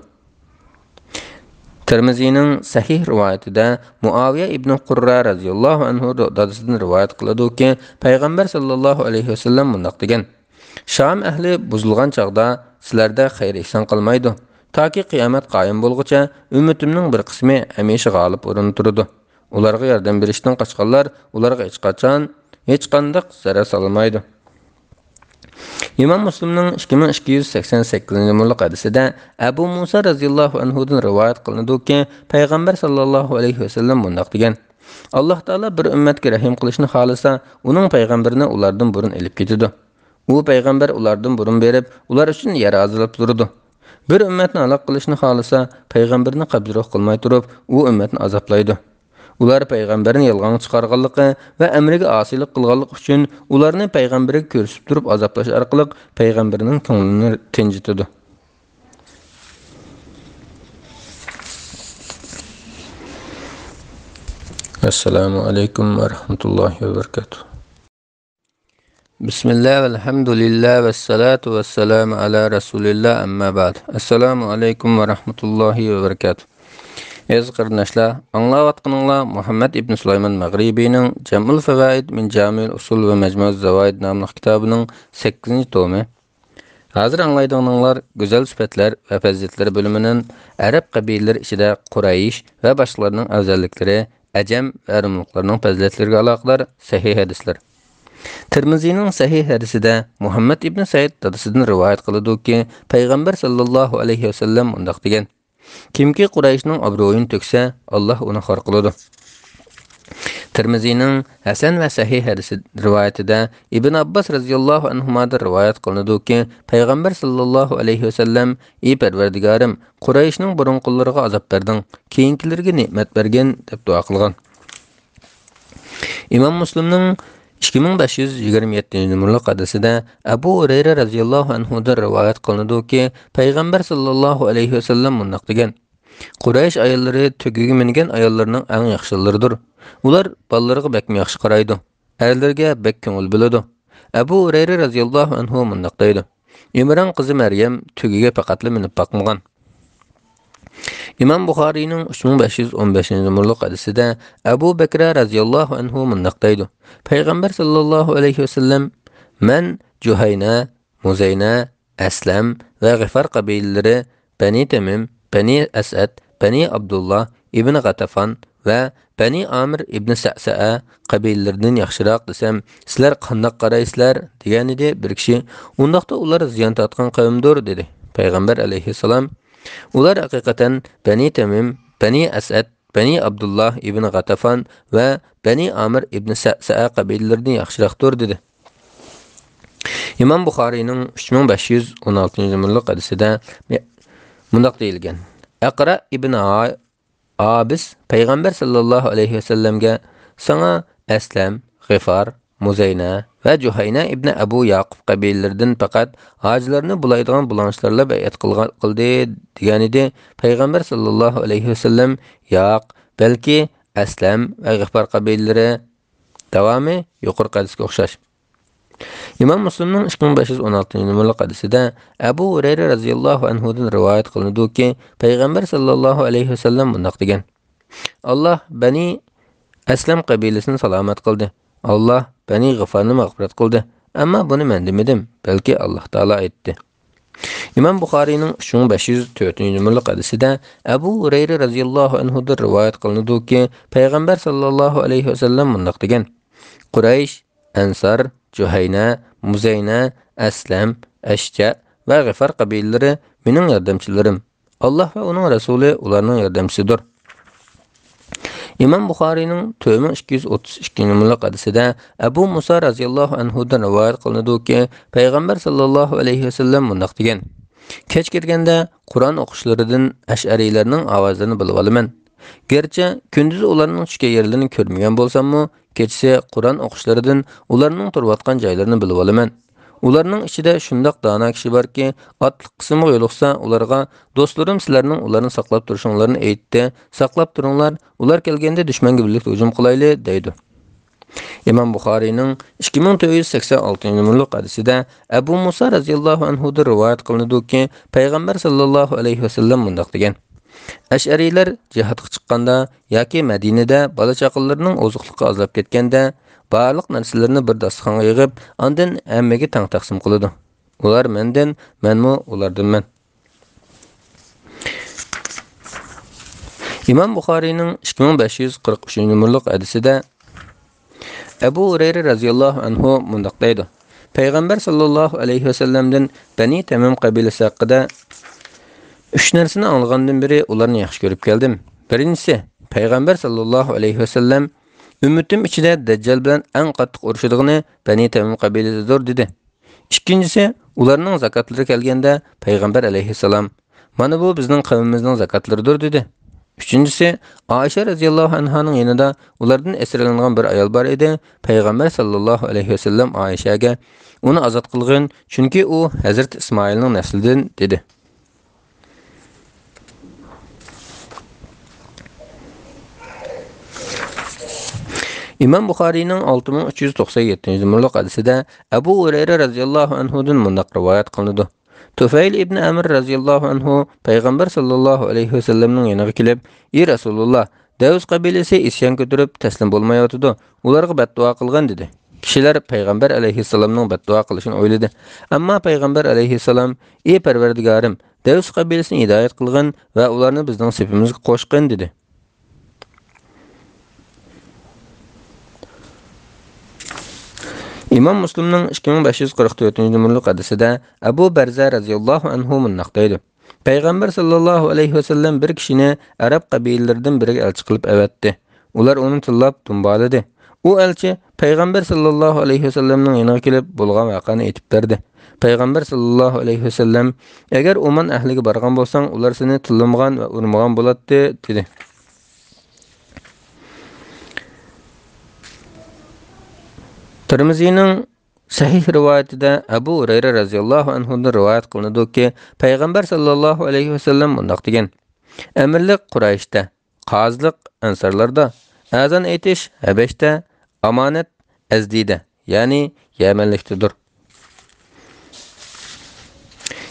Tirmizining sahih rivoyatida Muaviya ibn Qurra radhiyallohu anhu dadasidan rivoyat qiladiki, Payg'ambar sallallohu alayhi va sallam mundaq degan: "Sham ahli buzilgan chaqda sizlarda xayr ihson qilmaydi. Toki qiyomat qoyim bo'lguncha ummatimning bir qismi hamisha g'olib o'rin turadi. Ularga yordam berishdan qochqanlar ularga hech qanday zarar solmaydi." İmam Muslimning 2288-numaralı hadisida Abu Musa radhiyallohu anhudan rivoyat qilinadiki, Payg'ambar sallallohu alayhi va sallam mundaq degan: "Alloh taolo bir ummatga rahim qilishni xolasa, uning payg'ambarini ulardan burun elib ketadi. U payg'ambar ulardan burun berib, ular uchun yer azlab turadi. Bir ummatni aloq qilishni xolasa, payg'ambarni qabdroq qilmay turib, u ummatni azoblaydi. Ular payg'ambarni yolg'on chiqarganligi va amriga osiylik qilganligi uchun ularni payg'ambarga ko'rsatib turib azoblash orqali payg'ambarning ko'nglini tinchitadi." Assalomu alaykum va rahmatullohi va barakatuh. Bismillah, elhamdülillah ve salatu ve selamu ala Resulillah, amma ba'd. Assalamu alaykum va rahmatullohi va barakatuh. Aziz qarindoshlar, anglayotganinglar Muhammad ibn Sulayman Mag'ribining Jam'ul Fawaid min Jami'ul Usul va Majmu'uz Zawaid nomli kitobining 8-tomi. Hozir anglaydiganinglar go'zal sifatlar va fazilatlar bo'limining Arab qabilalari ichida Quraysh va boshqalarning afzalliklari, Ajam va Rumlarning fazilatlariga aloqador sahih hadislar. Tirmizining sahih hadisida Muhammad ibn Said dadasidan rivoyat qiladi-ki, Payg'ambar sallallohu alayhi va sallam undaq degan: "Kimki Qurayshning obro'yini to'ksa, Alloh uni xor qiladi." Tirmizining Hasan va sahih hadis rivoyatida Ibn Abbas radhiyallohu anhumadan rivoyat qilinadi-ki, Payg'ambar sallallohu alayhi va sallam: "Ey Parvardigorim, Qurayshning burunqillariga azob berding, keyingilarga ne'mat bergin" deb duo qilgan. İmam Muslimning 2527-numaralı hadisida Abu Hurayra radhiyallohu anhudan rivoyat qilinadi-ki, Payg'ambar sallallohu alayhi va sallam mundaq degan: "Quraysh ayollari tugiga mingan ayollarning eng yaxshilaridir. Ular bolalarga bek yaxshi qaraydi, erlarga bek ko'ngil biladi." Abu Hurayra radhiyallohu anhu mundaq deydi: "Imron qizi Maryam tugiga faqatla minib boqmagan. İmam Buxariyning 3515 numaralı hadisida Abu Bakr radhiyallohu anhu mundaq deydi. Payg'ambar sallallohu alayhi vasallam "Men Juhayna, Muzayna, Aslam va G'ifar qabilalari Bani Tamim, Bani Asad, Bani Abdullah ibn G'atafan va Bani Amir ibn Sa'sa'a qabilalaridan yaxshiroq desam, sizlar qandoq qaraysizlar?" degan edi bir kishi. Undaqda ular ziyon tortgan qavmdir dedi. Payg'ambar alayhissalom ular haqiqatan Bani Tamim, Bani Asad, Bani Abdullah ibn G'atafan va Bani Amir ibn Sa'sa'a qabilalaridan yaxshiroqdir dedi. İmam Buxariyning 3516-numaralı hadisida mundaq deyilgan. Aqra ibn Abis Payg'ambar sallallohu alayhi vasallamga "Sana Aslam, G'ifar, Muzayna va Juhayna ibn Abu Yaqub qabilalaridan faqat hojlarni bulaydigan bulanishlarla bay'at qildi" degan edi. Payg'ambar sallallohu alayhi vasallam "Yo'q, balki Aslam va G'ifar qabilalari davomi yuqori hadisga o'xshash." İmam Müslimning 2516-numaralı hadisida Abu Hurayra radhiyallohu anhudan rivoyat qilinadi ki, Payg'ambar sallallohu alayhi vasallam bundaq degan: "Alloh Bani Aslam qabilasini salomat qildi. Alloh Bani G'ifarni mag'firat qildi. Ammo buni men demadim, balki Alloh taolo aytdi." İmam Buxariyning 3504-numaralı hadisida Abu Hurayra radhiyallohu anhudan rivoyat qilinadi ki, Payg'ambar sallallohu alayhi vasallam bundaq degan: "Quraysh, Ansar, Juhayna, Muzayna, Aslam, Ashja va G'ifar qabilalari mening yordamchilarim. Alloh va uning rasuli ularning yordamchisidir." İmam Buxariyning 2232-numaralı hadisida Abu Musa radhiyallohu anhudan rivoyat qilinadi ki, Payg'ambar sallallohu alayhi vasallam bundaq degan: "Kech kirganda Qur'on o'qishlaridan Ash'ariylarning ovozlarini bilib olaman. Gerçi gündüz ularning tushgan yerlarini ko'rmagan bo'lsam-mu, kechasi Qur'on o'qishlaridan ularning turayotgan joylarini bilib olaman. Ularning ichida shundoq dono kishi borki, otliq qismi yo'liqsa, ularga do'stlarim sizlarning ularni saqlab turishinglarni aytdi. Saqlab turinglar, ular kelganda dushmanga birlikda hujum qilayli" deydi. İmam Buxariyning 2486-numaralı hadisida Abu Musa radhiyallohu anhudan rivoyat qilinadi ki, Payg'ambar sallallohu alayhi vasallam bundaq degan: Ash'ariylar jihadga chiqqanda yoki Madinada bola chaqalarining oziqliqqa azlab ketganda, barliq narsalarni bir dasturxonga yig'ib, ondan hammaga tang taqsim qiladi. Ular mendan, menmu ulardanman. İmam Buxariyning 2543-numaralı hadisida Abu Hurayra radhiyallohu anhu mundaq deydi: Payg'ambar sallallohu alayhi vasallamdan Bani Tamim qabilasi haqida 3 narsani anglagandan beri ularni yaxshi ko'rib keldim. Birinchisi, Payg'ambar sallallohu alayhi vasallam ummatim ichida Dajjal bilan eng qattiq urushidigini Bani Tamim qabilasidir dedi. Ikkinchisi, ularning zakotlari kelganda Payg'ambar alayhissalom "Mana bu bizning qavmimizning zakotlaridir" dedi. Üçüncüsü, Aisha radhiyallohu anhaning yanında ulardan esirlangan bir ayol bor edi. Payg'ambar sallallohu alayhi vasallam Aishaga "Uni azod qilgin, chunki u Hazrat Ismoilning naslidan" dedi. İmam Buxariyning 6397-numaralı hadisida Abu Hurayra radhiyallohu anhudan mundaq rivoyat qilinadi. Tufayl ibn Amr radhiyallohu anhu Payg'ambar sallallohu alayhi vasallamning yoniga kelib, "Ey Rasululloh, Davus qabilasi isyon ko'tarib taslim bo'lmayotdi. Ularga badduo qilgan" dedi. Kishilar Payg'ambar alayhissalomning badduo qilishini o'yladi. Ammo Payg'ambar alayhissalom: "Ey Parvardigorim, Davus qabilasini hidoyat qilgin va ularni bizning safimizga qo'shgin" dedi. İmam Müslimning 2544-numaralı hadisida Abu Barza radhiyallohu anhu mundaq deydi: Payg'ambar sallallohu alayhi vasallam bir kishini Arab qabilalaridan biriga elchi qilib avatdi. Ular uni tillab tumbaladi. U elchi Payg'ambar sallallohu alayhi vasallamning yoniga kelib bo'lgan voqeani aytib berdi. Payg'ambar sallallohu alayhi vasallam: "Agar Oman ahliga borgan bo'lsang, ular seni tillamgan va urmagan bo'ladi" dedi. Tirmizining sahih rivoyatida Abu Hurayra radhiyallohu anhudan rivoyat qilinadi ki, Payg'ambar sallallohu alayhi vasallam bundaq degan: "Amirlik Qurayshda, qozilik Ansarlarda, azon aytish Habashda, omonat Azdida, ya'ni Yamanlikdadir."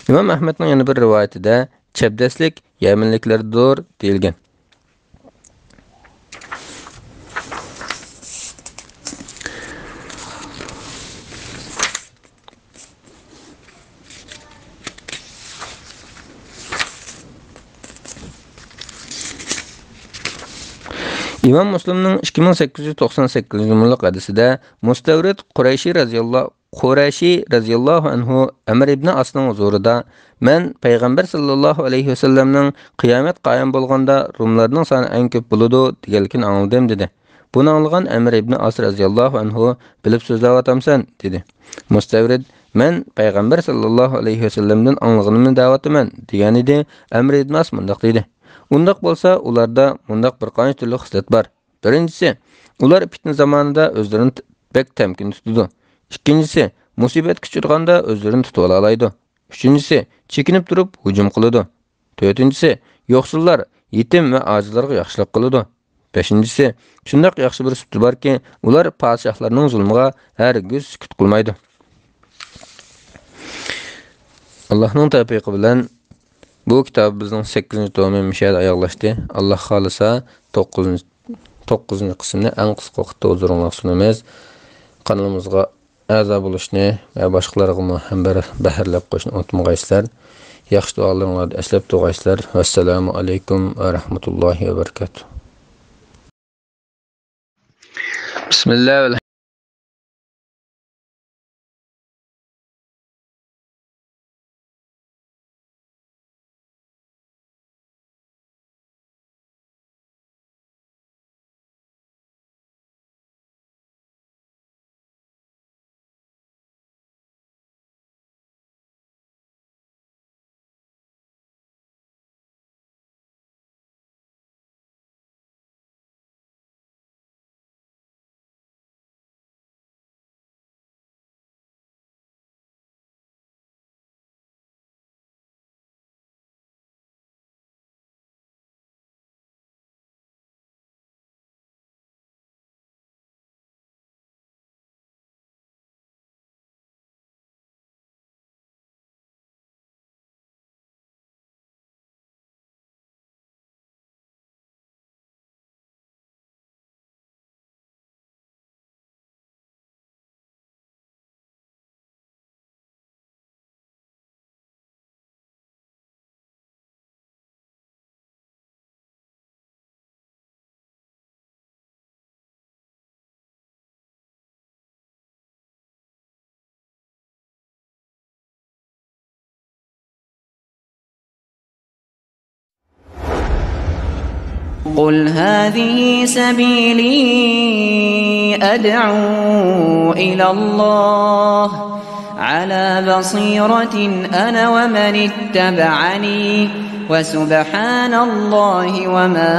İmam Ahmedning yana bir rivoyatida chabdaslik Yamanliklardir deyilgan. İmam Müslim'nin 2898 numaralı hadisinde Mustavrid Qurayshi raziyallahu anhu Amr ibn As'ның huzurida "Men Peygamber sallallahu aleyhi ve sellem'nin kıyamet qayım bolganda Rumlarning soni eng ko'p bo'ladi" deganligini angladim dedi. Buni anglagan Amr ibn As raziyallahu anhu bilib so'zlayapsan dedi. Mustavrid "Men Peygamber sallallahu aleyhi ve sellem'den anlaganımni da'vataman" degan edi. Amr ibn As mundaq dedi. Undaq bolsa, ularda mundaq bir qancha turli xislat bor. Birinchisi, ular fitna zamonida o'zlarini bek tamkin tutadi. Ikkinchisi, musibatga uchraganda o'zlarini tutib olaydi. Uchinchisi, chekinib turib hujum qiladi. To'rtinchisi, yo'qsullar, yetim va ojizlarga yaxshilik qiladi. Beshinchisi, shundaq yaxshi bir sifati borki, ular podshohlarning zulmiga hargiz sukut qilmaydi. Allohning tavfiqi bilan bu kitap bizning 8-tomi müşahede ayaqlaşdı. Allah xalisa 9-cu qismini ən qısqa vaqtda huzurunuzga sunamiz. Kanalımızga a'zo bo'lishni va boshqalarga ham bahrlab qo'yishni unutmag'aysizlar. Yaxshi duolarni eslab turg'aysizlar. Assalomu alaykum va rahmatullohi va barakatuh. Bismillah. قل هذه سبيلي أدعو إلى الله على بصيرة أنا ومن اتبعني وسبحان الله وما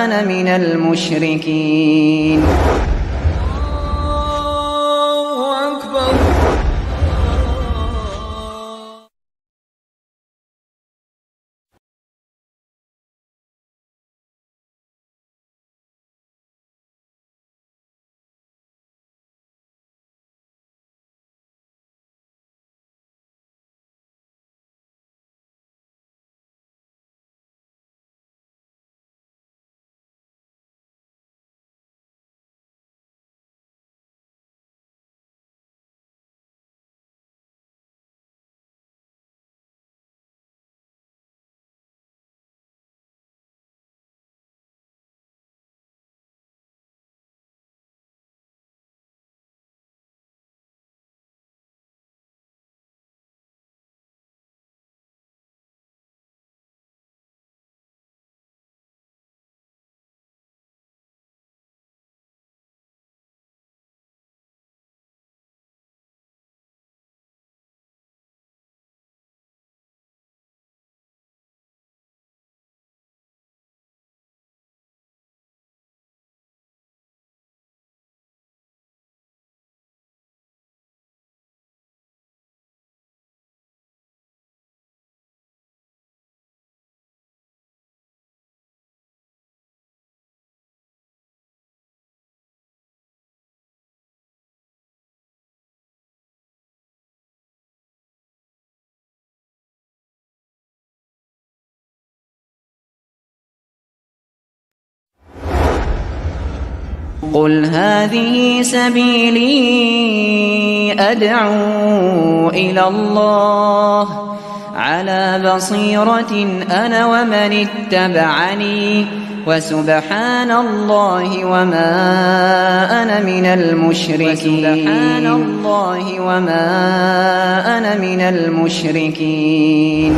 أنا من المشركين قل هذه سبيلي أدعو إلى الله على بصيرة أنا ومن اتبعني وسبحان الله وما أنا من المشركين.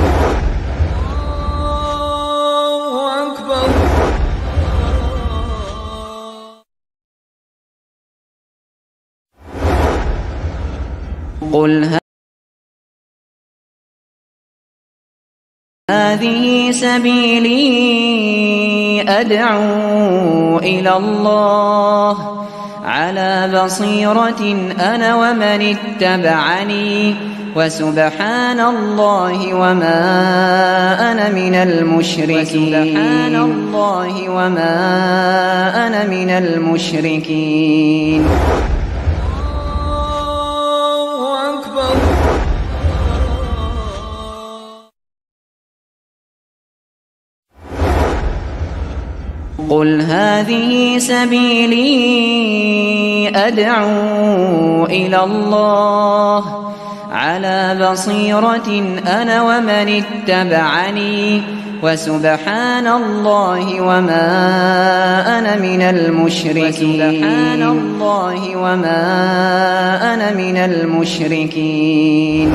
قل هذه سبيلي أدعو إلى الله على بصيرة أنا ومن اتبعني وسبحان الله وما أنا من المشركين. قل هذه سبيلي أدعو إلى الله على بصيرة أنا ومن اتبعني وسبحان الله وما أنا من المشركين.